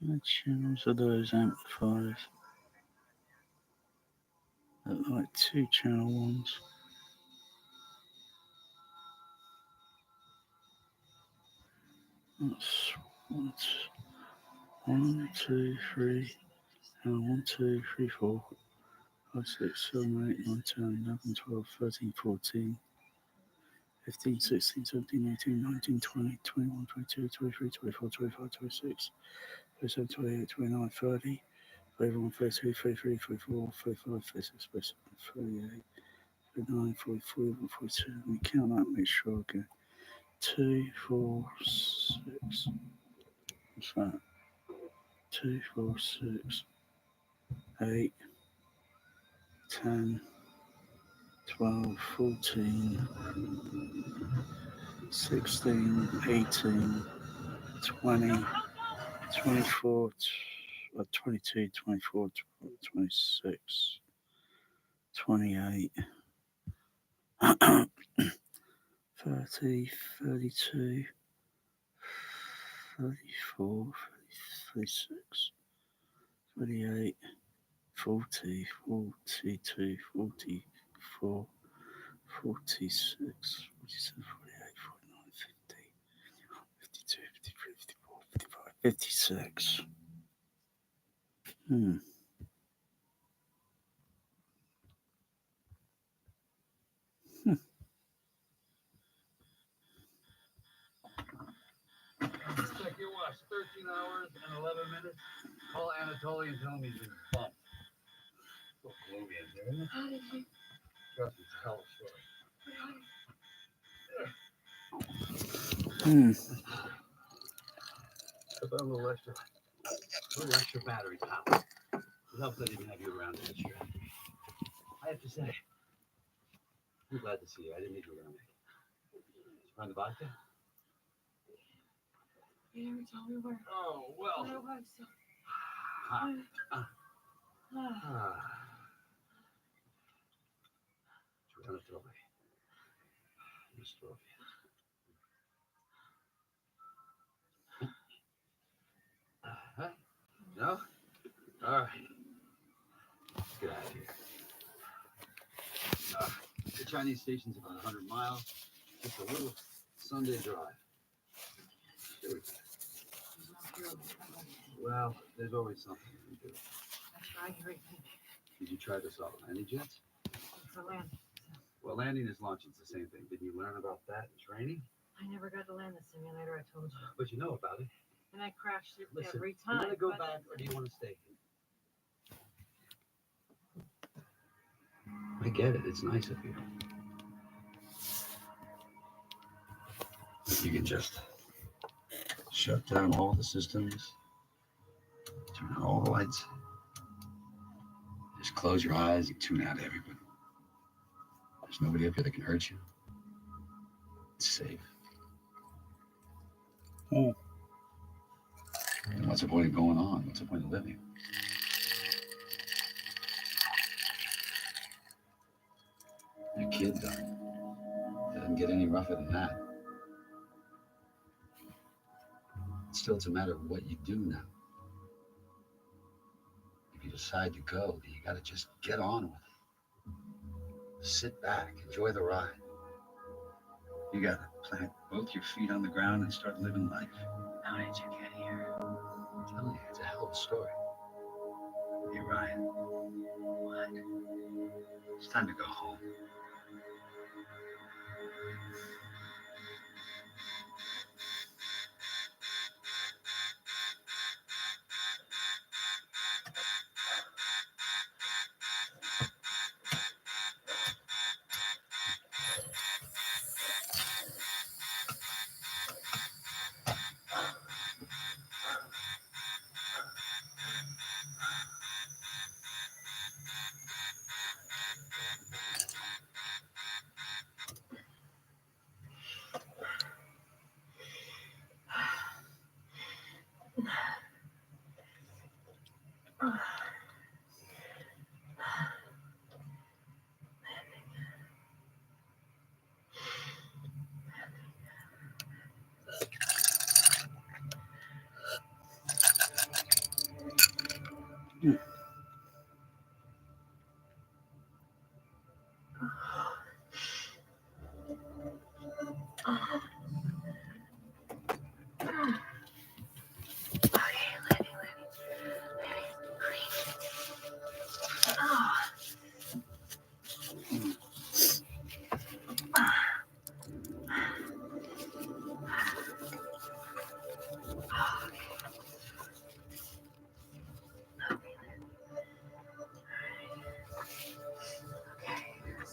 Speaker 1: what channels are those amplifiers? They're like 2-channel ones. That's 1, 2, 3, 1, 2, 3, 4, 5, 6, 7, 8, 9, 10, 11, 12, 13, 14, 15, 16, 17, 18, 19, 20, 21, 22, 23, 24, 25, 26, 27, 28, 29, 30, 31, 32, 33, 34, 35, 36, 37, 38, 39, 40, 41, 42. Let me count that, make sure I get 2, 4, 6. What's that? 2, 4, 6, 8, 10, 12, 14, 16, 18, 20, 24, 22, 24, 26, 28, 30, 32, 34, 36, 38, 40, 42, 44, 46, 47, 48, 49, 50, 52, 53, 54, 55, 56. Hmm.
Speaker 5: Check your watch. 13 hours and 11 minutes. Call Anatoly and tell him he's been bumped. So gloomy in there, isn't it?
Speaker 9: How did you?
Speaker 5: Trust me, it's a hell of a story.
Speaker 1: Hmm.
Speaker 5: I found a little extra battery power. It helps that I didn't have you around to cheer. I have to say, I'm glad to see you. I didn't need you around me. Did you find the vodka?
Speaker 9: You never told me where.
Speaker 5: Oh, well.
Speaker 9: Where was so?
Speaker 5: Return it to me. Miss Trophy. Huh? No? All right. Let's get out of here. The Chinese station's about 100 miles. Just a little Sunday drive. Here we go. Well, there's always something you can do.
Speaker 9: That's right, everything.
Speaker 5: Did you try to solve landing jets?
Speaker 9: For land.
Speaker 5: Well, landing is launching. It's the same thing. Did you learn about that in training?
Speaker 9: I never got to land the simulator, I told you.
Speaker 5: But you know about it.
Speaker 9: And I crashed it
Speaker 5: Listen,
Speaker 9: every
Speaker 5: you
Speaker 9: time.
Speaker 5: want to go back or do you want to stay here? I get it. It's nice of you. You can just shut down all the systems, turn on all the lights, just close your eyes and tune out everybody. There's nobody up here that can hurt you. It's safe.
Speaker 1: Oh.
Speaker 5: And what's the point of going on? What's the point of living? Your kid died. It doesn't get any rougher than that. Still, it's a matter of what you do now. If you decide to go, then you gotta just get on with it. Sit back, enjoy the ride. You gotta plant both your feet on the ground and start living life.
Speaker 9: How did you get here?
Speaker 5: I'm telling you, it's a hell of a story. Hey, Ryan.
Speaker 9: What?
Speaker 5: It's time to go home.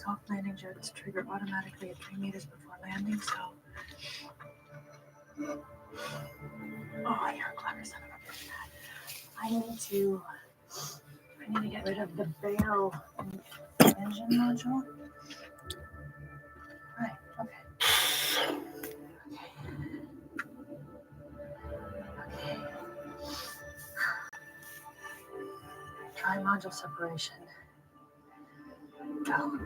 Speaker 9: Soft landing jets trigger automatically at 3 meters before landing, so. Oh, you're a clever son of a bitch. I need to get rid of the bail engine module. Right, okay. Try module separation. Go.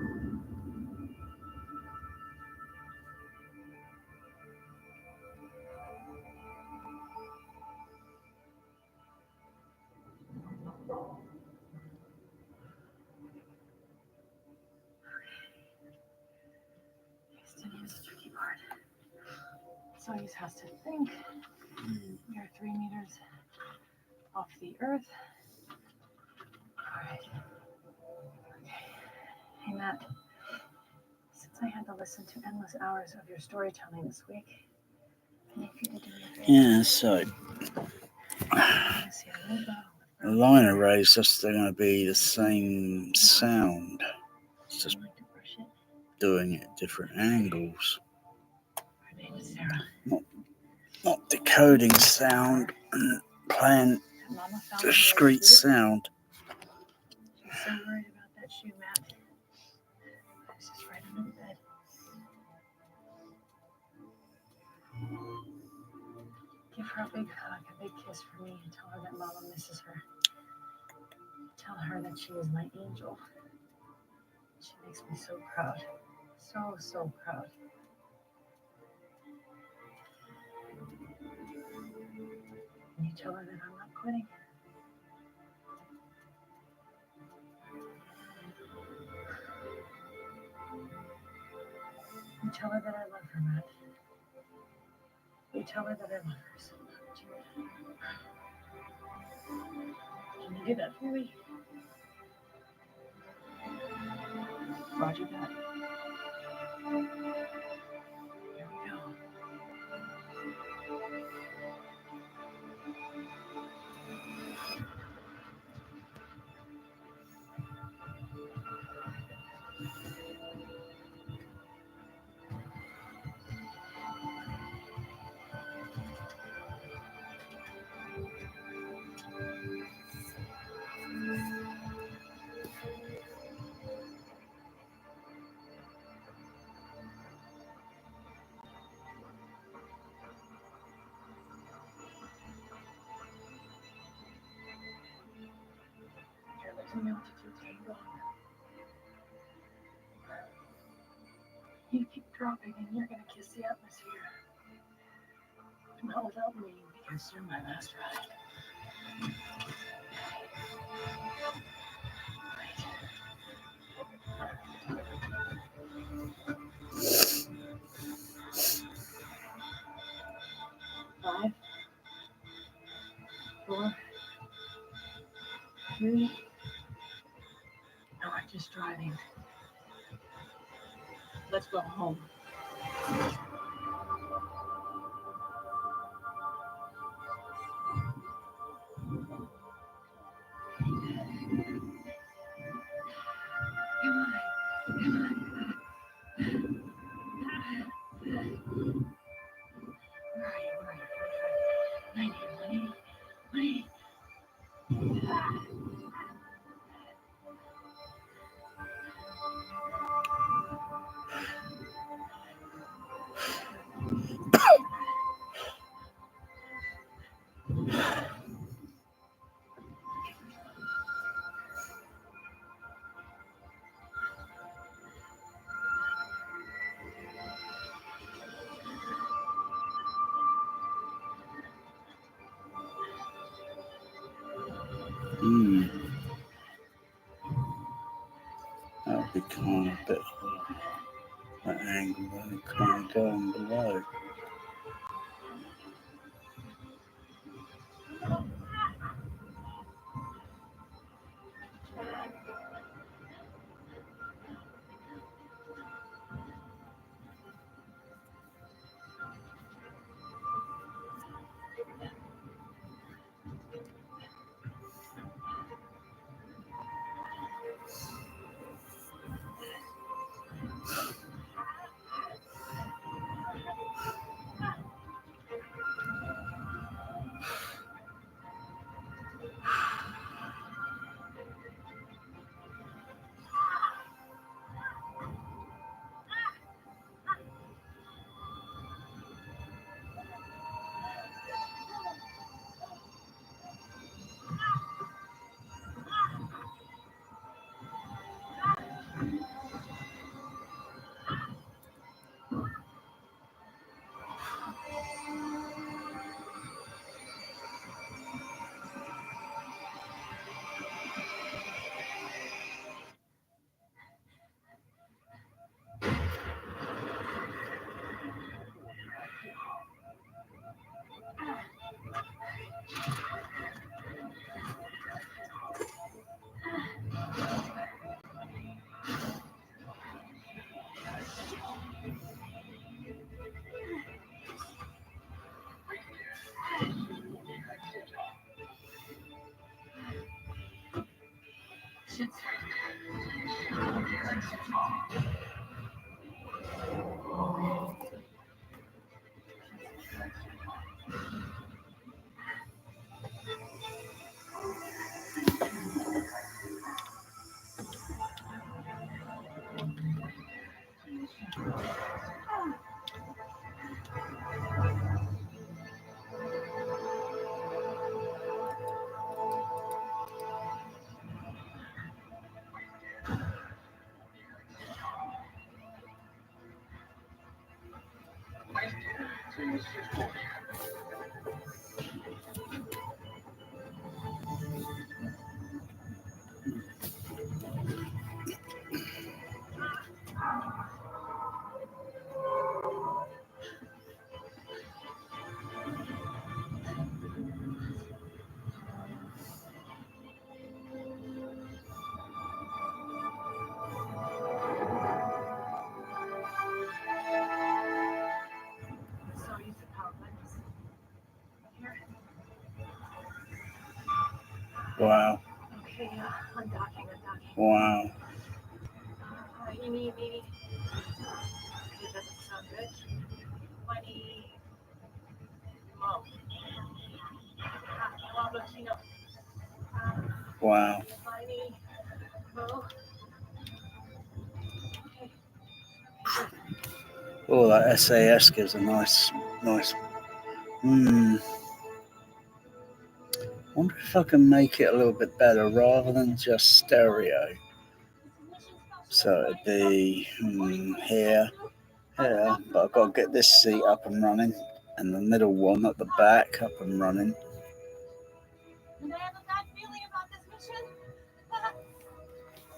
Speaker 9: Houston, here's the tricky part. Soyuz has to think. We are 3 meters off the Earth. All right. Okay. Hey, Matt. Since I had to listen to endless hours of your storytelling this week, can you do me a favor?
Speaker 1: Yeah, so
Speaker 9: I want to see a little bottle
Speaker 1: the line arrays just going to be the same sound. It's just doing it at different angles.
Speaker 9: Her name is Sarah.
Speaker 1: Not decoding sound and playing discrete sound.
Speaker 9: She's so worried about that shoe, Matt. It's just right under the bed. Give her a big hug, a big kiss for me, and tell her that Mama misses her. Tell her that she is my angel. She makes me so proud. So proud. And you tell her that I'm not quitting. You tell her that I love her, Matt. You tell her that I love her so much. Can you do that for me? Roger that. Here we go. You're losing altitude, hang on. You keep dropping and you're gonna kiss the atmosphere. Not without me, because you're my last ride. Right. 5, 4, 3. No, I'm just driving. Let's go home. Come on. Where are you? 90, 180.
Speaker 1: That would be kind of bit that angle there, kind of going below.
Speaker 9: So use the power buttons. Here.
Speaker 1: Wow.
Speaker 9: Okay, undocking.
Speaker 1: Wow.
Speaker 9: You need maybe. It doesn't sound good. 20. Whoa.
Speaker 1: Wow.
Speaker 9: 20. Whoa. Okay.
Speaker 1: Oh, that SAS gives a nice. Wonder if I can make it a little bit better rather than just stereo. So it'd be here, but I've got to get this seat up and running, and the middle one at the back up and running.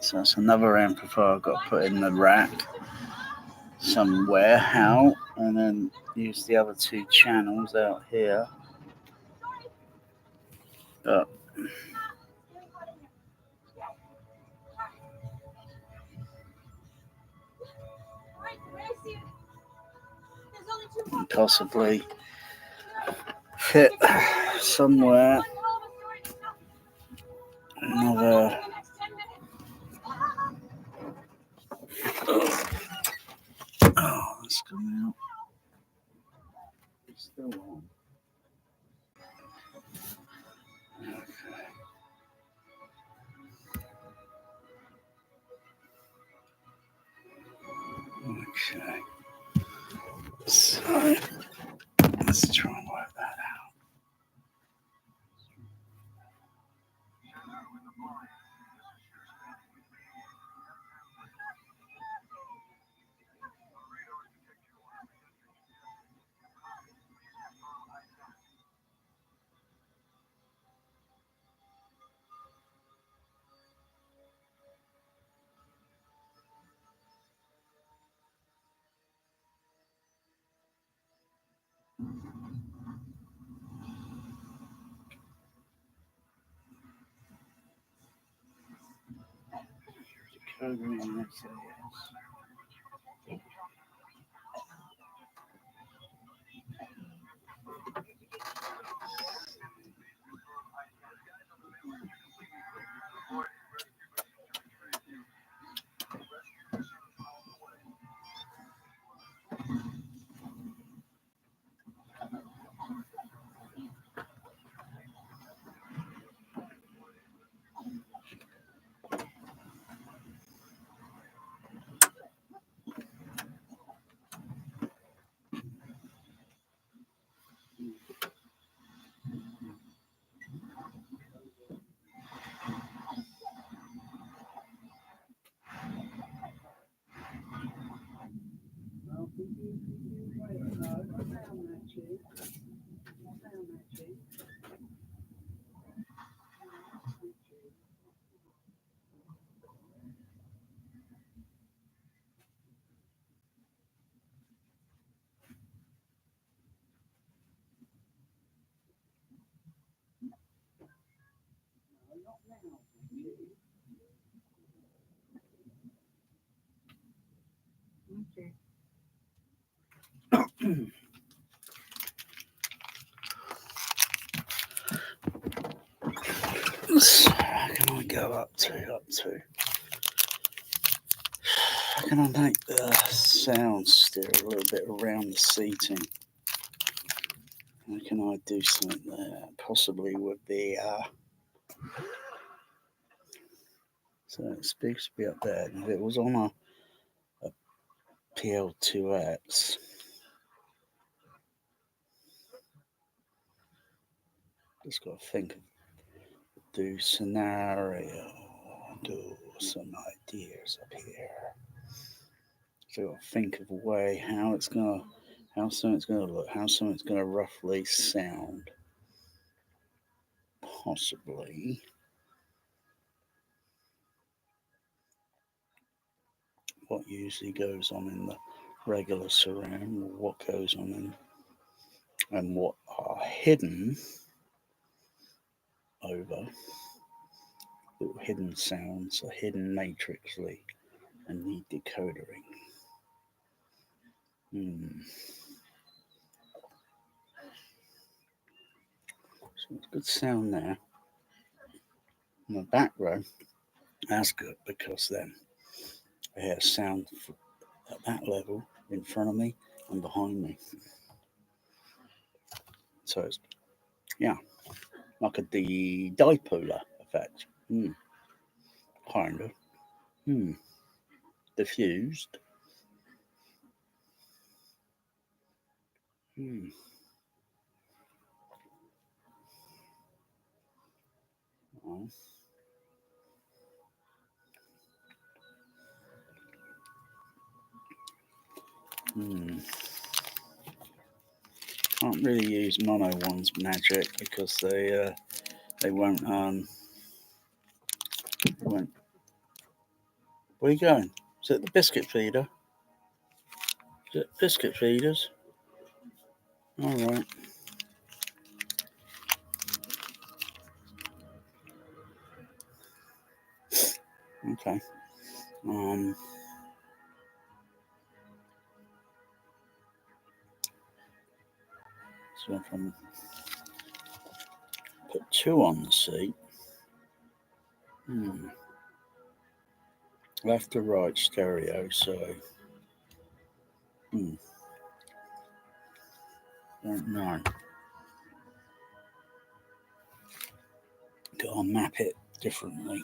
Speaker 1: So that's another amplifier I've got to put in the rack somewhere out, and then use the other two channels out here. But possibly fit somewhere another. Oh, it's coming out. It's still on. Okay. So let's try and work that out. So how can I go up to? How can I make the sound steer a little bit around the seating? How can I do something there? Possibly with the so it speaks to be up there. And if it was on a PL2X, just got to think of do scenario, do some ideas up here. So got to think of a way how soon it's gonna look, how soon it's gonna roughly sound. Possibly what usually goes on in the regular surround, or what goes on in, and what are hidden over little hidden sounds, are hidden matrixly and need decodering. So it's good sound there. In the back row, that's good because then I hear sound at that level in front of me and behind me. So it's, yeah, like a dipolar effect. Kind of. Diffused. Oh. Can't really use mono ones magic because they won't where are you going? Is it the biscuit feeder? Is it biscuit feeders? Alright. Okay. So if I put two on the seat, left to right stereo, so don't know. Gotta map it differently.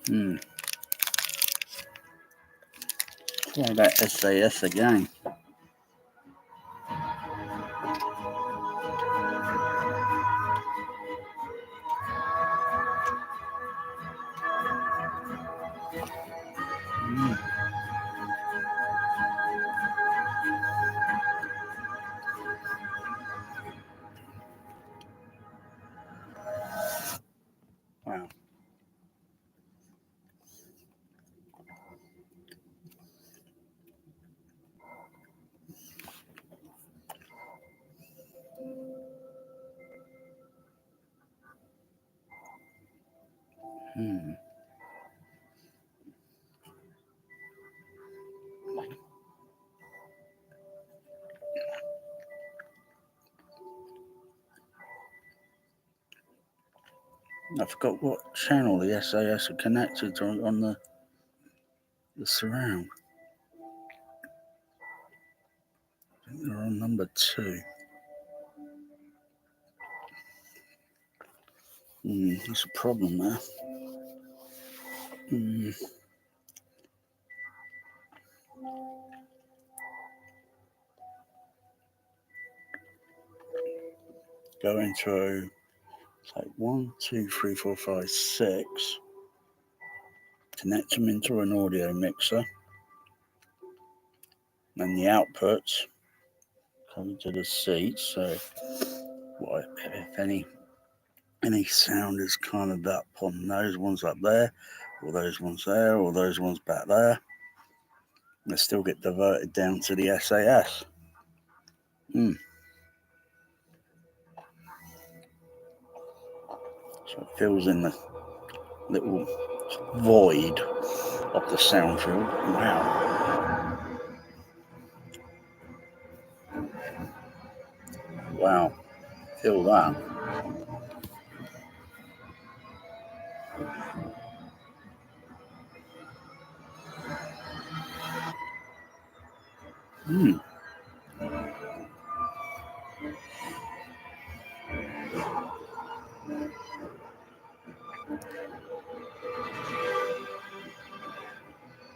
Speaker 1: Try that SAS again. Wow. I forgot what channel the SAS are connected to on the surround. I think they're on number 2. That's a problem there. Going through, it's like 1, 2, 3, 4, 5, 6. Connect them into an audio mixer. And the outputs come to the seat. So, what if any sound is kind of up on those ones up there, or those ones there, or those ones back there, they still get diverted down to the SAS. So it fills in the little void of the sound field. Wow. Wow. Feel that.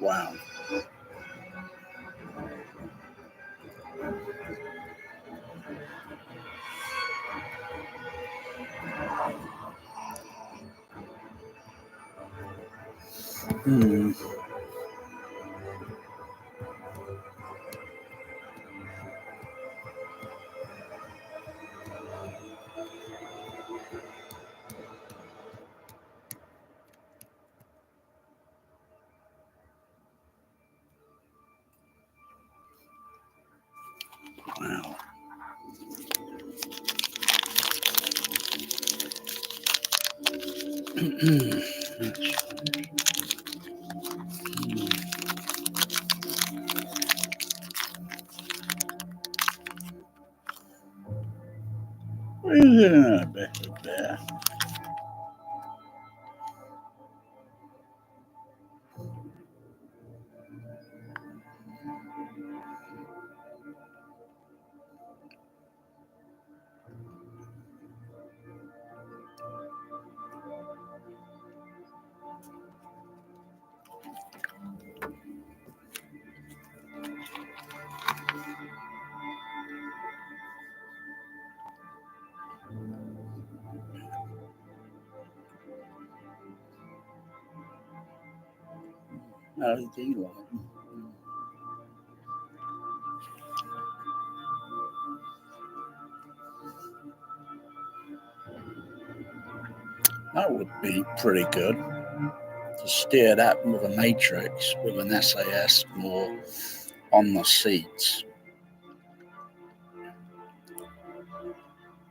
Speaker 1: Wow. Wow. Yeah, better there. How do you like them? That would be pretty good to steer that with a matrix with an SAS more on the seats,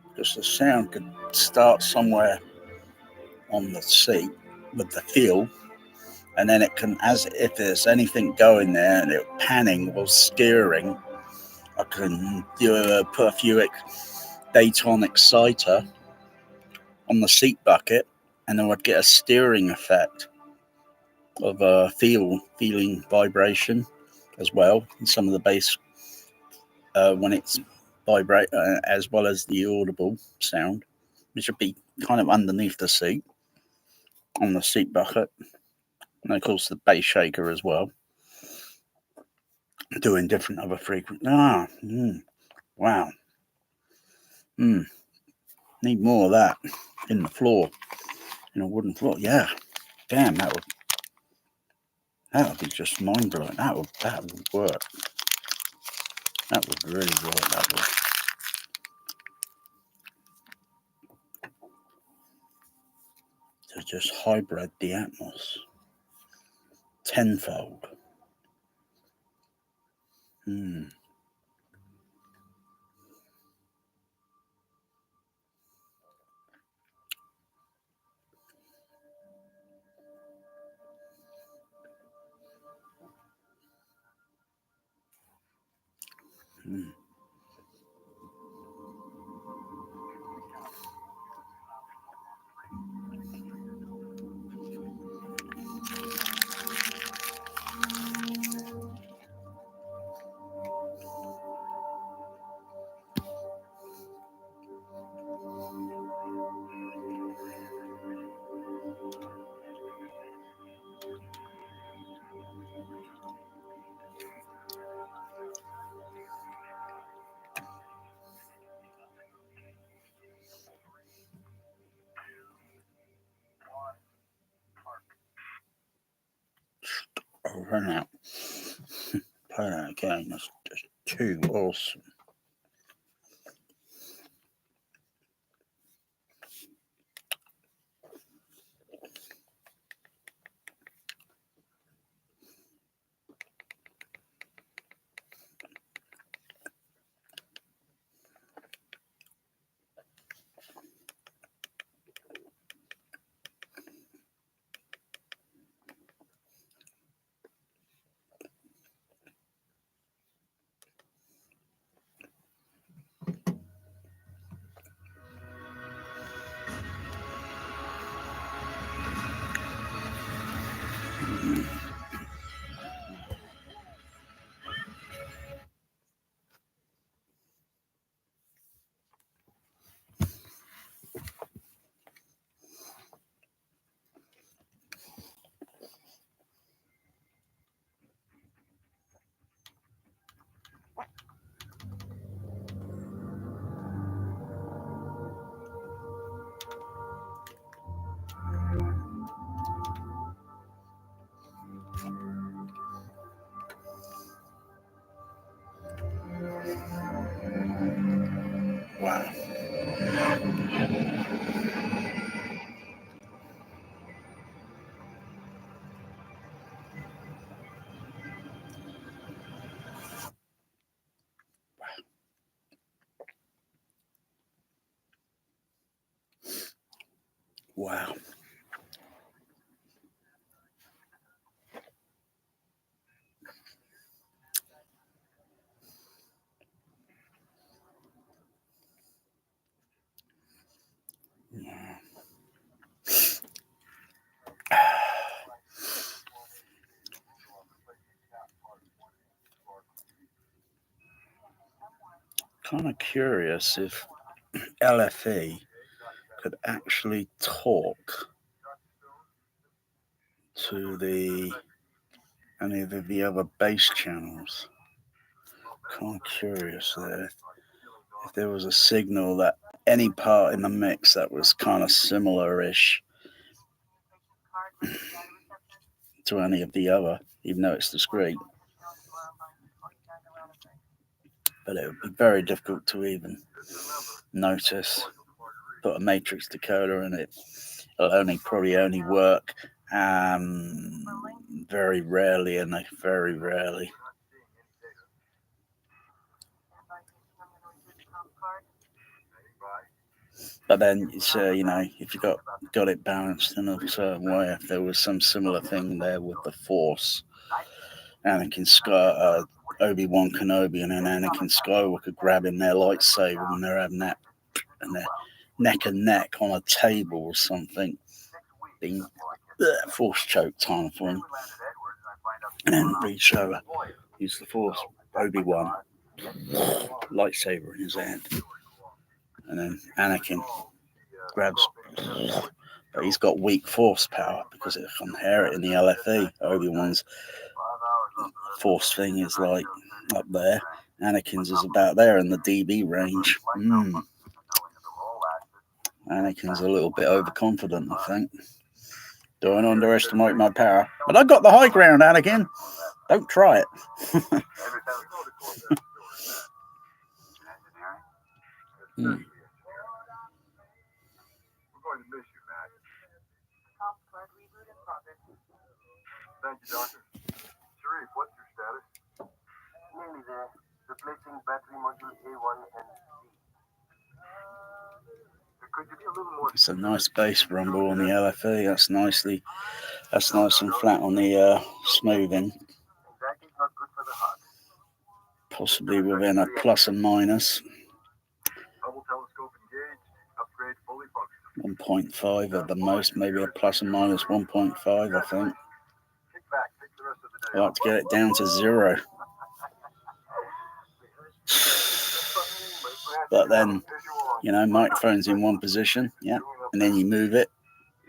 Speaker 1: because the sound could start somewhere on the seat with the feel, and then it can, as if there's anything going there and it panning or steering, I can put a few Dayton exciter on the seat bucket, and then I'd get a steering effect of a feeling vibration as well, and some of the bass when it's vibrate, as well as the audible sound, which would be kind of underneath the seat on the seat bucket. And of course the bass shaker as well, doing different other frequencies. Wow. Need more of that in the floor, in a wooden floor. Yeah, damn, that would be just mind blowing. That would work. That would really work. That would. To just hybrid the Atmos tenfold. Over now. Play that again. That's just too awesome. Wow. Wow. Kind of curious if LFE could actually talk to any of the other bass channels. Kind of curious there. If there was a signal that any part in the mix that was kind of similar-ish to any of the other, even though it's discrete. But it would be very difficult to even notice. Put a matrix decoder in it. It'll probably only work very rarely, and very rarely. But then it's if you got it balanced in a certain way, if there was some similar thing there with the Force, Obi-Wan Kenobi and then Anakin Skywalker grabbing their lightsaber when they're having that and they're neck and neck on a table or something, being Force choke time for him, and then reach over, use the Force, Obi-Wan, lightsaber in his hand, and then Anakin grabs But he's got weak force power because it's inherent in the LFE. Obi-Wan's force thing is like up there. Anakin's is about there in the dB range. Anakin's a little bit overconfident, I think. Don't underestimate my power. But I got the high ground, Anakin. Don't try it.
Speaker 4: We're going to miss you, Matt. Thank you, Doctor. Sharif, what's your status?
Speaker 6: Nearly there. Replacing battery module A1 and
Speaker 4: Could you be a little more...
Speaker 1: It's a nice bass rumble on the LFE. That's nice and flat on the smoothing.
Speaker 6: Exactly, not good for the heart.
Speaker 1: Possibly within a plus and minus.
Speaker 4: Hubble telescope engaged. Upgrade fully functional.
Speaker 1: 1.5 at the most, maybe a plus and minus 1.5, I think.
Speaker 4: Kick back. Take the rest of the day.
Speaker 1: I like to get it down to 0. But then, you know, microphone's in one position, yeah, and then you move it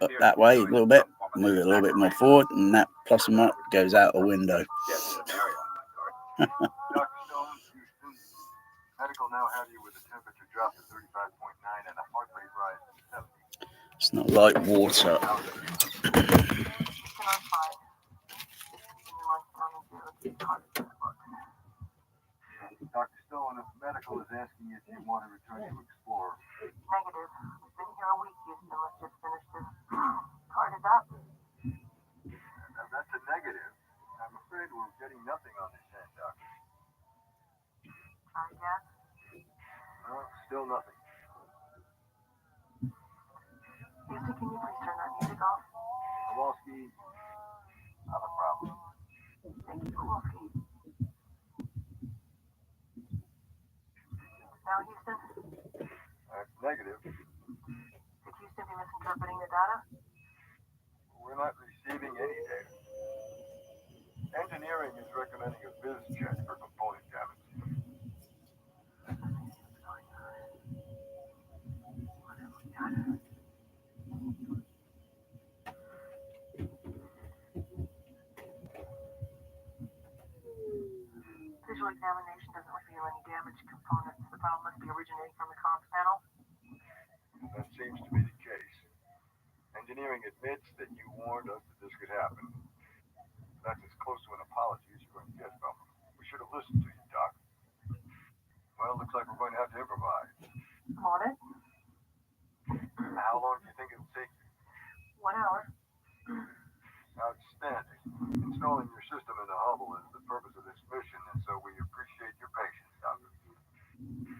Speaker 1: up that way a little bit, move it a little bit more forward, and that plus and minus goes out the window.
Speaker 4: Dr. Stone, Houston. Medical now have you with a temperature drop to 35.9 and a heart rate rise to 70.
Speaker 1: It's not like water.
Speaker 4: Dr. Stone, if medical is asking you if you want to return to Explorer.
Speaker 10: Negative. We've been here a week, Houston. Let's just finish this. Part it up.
Speaker 4: That's a negative. I'm afraid we're getting nothing on this end, Doctor.
Speaker 10: I guess.
Speaker 4: No, still nothing.
Speaker 10: Houston, can you please turn that music off?
Speaker 4: Kowalski, not a problem.
Speaker 10: Thank you, Kowalski. Now, Houston,
Speaker 4: That's negative.
Speaker 10: could Houston be misinterpreting the data?
Speaker 4: We're not receiving any data. Engineering is recommending a biz check for component damage.
Speaker 10: Visual examination doesn't reveal any damaged components. The problem must be originating from the comms panel.
Speaker 4: That seems to be the case. Engineering admits that you warned us that this could happen. That's as close to an apology as you're going to get from them. We should have listened to you, Doc. Well, looks like we're going to have to improvise.
Speaker 10: I'm on it.
Speaker 4: How long do you think it'll take you?
Speaker 10: 1 hour.
Speaker 4: Outstanding. Installing your system in the Hubble is the purpose of this mission, and so we appreciate your patience, Doctor.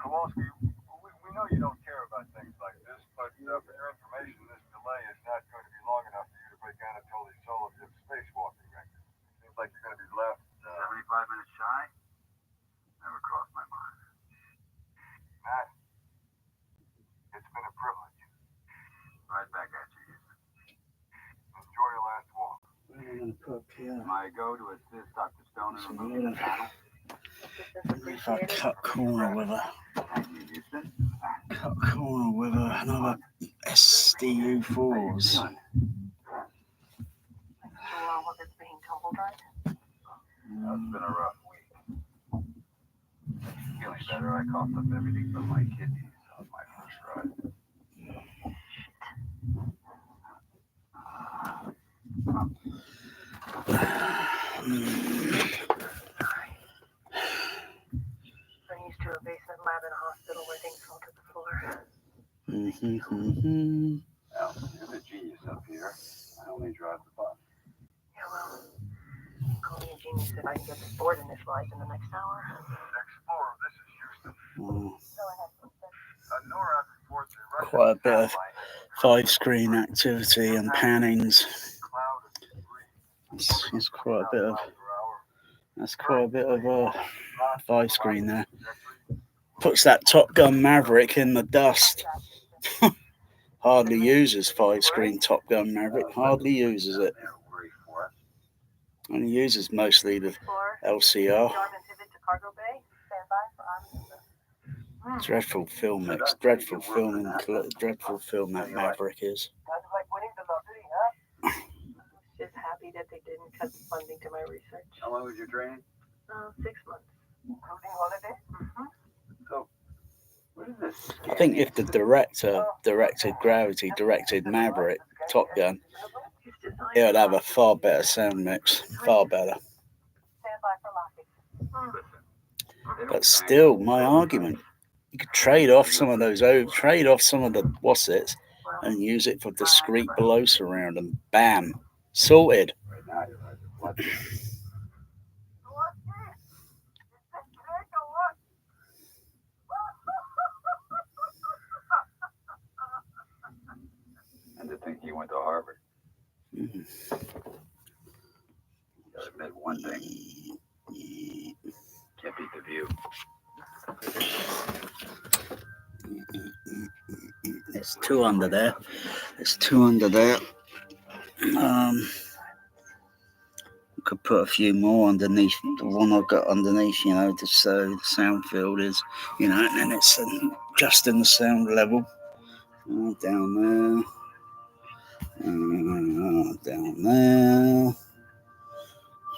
Speaker 4: Kowalski, we know you don't care about things like this, but for your information, this delay is not going to be long enough for you to break Anatoly Solovyev's spacewalking record. Seems like you're going to be left
Speaker 5: 75 minutes shy? Never crossed my mind.
Speaker 4: Matt, it's been a privilege.
Speaker 5: Right back at you, Houston.
Speaker 4: Enjoy your last walk.
Speaker 5: Am I go to assist Dr. Stone in removing the panel?
Speaker 1: If I cut corner with a
Speaker 5: Thank you, Houston.
Speaker 1: another SDU4s.
Speaker 10: Sure what it's being tumbled right?
Speaker 5: It's been a rough week. Feeling better, I coughed up everything but my kidneys on my first ride.
Speaker 10: I'm used to a basement lab in a hospital where things fall to the floor.
Speaker 5: Well, you're the genius up here. I only drive the bus.
Speaker 10: Yeah, well, call me a genius if I can get this board initialized in the next hour.
Speaker 4: Explorer, this is Houston.
Speaker 10: Go ahead.
Speaker 4: NORAD reports a Russian
Speaker 1: Quite a bit of
Speaker 4: satellite
Speaker 1: 5-screen activity and pannings.
Speaker 4: cloud of debris.
Speaker 1: That's quite a bit of. That's quite a bit of 5-screen there. Puts that Top Gun Maverick in the dust. Hardly uses 5-screen Top Gun Maverick. Hardly uses it. Only uses mostly the LCR. Dreadful film mix. Dreadful film that Maverick is.
Speaker 10: Sounds like winning didn't cut funding to my research.
Speaker 5: How long was your training?
Speaker 10: 6 months.
Speaker 5: Including holiday? So, what is this?
Speaker 1: I think if the director directed Gravity, directed Maverick, Top Gun, it would have a far better sound mix, far better.
Speaker 10: Stand by for locking.
Speaker 1: But still, my argument, you could trade off some of those, trade off some of the what's-its, and use it for discrete below surround, and bam, sorted.
Speaker 5: And to think you went to Harvard.
Speaker 1: Mhm.
Speaker 5: Gotta admit one thing. Can't beat the view.
Speaker 1: There's two under there. There's two under there. Could put a few more underneath the one I've got underneath, you know, just so the sound field is, you know, and then it's just in the sound level. Down there. Down there.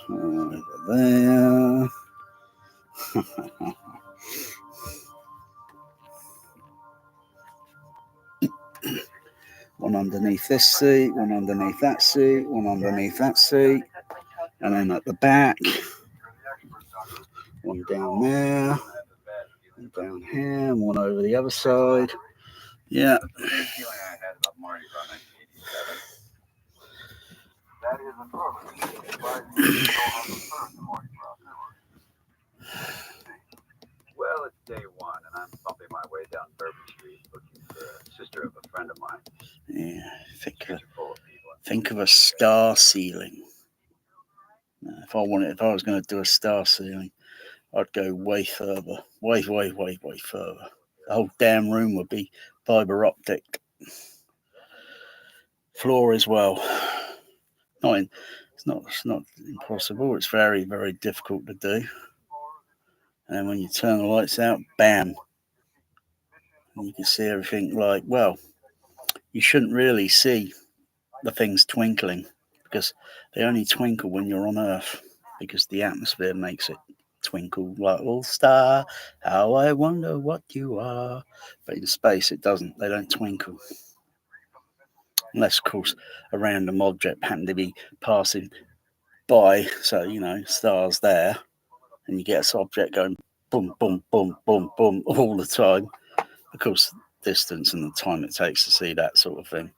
Speaker 1: Over there. One underneath this seat, one underneath that seat, one underneath that seat, and then at the back, one down there, one down here, and one over the other side. Yeah.
Speaker 5: The same feeling I had about Mardi Gras 1987.
Speaker 2: That is affirmative. Surprising you don't have the third Mardi Gras memory.
Speaker 5: Well, it's day one, and I'm bumping my way down Bourbon Street looking for a sister of a friend of mine.
Speaker 1: Yeah.
Speaker 5: Streets are full of people.
Speaker 1: Think of a star ceiling. If I was going to do a star ceiling, I'd go way further, way further. The whole damn room would be fiber optic. Floor as well. It's not impossible. It's very, very difficult to do. And when you turn the lights out, bam, and you can see everything. Like, well, you shouldn't really see the things twinkling, because they only twinkle when you're on Earth, because the atmosphere makes it twinkle like all star. How I wonder what you are. But in space, it doesn't. They don't twinkle. Unless, of course, a random object happened to be passing by. So, you know, stars there. And you get this object going boom, boom, boom, boom, boom all the time. Of course, distance and the time it takes to see that sort of thing.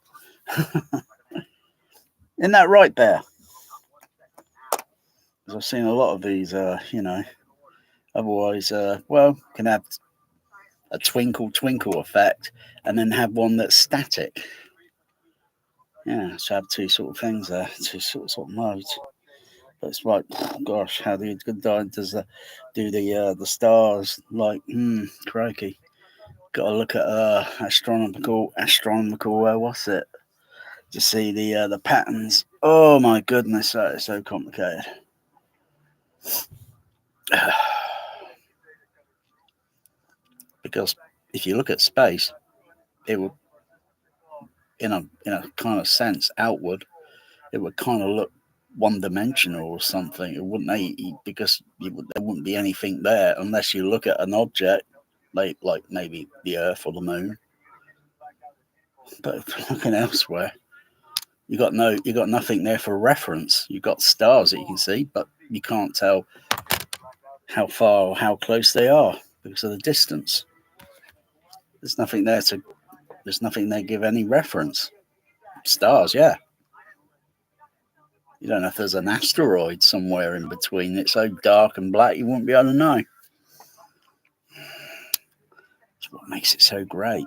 Speaker 1: Isn't that right, Bear? Because I've seen a lot of these, you know, otherwise, well, can have a twinkle effect and then have one that's static. Yeah, so have two sort of things there, two sort of modes. But it's like, gosh, how the good guy does do the stars, like, crikey. Got to look at astronomical, what's it? To see the patterns. Oh my goodness, that is so complicated. Because if you look at space, it would, in a kind of sense, outward, it would kind of look one-dimensional or something. It wouldn't, because there wouldn't be anything there unless you look at an object like maybe the Earth or the Moon. But if you're looking elsewhere, you got nothing there for reference. You've got stars that you can see, but you can't tell how far or how close they are because of the distance. There's nothing there give any reference. Stars, yeah. You don't know if there's an asteroid somewhere in between. It's so dark and black you wouldn't be able to know. That's what makes it so great.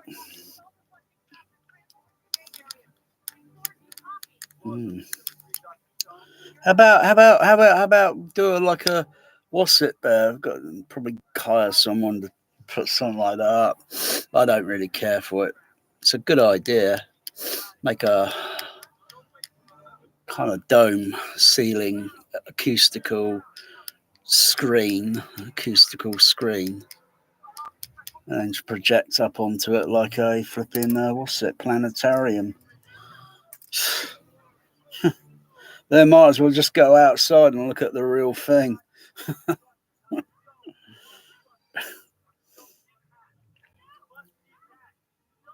Speaker 1: How about doing like a what's it there? I've got to probably hire someone to put something like that up. I don't really care for it. It's a good idea. Make a kind of dome ceiling acoustical screen, and project up onto it like a flipping planetarium. They might as well just go outside and look at the real thing.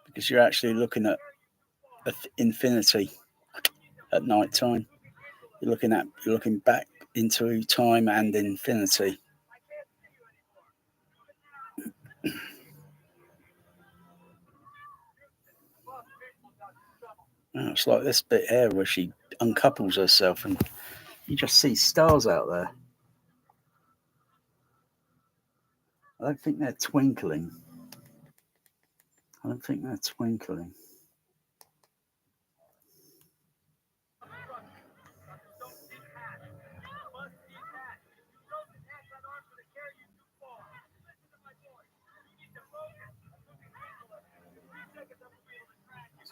Speaker 1: Because you're actually looking at infinity at night time. You're looking back into time and infinity. Oh, it's like this bit here where she uncouples herself and you just see stars out there. I don't think they're twinkling. I don't think they're twinkling.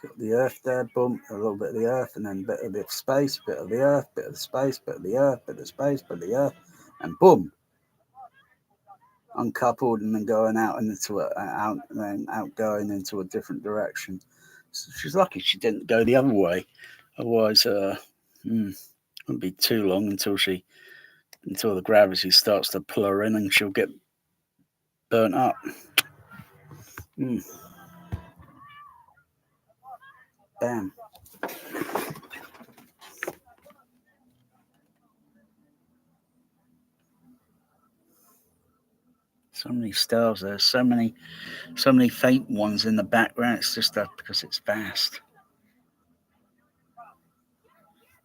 Speaker 1: Got the earth there, boom, a little bit of the earth, and then a bit of the space, bit of the earth, bit of the space, bit of the earth, bit of the space, bit of the earth, and boom, uncoupled, and then going out into outgoing into a different direction. So she's lucky she didn't go the other way. Otherwise, wouldn't be too long until the gravity starts to pull her in, and she'll get burnt up. Bam. So many stars there, so many faint ones in the background. It's just that because it's vast.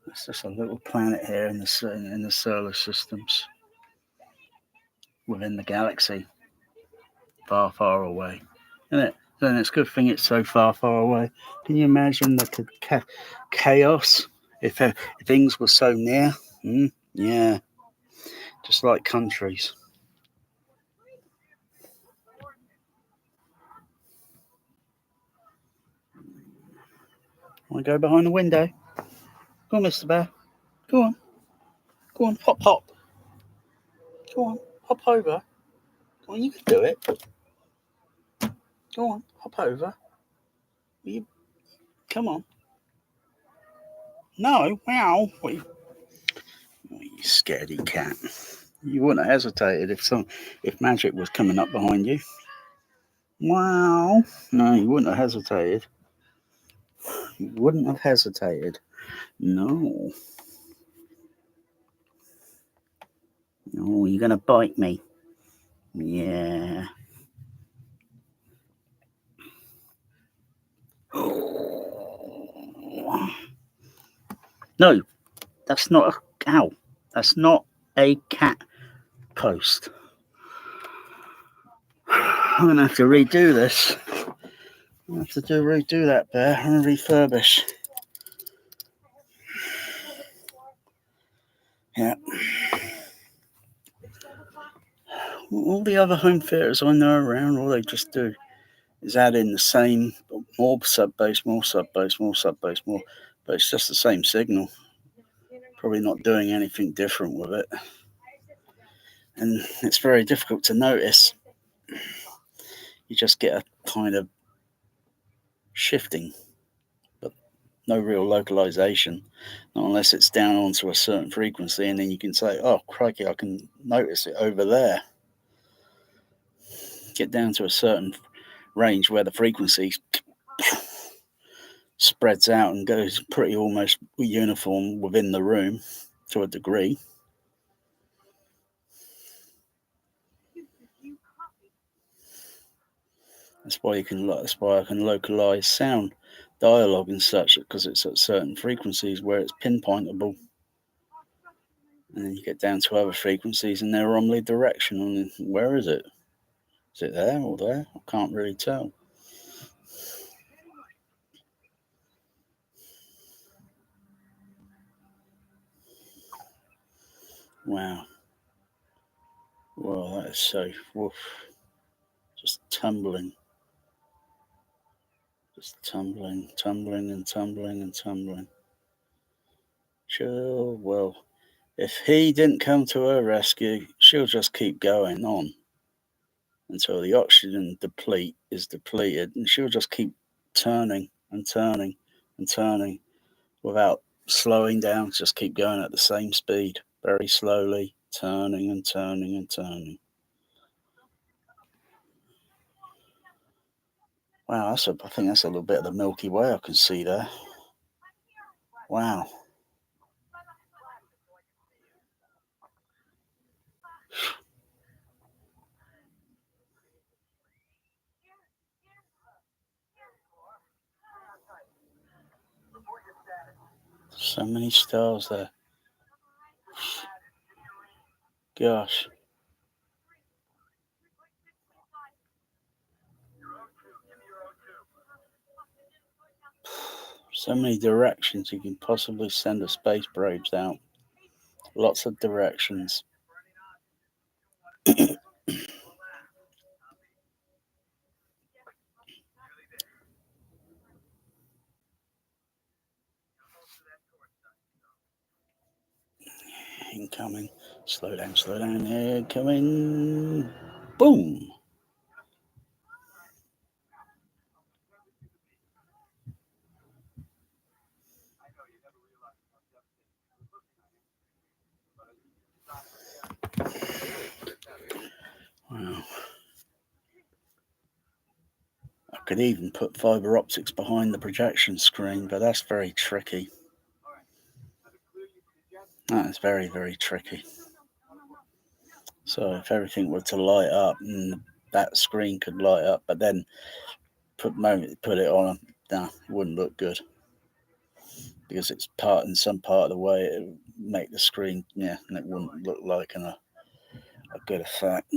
Speaker 1: It's just a little planet here in the solar systems, within the galaxy, far, far away. Isn't it? And it's a good thing it's so far, far away. Can you imagine the chaos if things were so near? Yeah, just like countries. Want to go behind the window? Go on, Mr. Bear. Go on. Go on, hop, hop. Go on, hop over. Go on, you can do it. Go on, hop over. Come on. No, wow. You scaredy cat. You wouldn't have hesitated if magic was coming up behind you. Wow. No, you wouldn't have hesitated. You wouldn't have hesitated. No. No, you're going to bite me. Yeah. No, that's not a cow. That's not a cat post. I'm going to have to redo this. I'm going to have to redo that bear and refurbish. Yeah. All the other home theatres I know around, all they just do is add in the same, more sub-bass, more sub-bass, more sub-bass, more, but it's just the same signal. Probably not doing anything different with it. And it's very difficult to notice. You just get a kind of shifting, but no real localization, not unless it's down onto a certain frequency, and then you can say, oh, crikey, I can notice it over there. Get down to a certain range where the frequency spreads out and goes pretty almost uniform within the room to a degree. That's why I can localize sound, dialogue and such, because it's at certain frequencies where it's pinpointable. And then you get down to other frequencies and they're omnidirectional. And where is it? Is it there or there? I can't really tell. Wow. Well, that is so woof. Just tumbling. Just tumbling and tumbling and tumbling. Sure, well, if he didn't come to her rescue, she'll just keep going on until the oxygen is depleted, and she'll just keep turning and turning and turning without slowing down, just keep going at the same speed, very slowly, turning and turning and turning. Wow, I think that's a little bit of the Milky Way I can see there. Wow. So many stars there. Gosh. So many directions you can possibly send a space probes out. Lots of directions. Incoming. Slow down, slow down. Incoming. Boom. Wow. I could even put fiber optics behind the projection screen, but that's very tricky. That is very, very tricky. So if everything were to light up, and that screen could light up, but then put it on, no, it wouldn't look good because it's in some part of the way it would make the screen, and it wouldn't look like a good effect.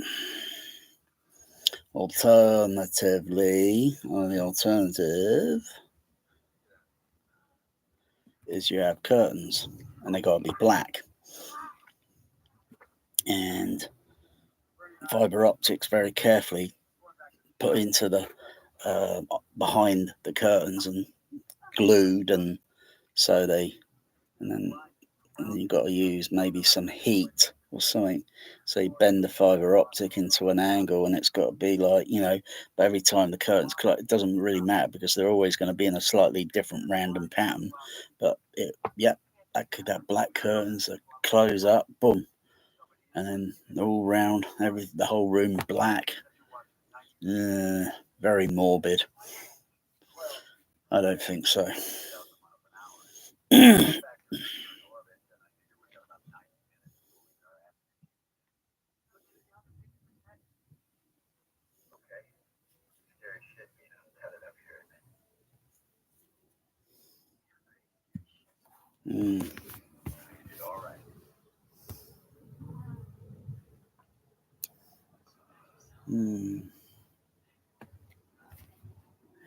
Speaker 1: Alternatively, the alternative is you have curtains, and they got to be black, and fiber optics very carefully put into the behind the curtains and glued, and then you've got to use maybe some heat or something. So you bend the fiber optic into an angle, and it's got to be like, but every time the curtains close, it doesn't really matter because they're always going to be in a slightly different random pattern. But that could have black curtains that close up, boom, and then all round, the whole room black. Very morbid. I don't think so.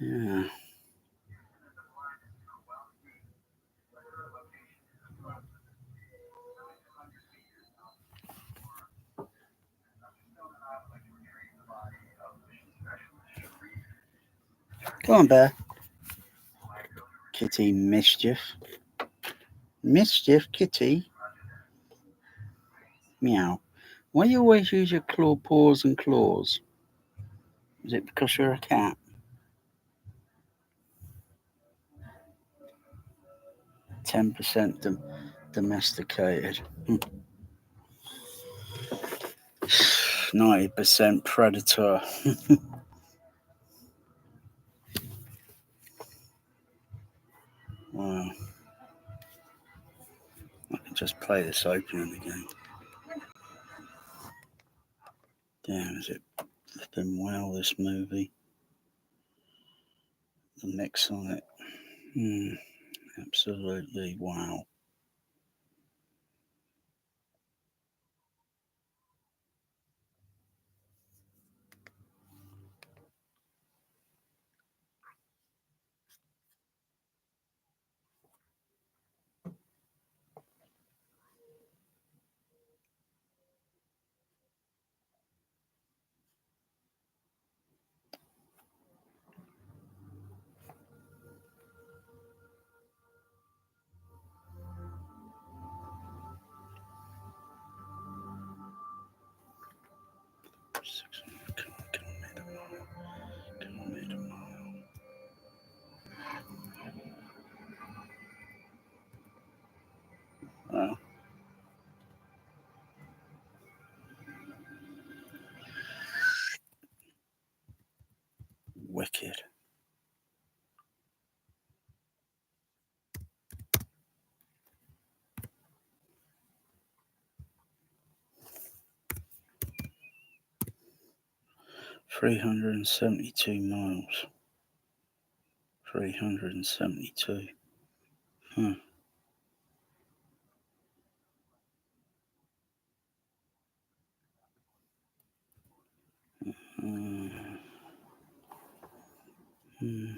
Speaker 1: Yeah. Come on, Bear. Kitty Mischief. Mischief, Kitty. Meow. Why do you always use your paws and claws? Is it because you're a cat? 10% domesticated. 90% predator. Wow. I can just play this opening again. Damn, is it flipping well, this movie? The mix on it. Absolutely wow. Wicked. $372 miles. 372. Huh. Hmm. Hmm.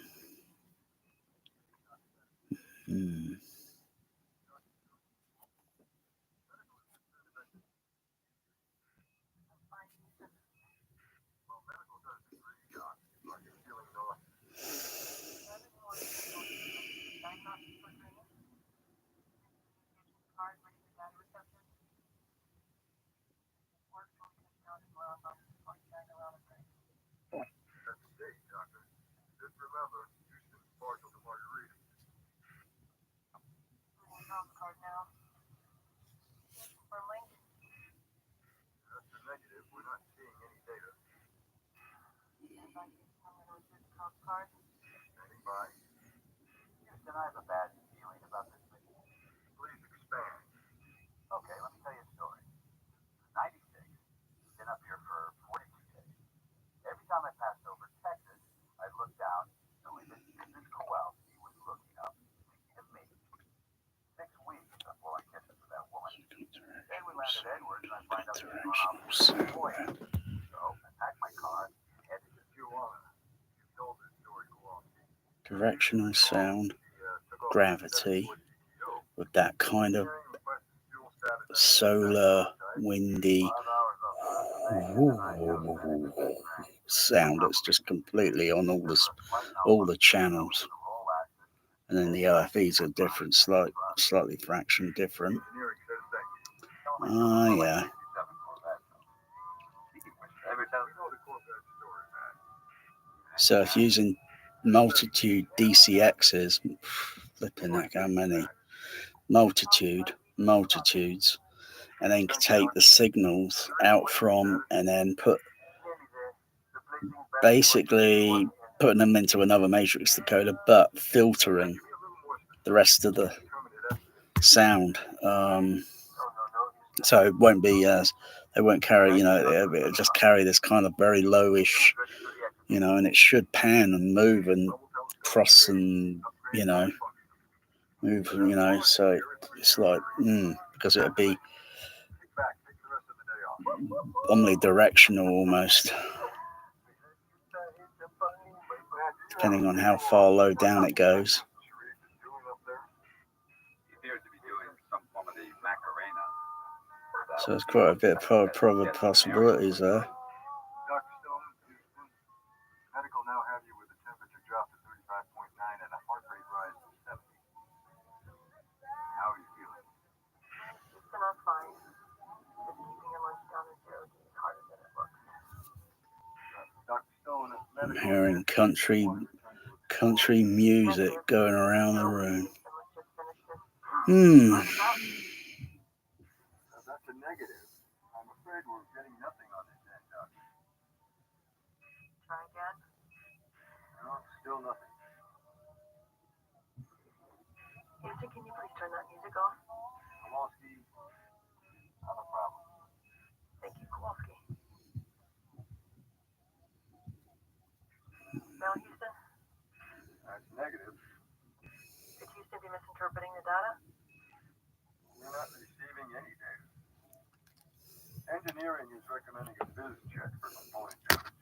Speaker 4: That's the date, Doctor. Just remember, Houston's partial to margarita.
Speaker 10: Card now. Firmly.
Speaker 4: That's the negative. We're not seeing any data.
Speaker 10: Card.
Speaker 4: Standing by.
Speaker 5: Houston, I have a bad feeling about this mission.
Speaker 4: Please expand.
Speaker 5: Okay, let me tell you a story. 96. Been up here for 42 days. Every time I passed over Texas, I looked down, knowing that this Kowalski was looking up at me. 6 weeks before I catch up with that woman. Then we landed Edwards, and I find out she's run off with the boy. So I packed my car, headed to Tijuana.
Speaker 4: You told this story, Kowalski.
Speaker 1: Directional sound, gravity, with that kind of solar, windy sound that's just completely on all the channels. And then the OFEs are different, slightly fraction different. Ah, yeah. So if using multitude DCXs, flipping heck, how many? Multitudes, and then take the signals out from and then basically putting them into another matrix decoder, but filtering the rest of the sound. So it won't be they won't carry, it'll just carry this kind of very lowish, and it should pan and move and cross and, move, so it's like, because it'll be omnidirectional almost, depending on how far low down it goes. So there's quite a bit of probable possibilities there.
Speaker 4: Dr. Stone, Houston, medical now have you with a temperature drop to 35.9 and a heart rate rise to 70. How are you feeling?
Speaker 10: Houston, I'm fine. Just keeping your lunch down to 0 G is harder than it looks.
Speaker 4: Dr. Stone,
Speaker 1: I'm hearing country music going around the room.
Speaker 4: That's a negative. I'm afraid we're getting nothing on this end, Doctor.
Speaker 10: Try again.
Speaker 4: No, still nothing.
Speaker 10: Houston, can you please turn that music off?
Speaker 4: Kowalski, not a problem.
Speaker 10: Thank you, Kowalski. Now, Houston?
Speaker 4: That's negative.
Speaker 10: Could Houston be misinterpreting the data?
Speaker 4: We're not receiving any data. Engineering is recommending a biz check for component damage.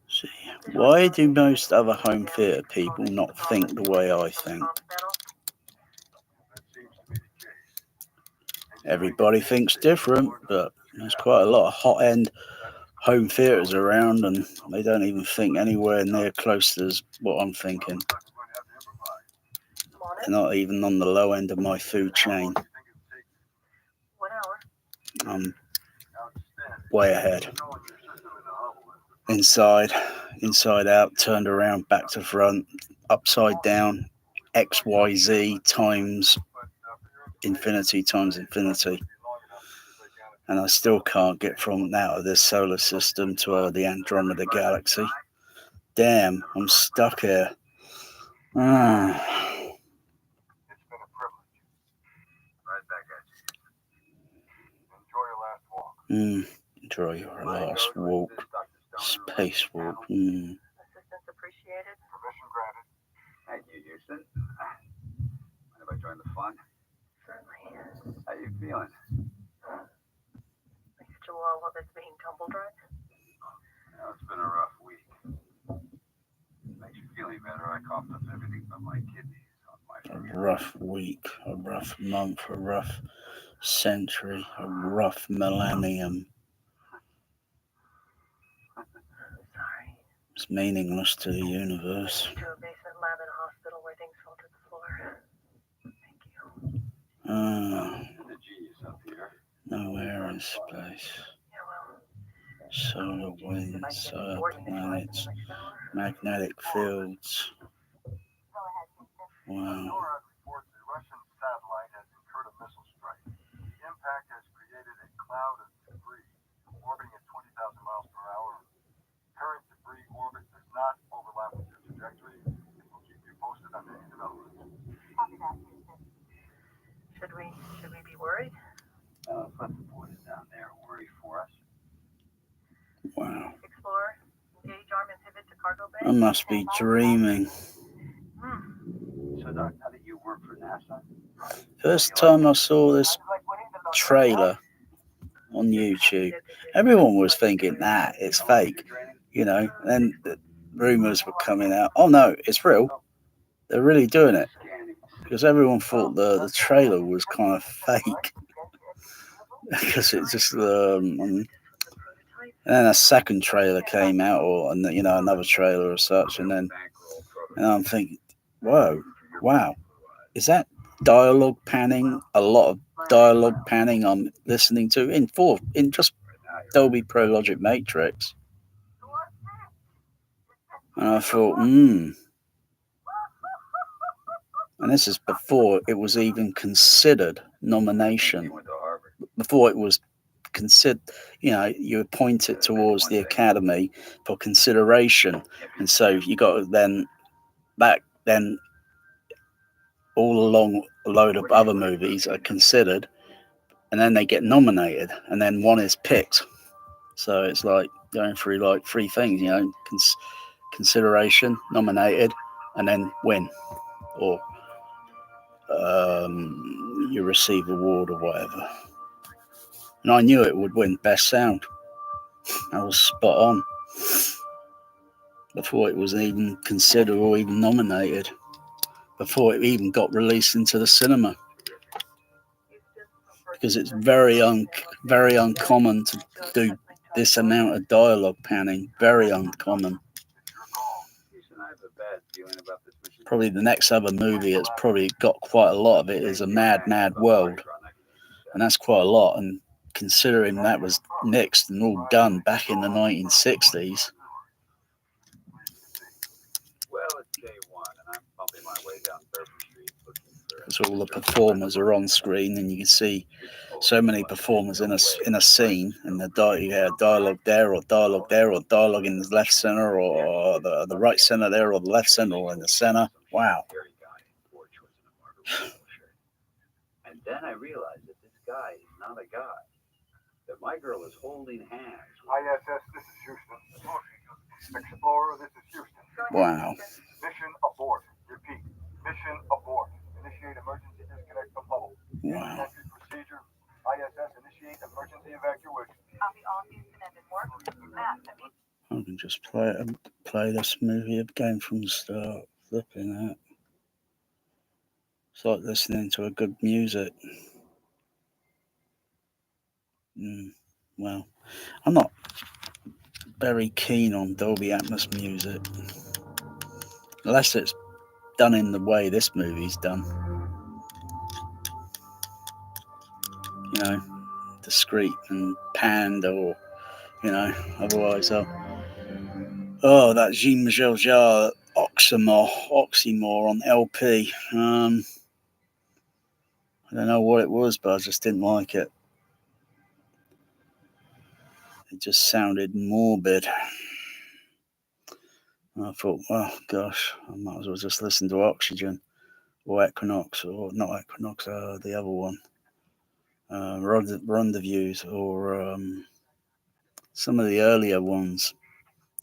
Speaker 1: See, why do most other home theatre people not think the way I think?
Speaker 4: That seems to be the case.
Speaker 1: Everybody thinks different, but there's quite a lot of hot-end home theatres around, and they don't even think anywhere near close to what I'm thinking. They're not even on the low end of my food chain.
Speaker 10: 1 hour.
Speaker 1: I'm way ahead.
Speaker 4: Installing your system in the hubble is the
Speaker 1: inside out, turned around, back to front, upside down, XYZ times infinity times infinity. And I still can't get from out of this solar system to the Andromeda Galaxy. Damn, I'm stuck here. Ah.
Speaker 4: It's been a privilege. Right back at you. Enjoy your last walk.
Speaker 1: Enjoy your last walk. Spacewalk.
Speaker 10: Assistance appreciated.
Speaker 4: Permission granted.
Speaker 5: Thank you, Houston. Mind if I join the fun?
Speaker 10: Certainly.
Speaker 5: How you feeling?
Speaker 10: Thanks to all of it's being tumble dried.
Speaker 5: Well, it's been a rough week. Makes you feel any better. I coughed up everything but my kidneys on my
Speaker 1: A rough week, a rough month, a rough century, a rough millennium.
Speaker 10: Sorry.
Speaker 1: It's meaningless to the universe.
Speaker 10: To a basement lab in a hospital where things fall to the floor. Thank you.
Speaker 5: And the genius up here.
Speaker 1: No air in space.
Speaker 10: Yeah, well.
Speaker 1: Solar winds, solar planets, magnetic fields. Wow.
Speaker 4: NORAD reports a Russian satellite has incurred a missile strike. The impact has created a cloud of debris orbiting at 20,000 miles per hour. Current debris orbit does not overlap with your trajectory. We'll keep you posted on any developments.
Speaker 10: Should we be worried?
Speaker 5: Let the boys down there worry for us.
Speaker 1: Wow.
Speaker 10: Explorer, engage arm and pivot to cargo bay.
Speaker 1: I must be dreaming.
Speaker 5: So, Doc, now that you work for NASA?
Speaker 1: First time I saw this trailer on YouTube, everyone was thinking, nah, it's fake, and the rumors were coming out, oh no, it's real, they're really doing it, because everyone thought the trailer was kind of fake, because it's just, and then a second trailer came out, or, another trailer or such, and I'm thinking, whoa, wow, is that dialogue panning? A lot of dialogue panning I'm listening to in just Dolby Pro Logic Matrix. And I thought, and this is before it was even considered nomination. Before it was considered, you appoint it towards the Academy for consideration. And so you got then all along a load of other movies are considered, and then they get nominated, and then one is picked. So it's like going through like three things, consideration, nominated, and then win, or you receive award or whatever. And I knew it would win Best Sound. I was spot on before it was even considered or even nominated, before it even got released into the cinema. Because it's very uncommon to do this amount of dialogue panning. Very uncommon. Probably the next other movie that's probably got quite a lot of it is A Mad, Mad World. And that's quite a lot. And considering that was mixed and all done back in the 1960s. Because all the performers are on screen, and you can see so many performers in a scene, and dialogue there, or dialogue there, or dialogue in the left center, or the right center there, or the left center, or in the center. Wow.
Speaker 5: And then I realized that this guy is not a guy. That my girl is holding hands.
Speaker 4: ISS, this is Houston. Explorer, this is Houston.
Speaker 1: Wow.
Speaker 4: Mission abort. Repeat. Mission abort. Initiate emergency disconnect from Hubble.
Speaker 1: Wow.
Speaker 4: Procedure. ISS, initiate emergency evacuation.
Speaker 10: Copy all Houston and work. Matt,
Speaker 1: I can just play this movie again from the start. Flipping that. It's like listening to a good music. Well, I'm not very keen on Dolby Atmos music, unless it's done in the way this movie's done. Discreet and panned, or otherwise Oh, that Jean-Michel Jarre Oxymore on LP. I don't know what it was, but I just didn't like it. It just sounded morbid. And I thought, oh gosh, I might as well just listen to Oxygen or Equinox, or not Equinox, the other one, Rendezvous, or some of the earlier ones,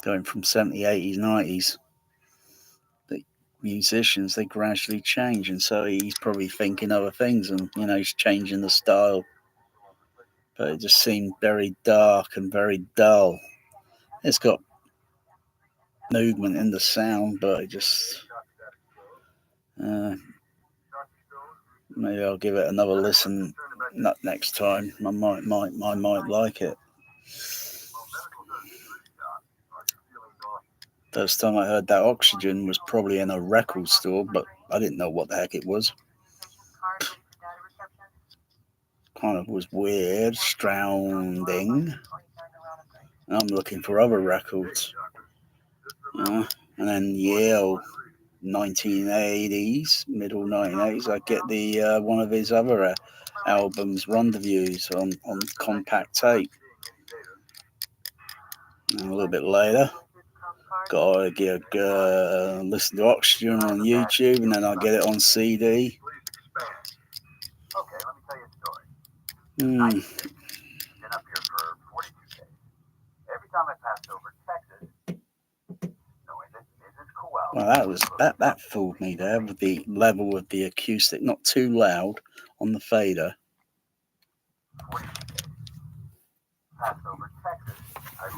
Speaker 1: going from 70s, 80s, 90s. The musicians, they gradually change, and so he's probably thinking other things, and he's changing the style. But it just seemed very dark and very dull. It's got movement in the sound, but it just maybe I'll give it another listen next time. I might like it. First time I heard that Oxygen was probably in a record store, but I didn't know what the heck it was. Kind of was weird, Strounding. I'm looking for other records. And then Yale, 1980s, middle 1980s, I get the one of his other albums, Rendezvous, on compact tape. And a little bit later, got to listen to Oxygen on YouTube, and then I get it on CD.
Speaker 5: Okay, let me tell you a story. Been up here for 42 days. Every time I passed over Texas,
Speaker 1: Well, that fooled me there with the level of the acoustic, not too loud on the fader.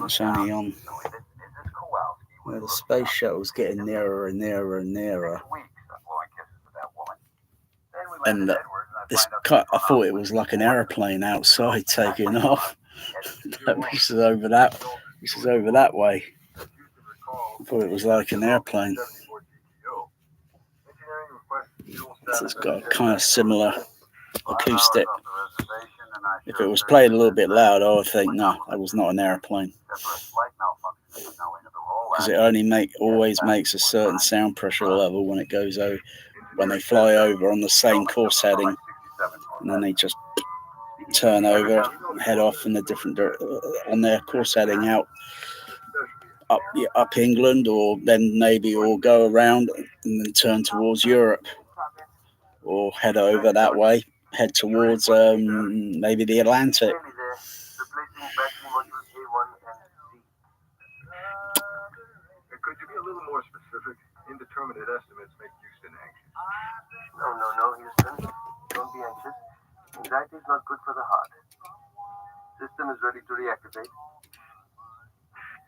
Speaker 1: It's only on where the space shuttle's getting nearer and nearer and nearer. And I thought it was like an aeroplane outside taking off. But this is over that way. I thought it was like an airplane. So it's got a kind of similar acoustic. If it was played a little bit loud, I would think, no, that was not an airplane. Because it always makes a certain sound pressure level when it goes over, when they fly over on the same course heading, and then they just turn over, head off in a different on their course heading out up England, or then maybe or go around and then turn towards Europe, or head over that way, head towards maybe the Atlantic.
Speaker 4: Could you be a little more specific? Indeterminate estimates make Houston anxious.
Speaker 6: No, Houston. Don't be anxious. Anxiety is not good for the heart. System is ready to reactivate.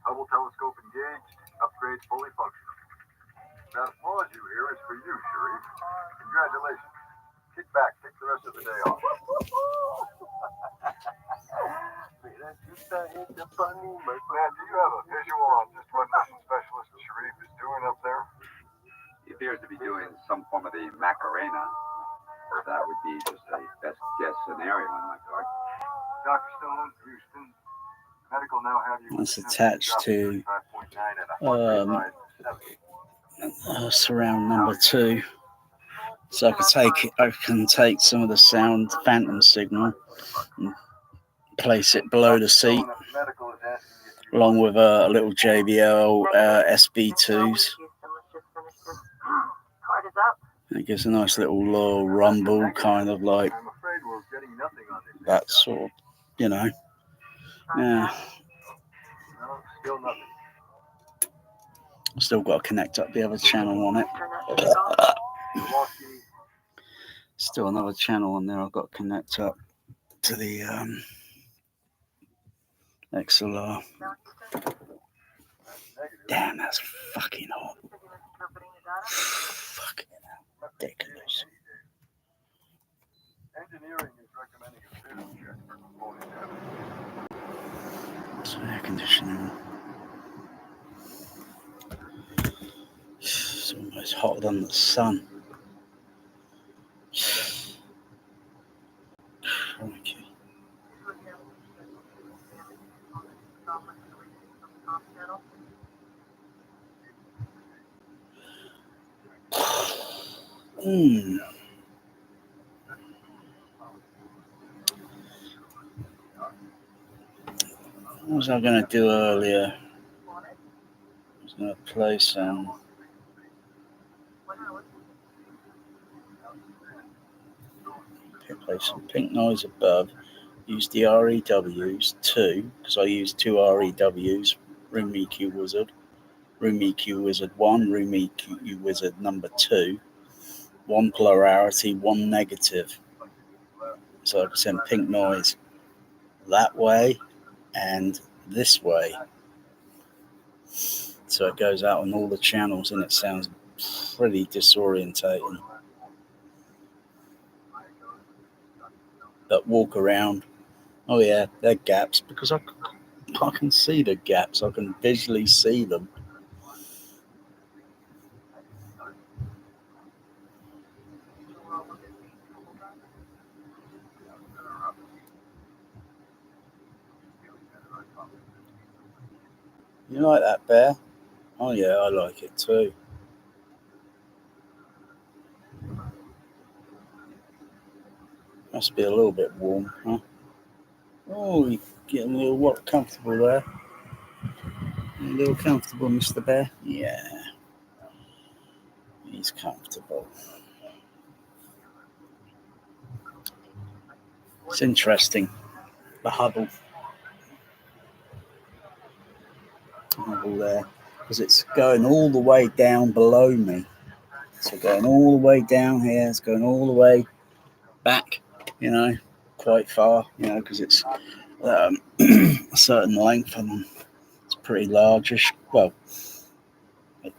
Speaker 4: Hubble telescope engaged. Upgrade fully functional. That applause you hear is for you, Sharif. Congratulations. Kick back. Take the rest of the day off.
Speaker 6: Matt, do
Speaker 4: you have a visual on just what mission specialist Sharif is doing up there?
Speaker 5: He appears to be doing some form of the Macarena. That would be just a best guess scenario in my part.
Speaker 4: Dr. Stone, Houston. Medical now have you.
Speaker 1: It's attached to surround number 2. So I can take some of the sound phantom signal and place it below the seat, along with a little JBL SB2s. It gives a nice little rumble, kind of like that sort of, yeah. Still got to connect up the other channel on it. Still another channel on there I've got to connect up to the XLR. Damn, that's fucking hot. Fucking hell. Ridiculous.
Speaker 4: Engineering is recommending a vision check for component damage.
Speaker 1: It's air conditioning. It's almost hotter than the sun. Crikey. What was I going to do earlier? I was going to play some. Play some Pink Noise Above. Use the REWs 2, because I use 2 REWs. Room EQ Wizard. Room EQ Wizard 1, Room EQ Wizard number 2. 1 polarity, 1 negative. So I can send pink noise that way and this way. So it goes out on all the channels and it sounds pretty disorientating. But walk around, oh yeah, they're gaps, because I can see the gaps, I can visually see them. You like that, Bear? Oh yeah, I like it too. Must be a little bit warm, huh? Oh, you're getting a little comfortable there. A little comfortable, Mr. Bear? Yeah. He's comfortable. It's interesting. The Hubble there, because it's going all the way down below me. So going all the way down here, it's going all the way back, quite far, because it's a certain length and it's pretty largish. Well, it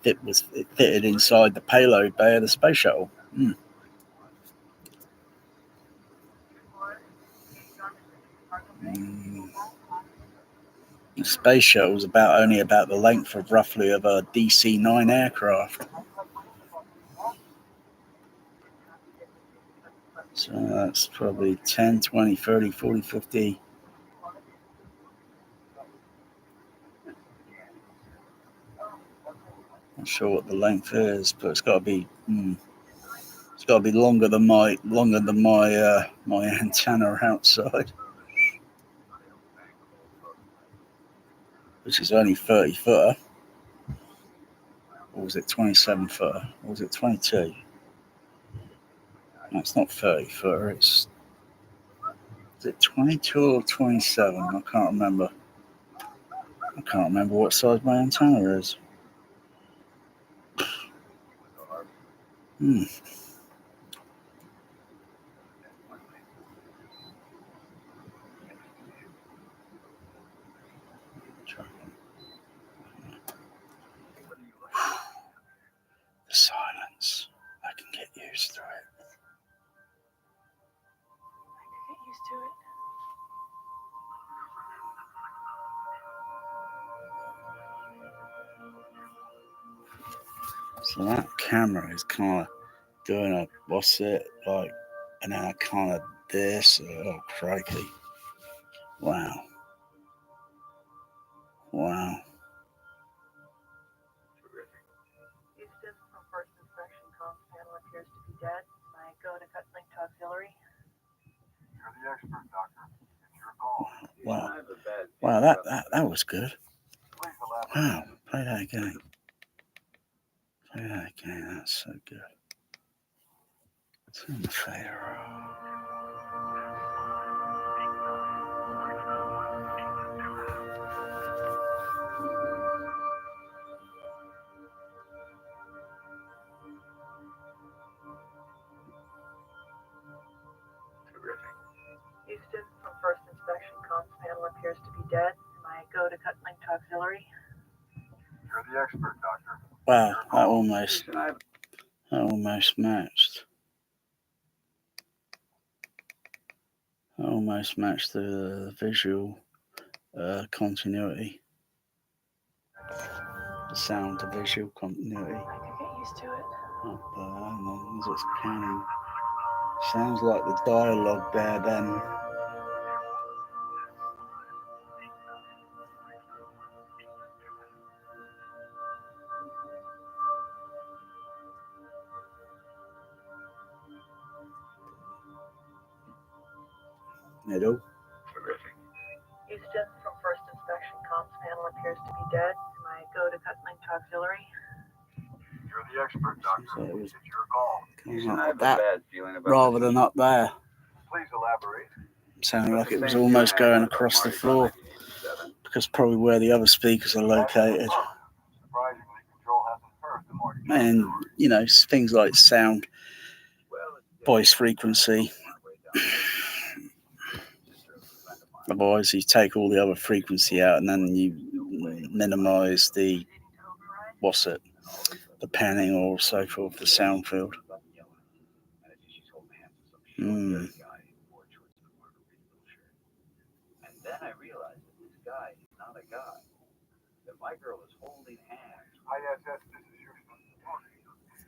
Speaker 1: fitted inside the payload bay of the space shuttle. The space shuttle is only about the length of roughly of a DC-9 aircraft. So that's probably 10, 20, 30, 40, 50. Not sure what the length is, but it's got to be longer than my my antenna outside, which is only 30 footer. Or was it 27 footer? Or was it 22? No, it's not 30 footer. Is it 22 or 27? I can't remember. I can't remember what size my antenna is. The silence. I can get used to it.
Speaker 10: Get used to it.
Speaker 1: So that camera is kind of doing a, what's it, like, and then I kind of this, oh crikey. Wow.
Speaker 10: Houston, from first inspection, comms panel appears to be dead. I go to cut link to auxiliary.
Speaker 4: You're the expert, Doctor. It's your call.
Speaker 1: Wow, that was good. Wow, play that again. That's so good. Turn the fader off.
Speaker 10: Houston, from first inspection, comms panel appears to be dead. I go to cut link to auxiliary.
Speaker 4: You're the expert, Doctor.
Speaker 1: Wow, that almost matched. That almost matched the visual continuity. The sound to visual continuity.
Speaker 10: I could get used to it.
Speaker 1: Up there, and then as it's panning, sounds like the dialogue there then. Middle.
Speaker 10: Houston, from first inspection, comms panel appears to be dead. Am I go to cut link to auxiliary?
Speaker 4: You're the expert, Doctor.
Speaker 1: So it was
Speaker 4: It's your call.
Speaker 1: kind of
Speaker 5: I
Speaker 1: like
Speaker 5: have a
Speaker 1: that,
Speaker 5: bad feeling about
Speaker 1: rather
Speaker 5: this.
Speaker 1: than up there.
Speaker 4: Please elaborate.
Speaker 1: Sounding like it was
Speaker 5: Same
Speaker 1: almost
Speaker 5: feeling I
Speaker 1: going
Speaker 5: had about
Speaker 1: across the
Speaker 5: Marty
Speaker 1: floor,
Speaker 5: 1987.
Speaker 1: because probably where the other speakers are located.
Speaker 4: Surprisingly, Control hasn't heard the Marty.
Speaker 1: And, you know, things like sound,
Speaker 5: Well, it's
Speaker 1: voice frequency. Otherwise, you take all the other frequency out and then you minimize the, the panning or so forth, the sound field.
Speaker 5: And then I realized that this guy is not a guy. That my girl is holding hands.
Speaker 4: ISS, this is Houston.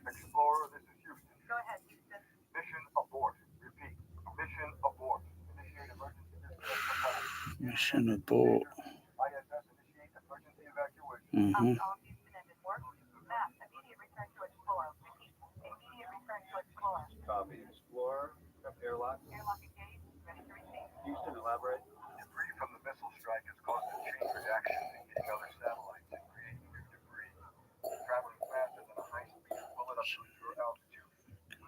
Speaker 4: Explorer, this is Houston.
Speaker 10: Go ahead, Houston.
Speaker 4: Mission abort. Repeat. Mission abort. Initiate emergency distress support.
Speaker 1: Mission abort.
Speaker 4: ISS, initiate emergency evacuation.
Speaker 1: Mm-hmm.
Speaker 10: All Houston engine work. Matt, immediate return to Explorer. Repeat. Immediate return to Explorer.
Speaker 5: Copy. Explorer. Up airlock.
Speaker 10: Airlock engaged. Ready to receive.
Speaker 5: Houston, elaborate.
Speaker 4: Debris from the missile strike has caused a chain reaction, hitting other satellites and creating new debris. Traveling faster than a high-speed bullet up to your altitude.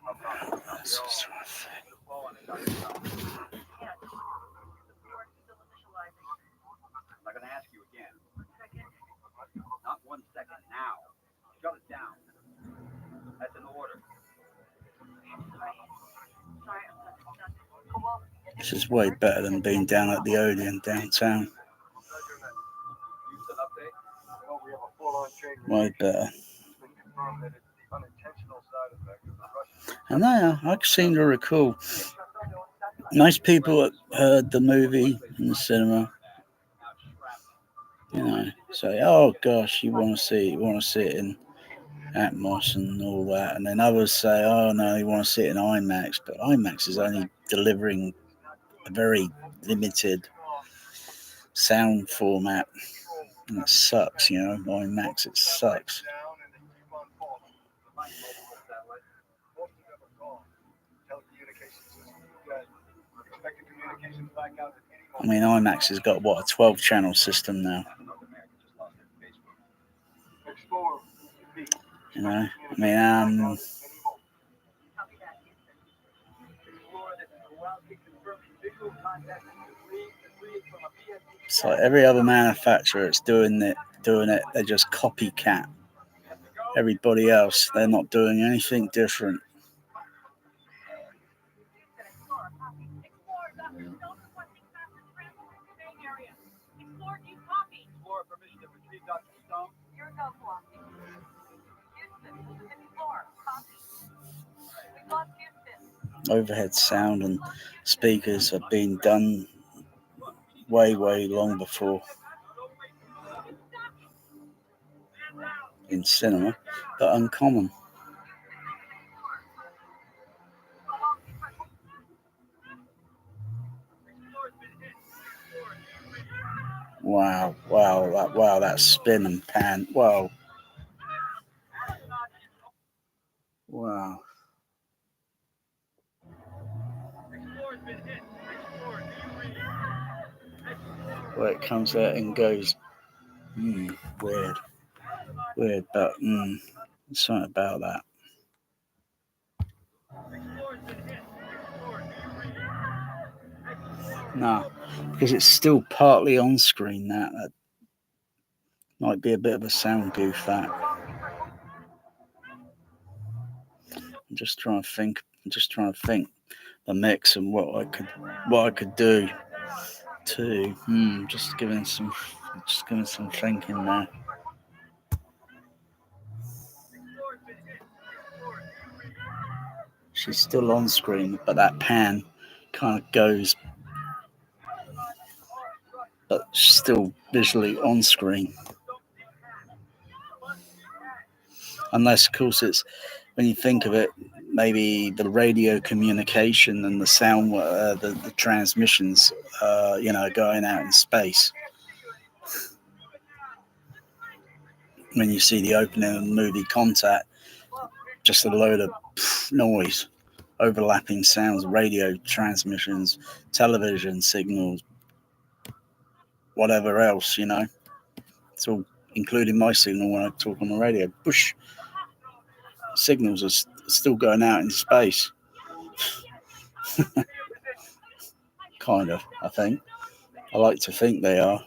Speaker 1: That's just what I think.
Speaker 5: The flow on it, Dr. Stone.
Speaker 10: Yes. Support still initializing.
Speaker 5: I'm not going to ask you again.
Speaker 10: 1 second.
Speaker 5: Not 1 second. Now. Shut it down. That's an order.
Speaker 10: Sorry, I'm done. Kowalski,
Speaker 1: This is way better than being down at the Odeon downtown.
Speaker 5: Houston, update.
Speaker 4: Well, we have a full-on chain
Speaker 1: Way better.
Speaker 4: It's been confirmed that it's the unintentional side effect of the Russian.
Speaker 1: And now I seem to recall most people that heard the movie in the cinema, you know, say, "Oh gosh, you want to see it in Atmos and all that," and then others say, "Oh no, you want to see it in IMAX," but IMAX is only delivering a very limited sound format, and it sucks, you know. IMAX, it sucks. I mean, IMAX has got what, a 12-channel system now. You know, I mean, it's like every other manufacturer that's doing it. They just copycat everybody else. They're not doing anything different.
Speaker 5: Explorer, permission to retrieve Dr. Stone.
Speaker 10: Here we go, Kowalski. Houston, this is Explorer. Copy. We've lost Houston.
Speaker 1: Overhead sound and speakers have been done way long before in cinema, but uncommon. Wow, that spin and pan. Wow. Where it comes out and goes, weird, but there's something about that. No, because it's still partly on screen. That might be a bit of a sound goof. That I'm just trying to think the mix and what I could do to just giving some thinking there. She's still on screen, but that pan kind of goes, but still visually on screen. Unless, of course, it's, when you think of it, maybe the radio communication and the sound, the transmissions, going out in space. When you see the opening of the movie Contact, just a load of noise, overlapping sounds, radio transmissions, television signals, whatever else, It's all including my signal when I talk on the radio. Push signals are still going out in space. Kind of, I think. I like to think they are.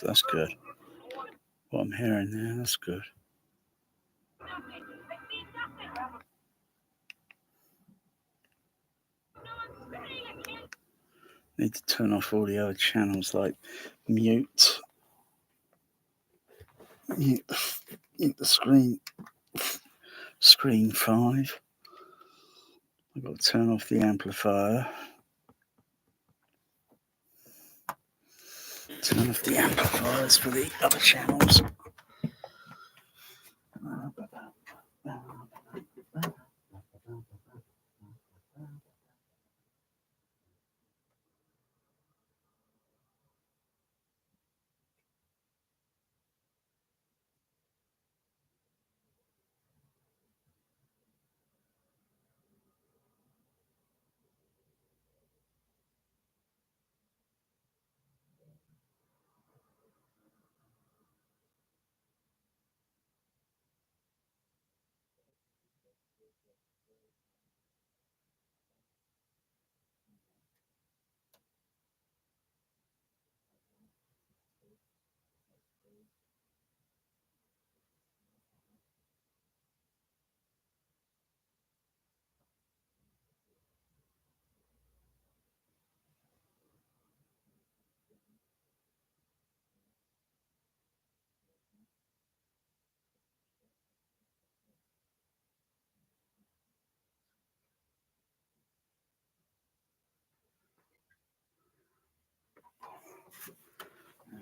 Speaker 1: That's good. What I'm hearing there, that's good. Need to turn off all the other channels, like mute the screen 5. I've got to turn off the amplifier. Turn off the amplifiers for the other channels.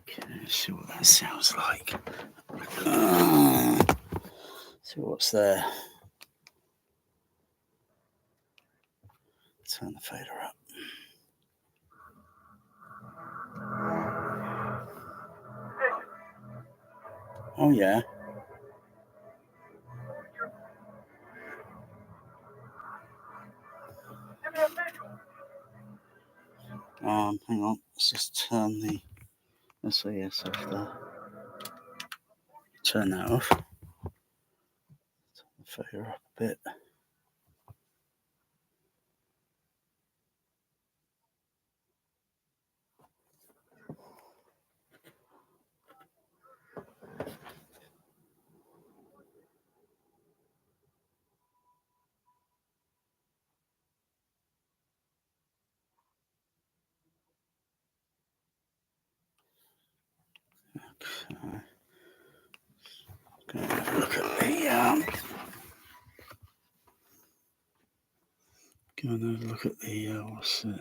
Speaker 1: Okay, let's see what that sounds like. See what's there. Turn the fader up. Oh yeah. Hang on. Let's just turn the SAS off there. Turn that off. Turn the fader up a bit. Okay. Look at the Gonna look at the what's it?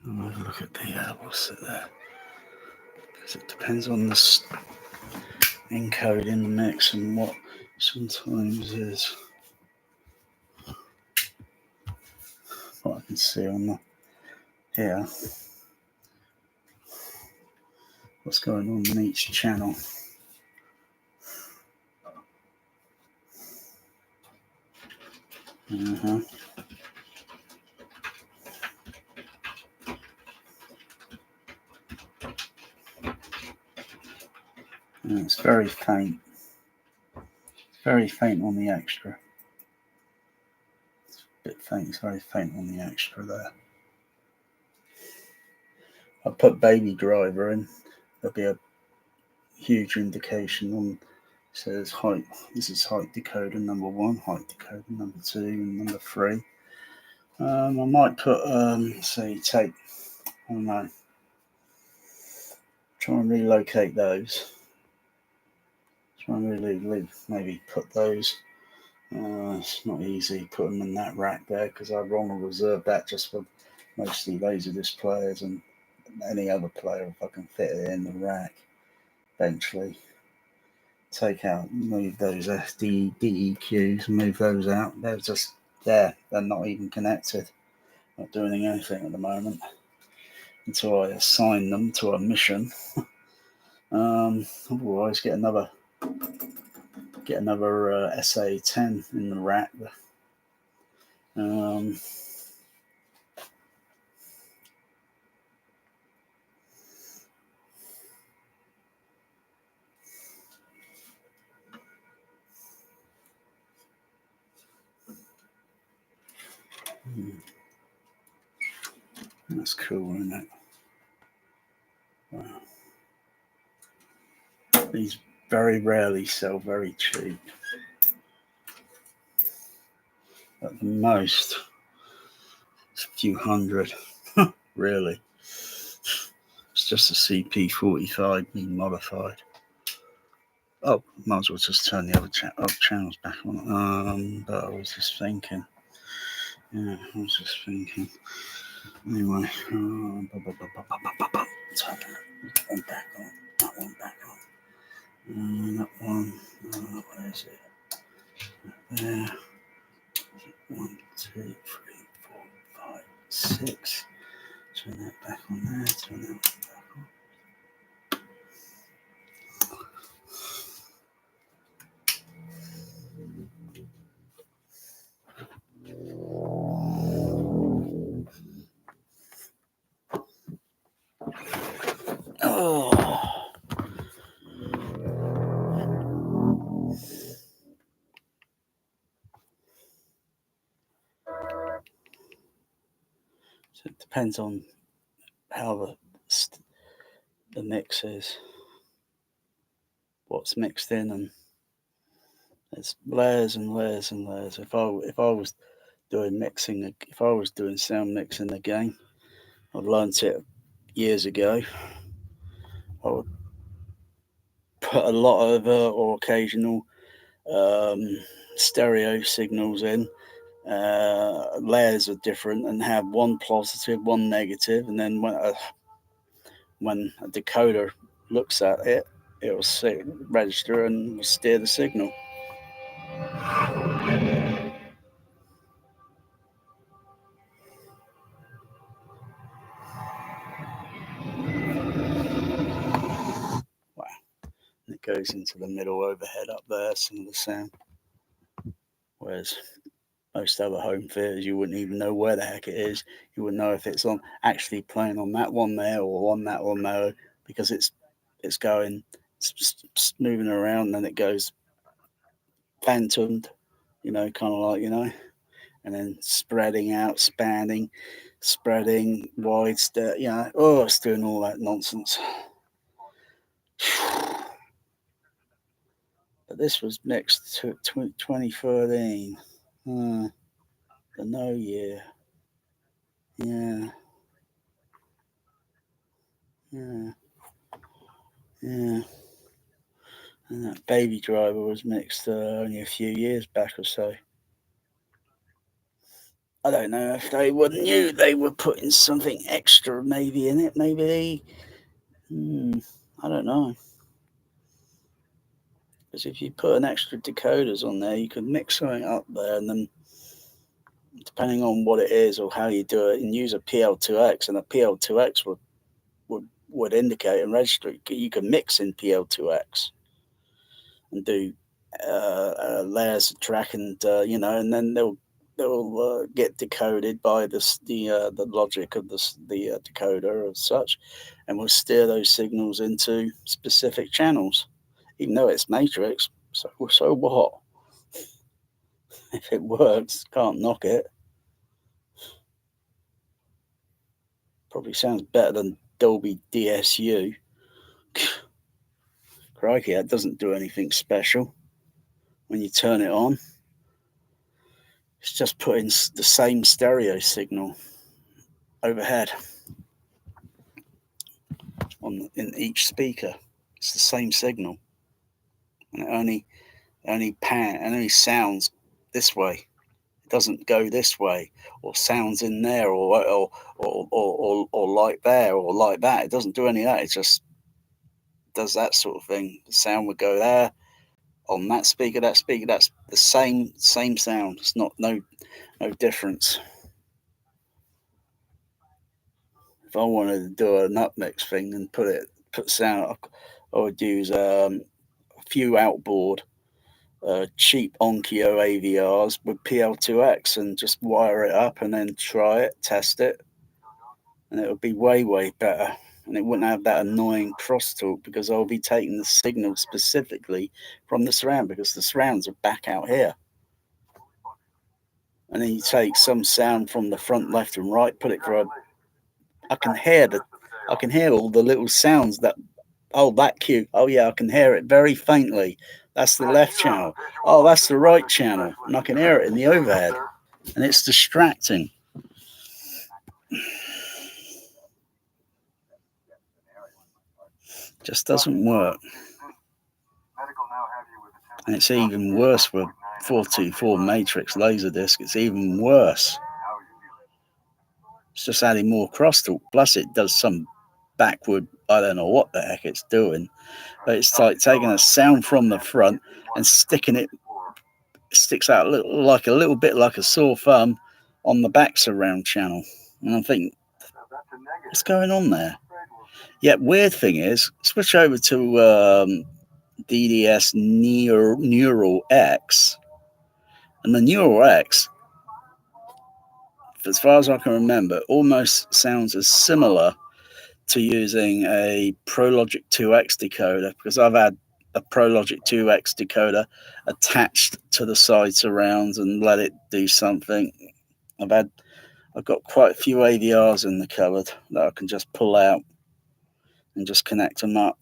Speaker 1: I'll have a look at the what's it there? Because it depends on the encode in the mix and what sometimes is what I can see on the here. What's going on in each channel. And it's very faint. It's very faint on the extra. It's a bit faint. It's very faint on the extra there. I'll put baby driver in. There'll be a huge indication on. Says height. This is height decoder number 1, height decoder number 2, and number 3. I might put say take. I don't know. Try and relocate those. Try and really maybe put those. It's not easy putting them in that rack there because I want to reserve that just for mostly laser displays and any other player if I can fit it in the rack eventually. Take out, move those DEQs, move those out. They're just there. They're not even connected. Not doing anything at the moment until I assign them to a mission. Otherwise, get another SA10 in the rack. That's cool, isn't it? Wow. These very rarely sell very cheap. At the most, it's a few hundred, really. It's just a CP45 being modified. Oh, might as well just turn the other channels back on. But I was just thinking. Yeah, I was just thinking. Anyway, turn that one back on. That one back on. That one. Where is it? There. 1, 2, 3, 4, 5, 6. Turn that back on there. Turn that one back on. Oh. So it depends on how the mix is, what's mixed in, and there's layers and layers and layers. If I was doing mixing, if I was doing sound mixing again, I've learnt it years ago. I would put a lot of or occasional stereo signals in. Layers are different and have one positive, one negative, and then when a decoder looks at it, it will register and steer the signal. Wow. And it goes into the middle overhead up there, some of the sound. Whereas most other home theaters, you wouldn't even know where the heck it is. You wouldn't know if it's on actually playing on that one there or on that one there, because it's going, moving around, and then it goes phantomed, kind of like, and then spreading out, spanning, spreading, wide, it's doing all that nonsense. But this was next to 2013. The no year. Yeah. Yeah. Yeah. And that Baby Driver was mixed only a few years back or so. I don't know if they knew they were putting something extra maybe in it. Maybe I don't know. Because if you put an extra decoders on there, you could mix something up there, and then depending on what it is or how you do it, and use a PL2X, and a PL2X would indicate and register. You can mix in PL2X and do layers of track, and and then they'll get decoded by the logic of the decoder as such, and we'll steer those signals into specific channels, even though it's matrix. So what? If it works, can't knock it. Probably sounds better than Dolby DSU. Crikey, that doesn't do anything special when you turn it on. It's just putting the same stereo signal overhead in each speaker. It's the same signal, and it only sounds this way It doesn't go this way, or sounds in there, or like there, or like that. It doesn't do any of that. It just does that sort of thing. The sound would go there on that speaker, that speaker. That's the same sound. It's not no difference. If I wanted to do an upmix thing and put sound, I would use a few outboard cheap Onkyo AVRs with PL2X and just wire it up and then try it, test it, and it would be way better. And it wouldn't have that annoying crosstalk because I'll be taking the signal specifically from the surround because the surrounds are back out here. And then you take some sound from the front, left, and right, put it for a. I can hear all the little sounds that. Oh, that cue. Oh yeah, I can hear it very faintly. That's the left channel. Oh, that's the right channel, and I can hear it in the overhead, and it's distracting. Just doesn't work. And it's even worse with 424 matrix laserdisc. It's even worse. It's just adding more crosstalk. Plus, it does some backward. I don't know what the heck it's doing, but it's like taking a sound from the front and sticking it. Sticks out a little bit like a sore thumb on the back surround channel. And I think, what's going on there? Yet weird thing is, switch over to DDS Neural X, and the Neural X, as far as I can remember, almost sounds as similar to using a ProLogic 2X decoder, because I've had a ProLogic 2X decoder attached to the side surrounds and let it do something. I've got quite a few AVRs in the cupboard that I can just pull out and just connect them up,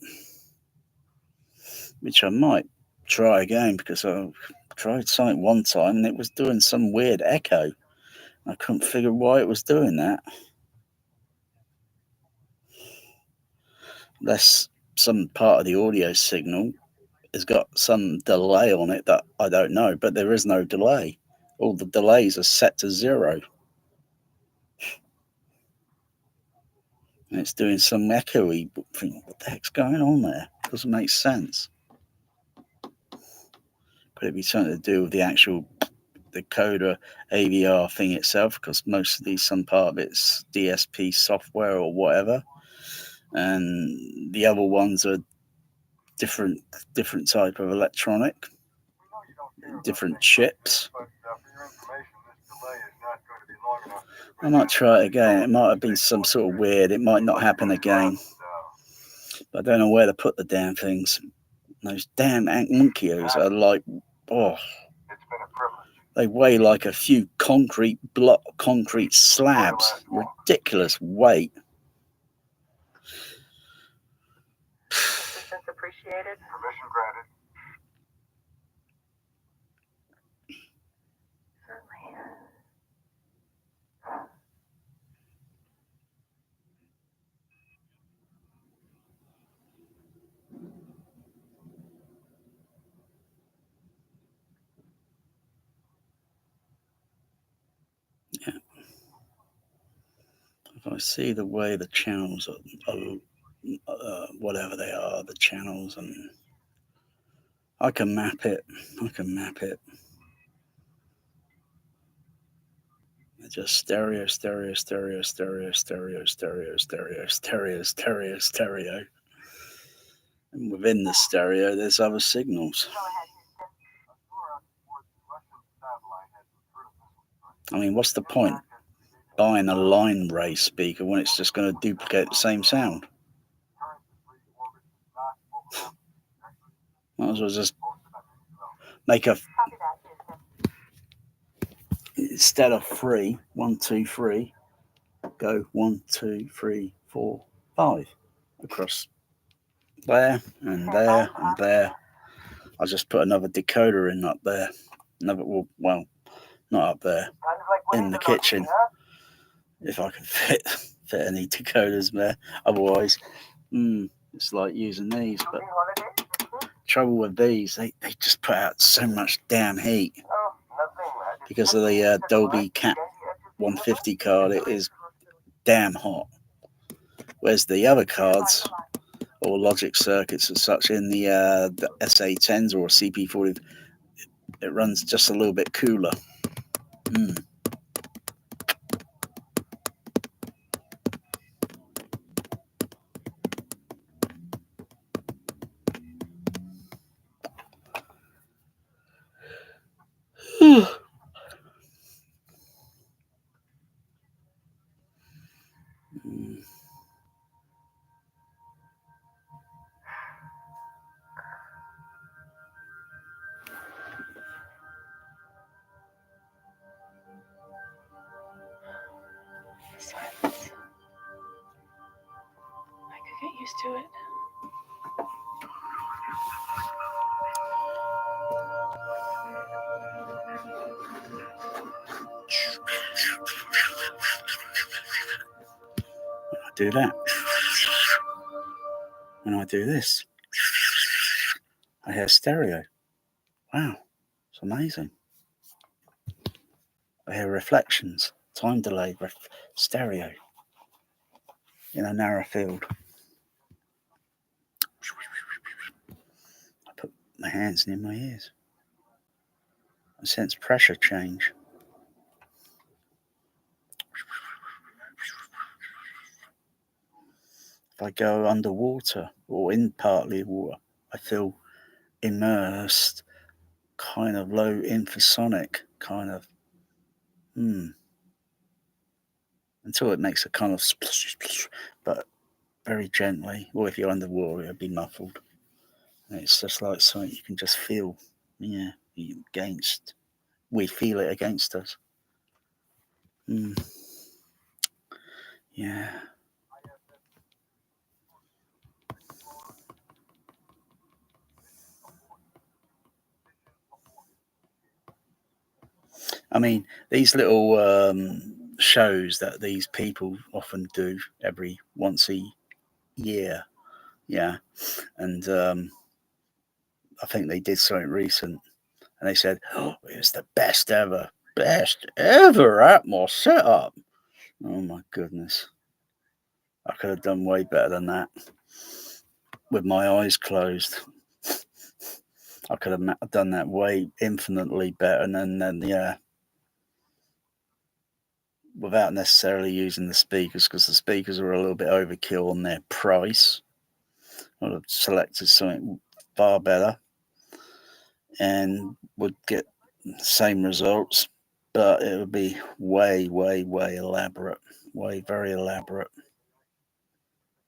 Speaker 1: which I might try again because I tried something one time and it was doing some weird echo. I couldn't figure why it was doing that. Unless some part of the audio signal has got some delay on it that I don't know, but there is no delay. All the delays are set to 0. And it's doing some echoey thing. What the heck's going on there? Doesn't make sense. Could it be something to do with the actual decoder AVR thing itself? Because most of these, some part of it's DSP software or whatever, and the other ones are different type of electronic, different chips. I might try it again. It might have been some sort of weird. It might not happen again. But I don't know where to put the damn things. Those damn Onkyos are like, oh, they weigh like a few concrete slabs. Ridiculous weight.
Speaker 10: Assistance appreciated.
Speaker 4: Permission granted.
Speaker 10: Certainly.
Speaker 1: Yeah. If I see the way the channels are whatever they are, the channels, and I can map it. Just stereo. And within the stereo, there's other signals. I mean, what's the point buying a line ray speaker when it's just going to duplicate the same sound? Might as well just make a, instead of 3, 1, 2, 3, go 1, 2, 3, 4, 5 across there and there and there. I'll just put another decoder in up there. Well, not up there, in the kitchen, if I can fit any decoders there. Otherwise, it's like using these. But trouble with these, they just put out so much damn heat.
Speaker 10: Oh, nothing. I
Speaker 1: because of the Dolby Cat 150 card. It is damn hot. Whereas the other cards or logic circuits and such in the SA10s or CP40, it runs just a little bit cooler.
Speaker 9: Silence. I could get used to it.
Speaker 1: I do that. And I do this. I hear stereo. Wow, it's amazing. I hear reflections, time delay, stereo in a narrow field. I put my hands near my ears. I sense pressure change. If I go underwater or in partly water, I feel immersed, kind of low infrasonic, kind of, until it makes a kind of splash, but very gently. Or if you're underwater, it'll be muffled. And it's just like something you can just feel, against. We feel it against us. Yeah. I mean, these little shows that these people often do every once a year, yeah, and I think they did something recent, and they said, "Oh, it's the best ever Atmos setup." Oh my goodness, I could have done way better than that with my eyes closed. I could have done that way infinitely better, and then yeah, without necessarily using the speakers, because the speakers are a little bit overkill on their price. I would have selected something far better and would get the same results, but it would be way, way, way elaborate, very elaborate.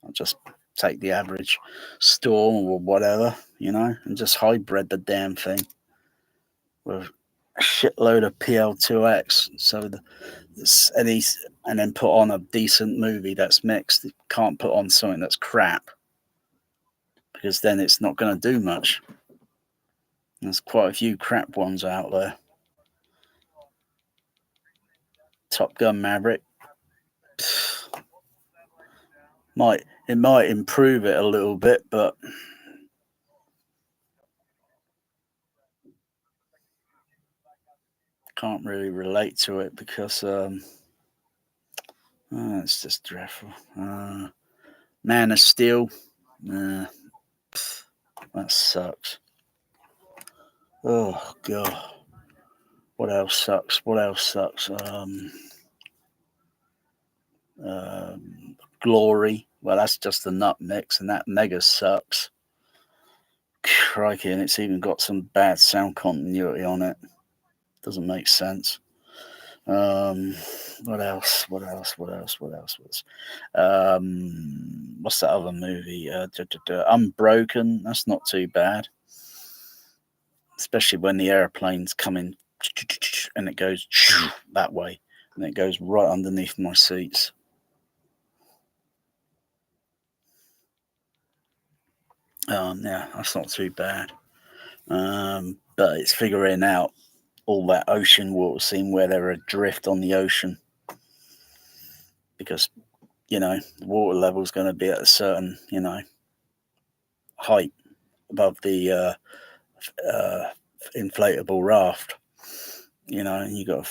Speaker 1: I'll just take the average Storm or whatever, and just hybrid the damn thing with a shitload of PL2X. So and then put on a decent movie that's mixed. You can't put on something that's crap, because then it's not going to do much. There's quite a few crap ones out there. Top Gun Maverick. It might improve it a little bit, but can't really relate to it because it's just dreadful. Man of Steel. That sucks. Oh god. What else sucks? Glory. Well, that's just the nut mix, and that mega sucks. Crikey, and it's even got some bad sound continuity on it. Doesn't make sense. What else? What's that other movie? Unbroken. That's not too bad, especially when the airplane's coming and it goes that way, and it goes right underneath my seats. Yeah, that's not too bad. But it's figuring out all that ocean water scene where they're adrift on the ocean, because the water level is going to be at a certain height above the inflatable raft, and you got,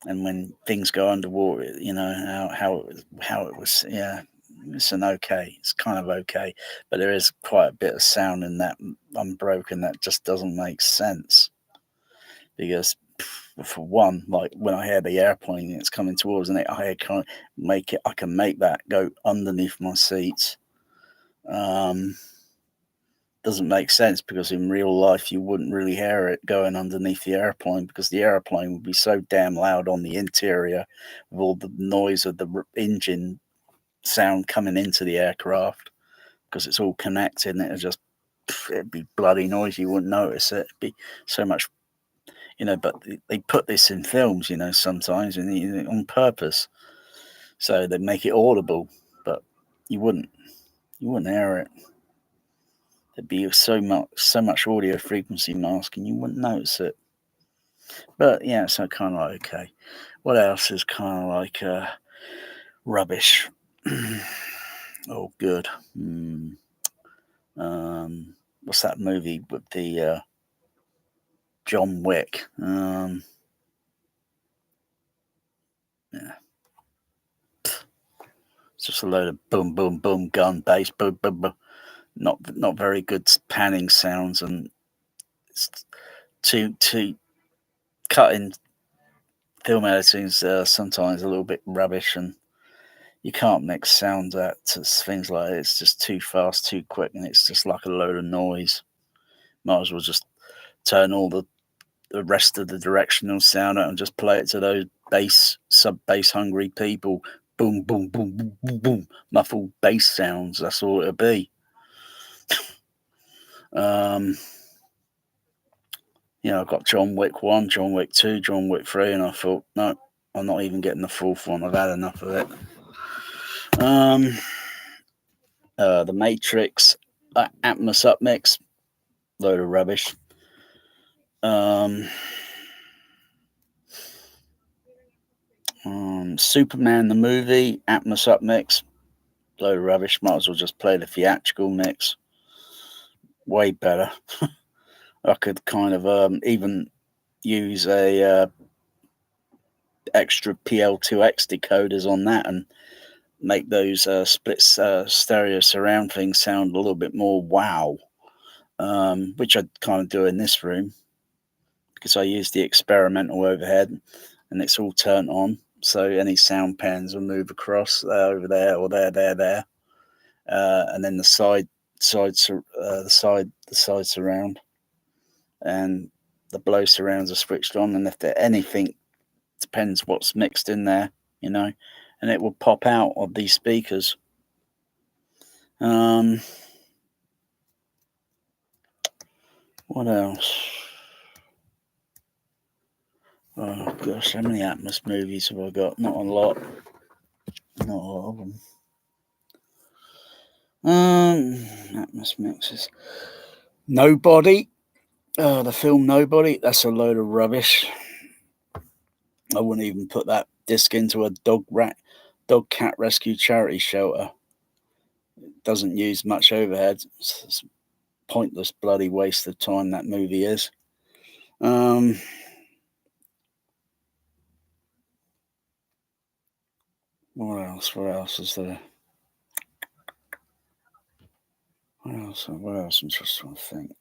Speaker 1: and when things go underwater, how it was, yeah, it's kind of okay, but there is quite a bit of sound in that Unbroken that just doesn't make sense because, for one, like when I hear the airplane it's coming towards, and I can make that go underneath my seats. Doesn't make sense because in real life you wouldn't really hear it going underneath the airplane because the airplane would be so damn loud on the interior with all the noise of the engine sound coming into the aircraft because it's all connected, and it'd be bloody noisy. You wouldn't notice it. It'd be so much, but they put this in films, sometimes and on purpose, so they make it audible, but you wouldn't hear it. There'd be so much audio frequency masking, you wouldn't notice it. But yeah, so kind of like, okay. What else is kind of like rubbish? Oh, good. What's that movie with the John Wick? Yeah. It's just a load of boom, boom, boom, gun, bass, boom, boom, boom. Not very good panning sounds, and it's too cutting film editing's sometimes a little bit rubbish, and you can't mix sounds out to things like it. It's just too fast, too quick, and it's just like a load of noise. Might as well just turn all the rest of the directional sound out and just play it to those sub-bass hungry people. Boom, boom, boom, boom, boom, boom. Muffled bass sounds. That's all it'll be. I've got John Wick 1, John Wick 2, John Wick 3, and I thought, no, I'm not even getting the fourth one. I've had enough of it. The Matrix Atmos upmix, load of rubbish. Superman the movie Atmos upmix, load of rubbish. Might as well just play the theatrical mix. Way better. I could kind of even use a extra PL2X decoders on that and make those split stereo surround things sound a little bit more wow, which I kind of do in this room because I use the experimental overhead and it's all turned on, so any sound pans will move across over there or there, and then the side surround and the blow surrounds are switched on, and if there anything, depends what's mixed in there, and it will pop out of these speakers. What else? Oh gosh, how many Atmos movies have I got? Not a lot. Not a lot of them. Atmos mixes. Nobody. The film Nobody. That's a load of rubbish. I wouldn't even put that disc into a dog cat rescue charity shelter. It doesn't use much overhead. It's a pointless bloody waste of time that movie is. What else? What else is there? What else? I'm just trying to think.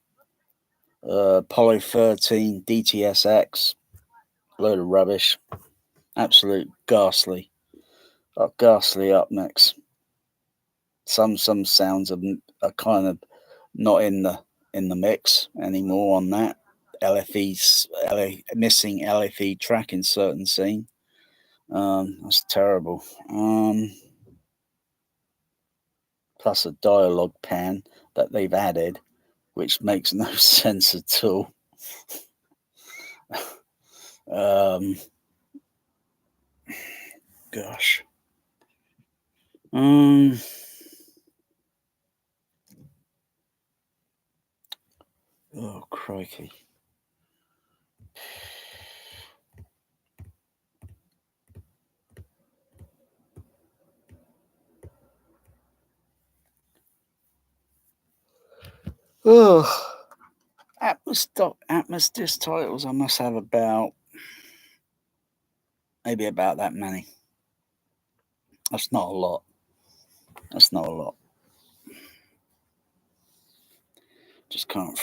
Speaker 1: Apollo 13 DTSX, load of rubbish. Absolute ghastly. Ghastly up next. Some sounds are kind of not in the mix anymore on that. Missing LFE track in certain scene. That's terrible. Plus a dialogue pan that they've added, which makes no sense at all. Gosh. Oh, crikey. Oh, What's Dolby Atmos disc titles? I must have maybe about that many. That's not a lot. That's not a lot. Just can't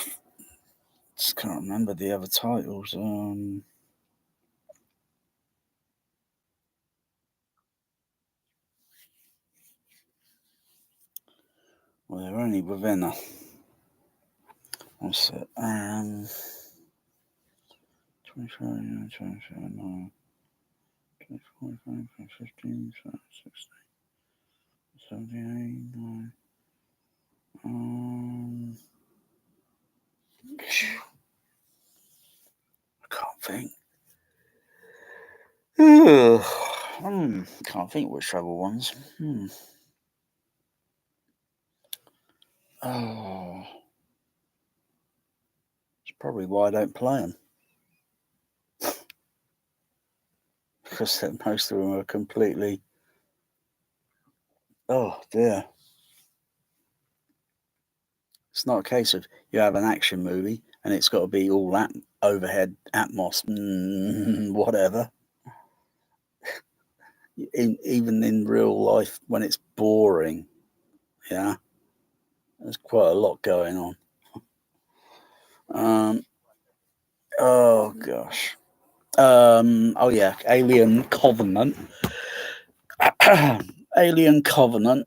Speaker 1: remember the other titles. Well, they're only within a. What's it? 24, 27, 24, 25, 15, 16, 78, 9. I can't think. Can't think which other ones. Oh, it's probably why I don't play them. Because most of them are completely. Oh dear. It's not a case of you have an action movie and it's got to be all that overhead Atmos, whatever. Even in real life, when it's boring, yeah, there's quite a lot going on. Oh gosh. Oh yeah, Alien Covenant. Alien Covenant.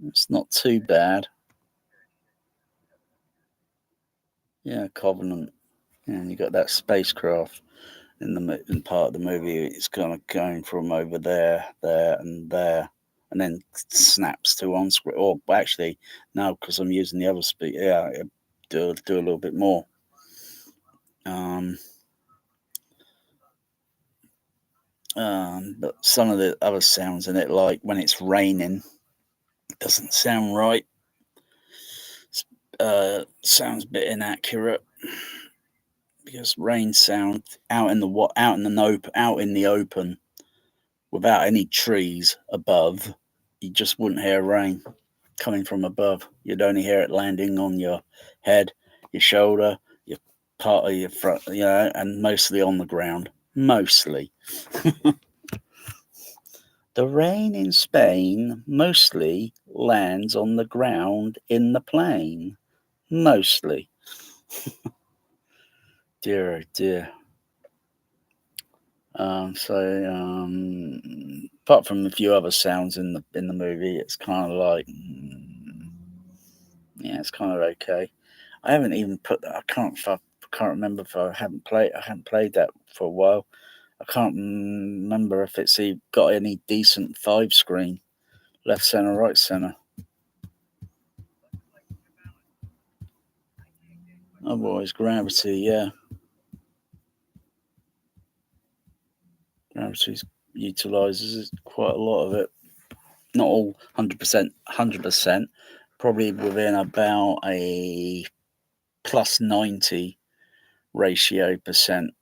Speaker 1: It's not too bad. Yeah, Covenant. Yeah, and you got that spacecraft in part of the movie. It's kind of going from over there, and then snaps to on screen. Or actually, no, because I'm using the other speed. Yeah, do a little bit more. But some of the other sounds in it, like when it's raining, doesn't sound right. Sounds a bit inaccurate because rain sound out in the open without any trees above, you just wouldn't hear rain coming from above. You'd only hear it landing on your head, your shoulder, your part of your front, and mostly on the ground. Mostly. The rain in Spain mostly lands on the ground in the plane. Mostly. Dear, oh dear. Apart from a few other sounds in the movie, it's kind of like, yeah, it's kind of okay. I haven't even put that. I can't remember if I haven't played that for a while. I can't remember if it's got any decent 5-screen, left center, right center. Otherwise, Gravity, yeah. Gravity utilizes quite a lot of it. Not all 100%. Probably within about a plus 90 ratio percent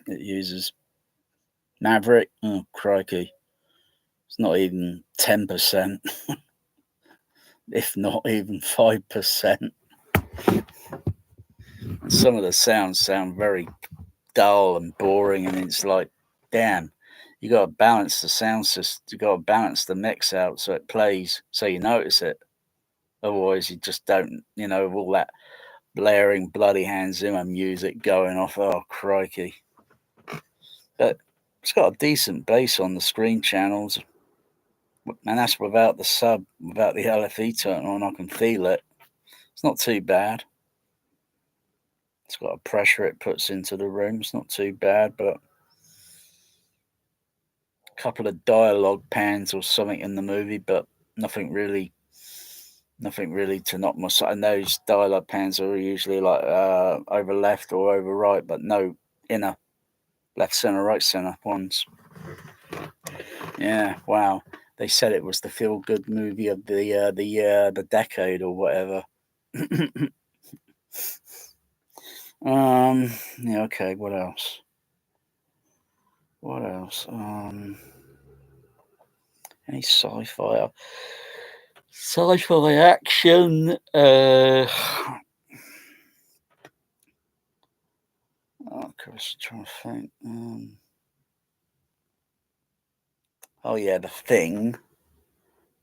Speaker 1: it uses. Maverick, oh crikey, it's not even 10%, if not even 5%. And some of the sounds sound very dull and boring, and it's like, damn, you got to balance the sound system, you got to balance the mix out so it plays, so you notice it. Otherwise, you just don't, with all that blaring bloody Hans Zimmer music going off. Oh crikey! But it's got a decent bass on the screen channels, and that's without the sub, without the LFE turned on. I can feel it. It's not too bad. It's got a pressure it puts into the room. It's not too bad, but a couple of dialogue pans or something in the movie, but nothing really to knock my side. And those dialogue pans are usually like over left or over right, but no inner left center, right center ones. Yeah, wow. They said it was the feel good movie of the decade or whatever. Yeah, okay, what else? Any sci-fi action, was trying to think. Oh yeah, the thing,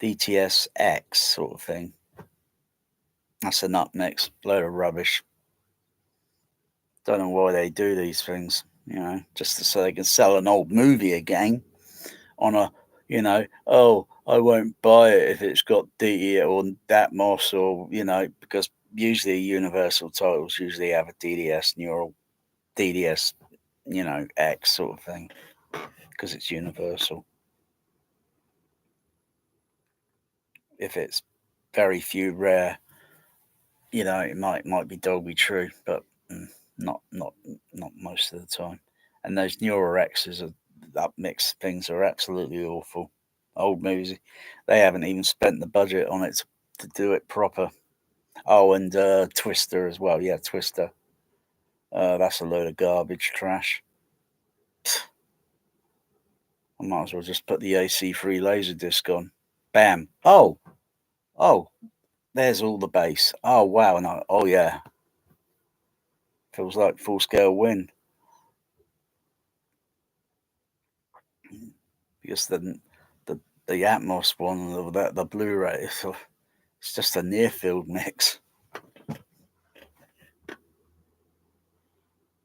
Speaker 1: DTS-X sort of thing. That's a nut mix, load of rubbish. Don't know why they do these things, just so they can sell an old movie again on a, oh, I won't buy it if it's got DE or Atmos or, because usually Universal titles usually have a DDS neural, DDS, X sort of thing, because it's Universal. If it's very few rare, it might be Dolby True, but not most of the time. And those neural X's are upmixed things are absolutely awful. Old movies, they haven't even spent the budget on it to do it proper. Oh, and Twister as well. Yeah, Twister. That's a load of garbage trash. I might as well just put the AC-free laser disc on. Bam. Oh, there's all the bass. Oh wow, no. Oh yeah, feels like Full Scale Win. Because the Atmos one, the Blu-ray, it's just a near field mix.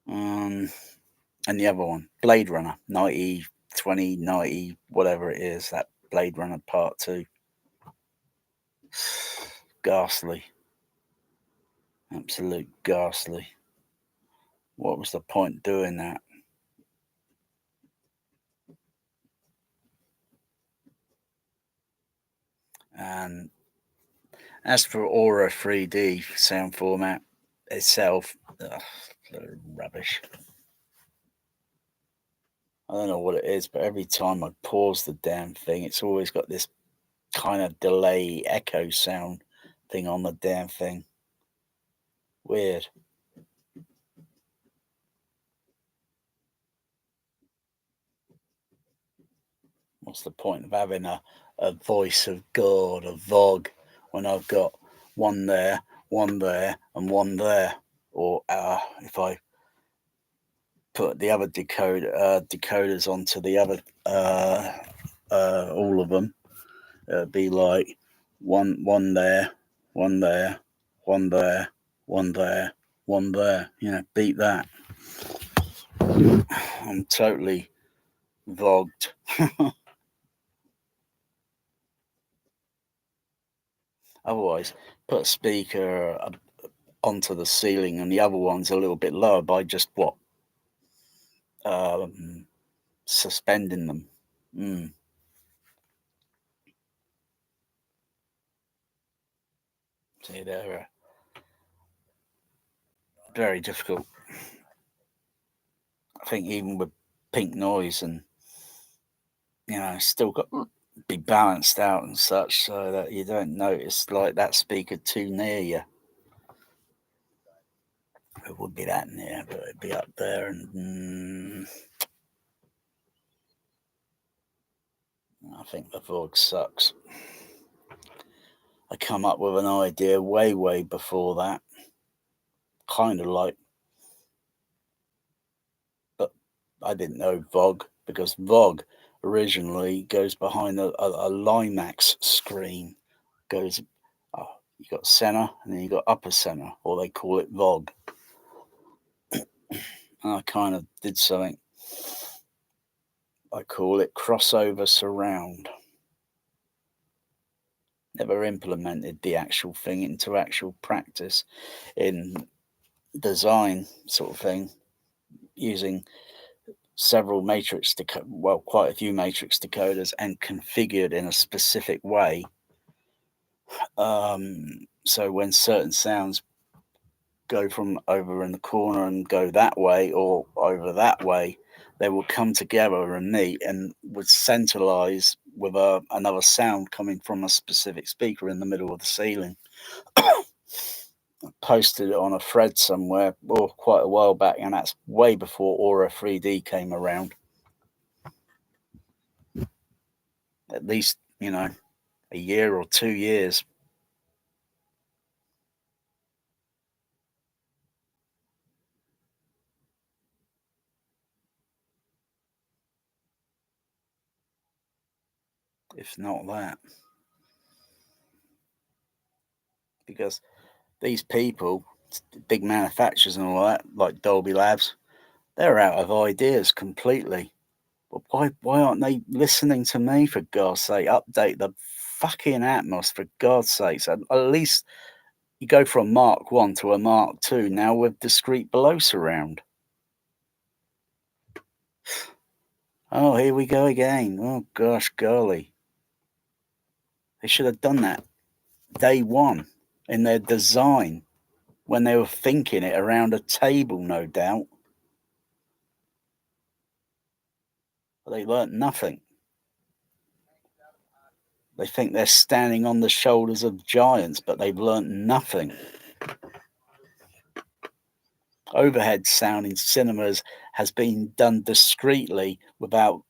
Speaker 1: And the other one, Blade Runner, 2090, whatever it is, that Blade Runner Part 2. Ghastly. Absolute ghastly. What was the point doing that? And as for Aura 3D sound format itself, rubbish. I don't know what it is, but every time I pause the damn thing, it's always got this kind of delay echo sound thing on the damn thing. Weird. What's the point of having a voice of God, a VOG, when I've got one there, and one there? Or if I put the other decoders onto the other, all of them, it'd be like one there, one there, one there, one there, one there. Beat that. I'm totally vogged. Otherwise, put a speaker onto the ceiling and the other one's a little bit lower by just suspending them. See, they're very difficult. I think even with pink noise and still got to be balanced out and such so that you don't notice like that speaker too near you. It would be that near, but it'd be up there, and I think the Vogue sucks. I come up with an idea way before that, kind of like, but I didn't know Vogue because Vogue originally goes behind a Limax screen. Goes, you got center and then you got upper center, or they call it Vogue. And I kind of did something. I call it crossover surround. Never implemented the actual thing into actual practice in design sort of thing, using several matrix quite a few matrix decoders and configured in a specific way. So when certain sounds go from over in the corner and go that way or over that way, they will come together and meet and would centralize with another sound coming from a specific speaker in the middle of the ceiling. Posted it on a thread somewhere quite a while back, and that's way before Aura 3D came around. At least, a year or 2 years. if not that. Because these people, big manufacturers and all that, like Dolby Labs, they're out of ideas completely. But why aren't they listening to me, for God's sake? Update the fucking Atmos, for God's sake. At least you go from Mark 1 to a Mark 2 now with discrete below surround. Oh, here we go again. Oh, gosh, golly. They should have done that day one in their design when they were thinking it around a table, no doubt. But they learnt nothing. They think they're standing on the shoulders of giants, but they've learnt nothing. Overhead sound in cinemas has been done discreetly without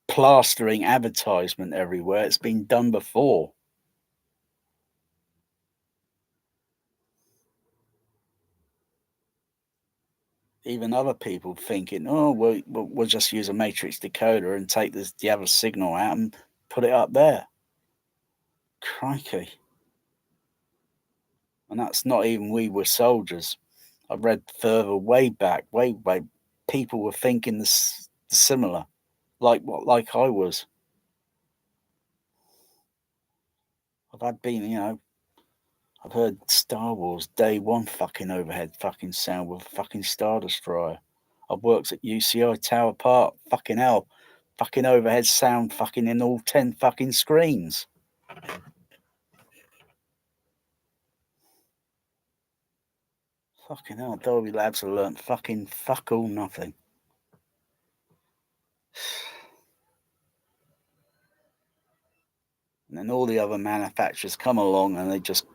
Speaker 1: plastering advertisement everywhere. It's been done before. Even other people thinking, oh, we'll just use a matrix decoder and take the other signal out and put it up there. Crikey. And that's not even we were soldiers. I've read further, way back, way people were thinking this similar, like I was. I've heard Star Wars day one fucking overhead fucking sound with a fucking Star Destroyer. I've worked at UCI Tower Park, fucking hell, fucking overhead sound fucking in all 10 fucking screens. Fucking hell, Dolby Labs have learnt fucking fuck all nothing. And then all the other manufacturers come along and they just,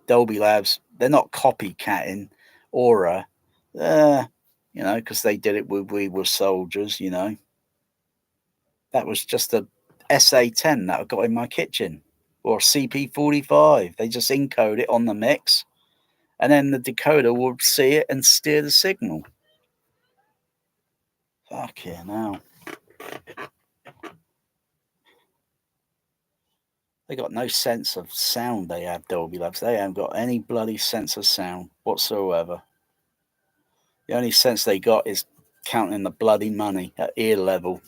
Speaker 1: Dolby Labs, they're not copycatting Aura, because they did it with We Were Soldiers, That was just a SA10 that I got in my kitchen, or CP45. They just encode it on the mix, and then the decoder will see it and steer the signal. Fucking hell. They got no sense of sound, they have, Dolby Labs. They haven't got any bloody sense of sound whatsoever. The only sense they got is counting the bloody money at ear level.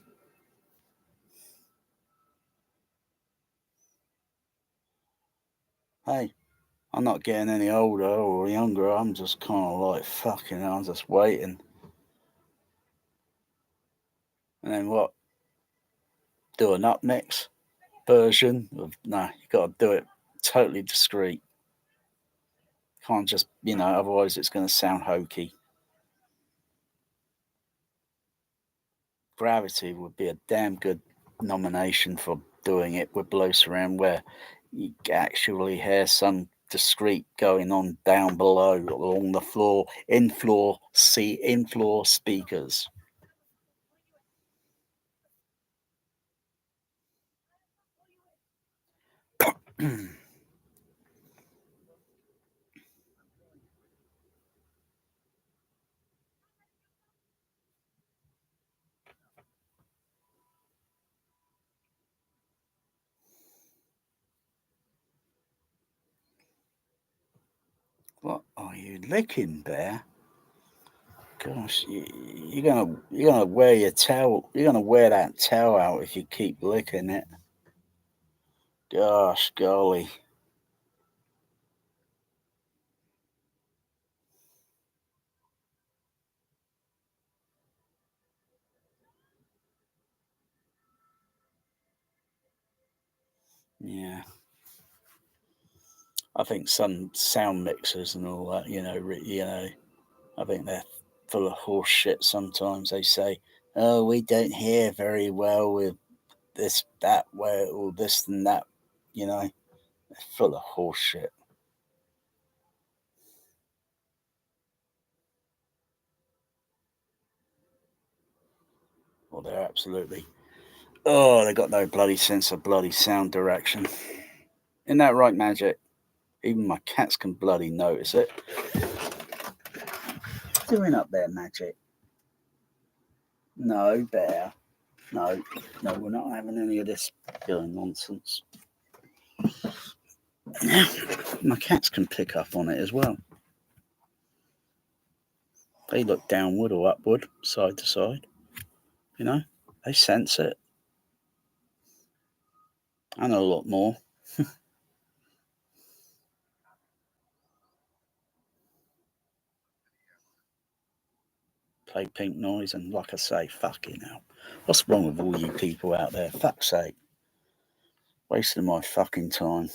Speaker 1: Hey, I'm not getting any older or younger. I'm just kind of like, fucking hell, I'm just waiting. And then what? Do an upmix version of, you got to do it totally discreet. Can't just, otherwise it's going to sound hokey. Gravity would be a damn good nomination for doing it with below surround, where you actually hear some discreet going on down below along the floor, in-floor speakers. What are you licking, Bear? Gosh, you're gonna wear your towel. You're gonna wear that towel out if you keep licking it. Gosh, golly. Yeah. I think some sound mixers and all that, I think they're full of horse shit sometimes. They say, oh, we don't hear very well with this, that way, or this and that, They're full of horse shit. Well, they're absolutely, they got no bloody sense of bloody sound direction. Isn't that right, Magic? Even my cats can bloody notice it. What are you doing up there, Magic? No, Bear. No, we're not having any of this nonsense. My cats can pick up on it as well. They look downward or upward, side to side. You know, they sense it. I know a lot more. Play pink noise, and like I say, fucking hell. What's wrong with all you people out there? Fuck's sake. Wasting my fucking time.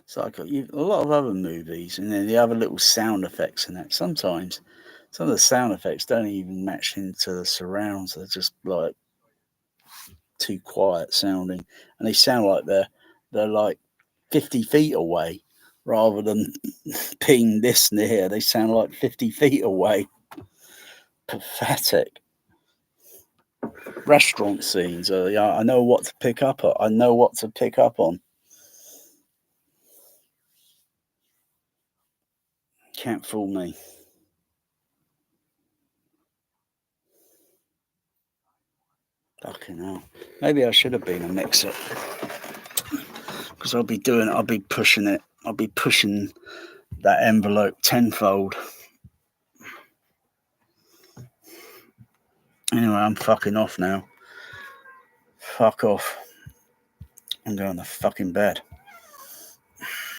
Speaker 1: So I got a lot of other movies, and then the other little sound effects in it. Sometimes some of the sound effects don't even match into the surrounds. They're just like too quiet sounding, and they sound like they're like 50 feet away rather than being this near. They sound like 50 feet away. Pathetic. Restaurant scenes. Yeah, I know what to pick up on. I know what to pick up on. Can't fool me. Fucking hell. Maybe I should have been a mixer. Because I'll be pushing it. I'll be pushing that envelope tenfold. Anyway, I'm fucking off now. Fuck off. I'm going to fucking bed.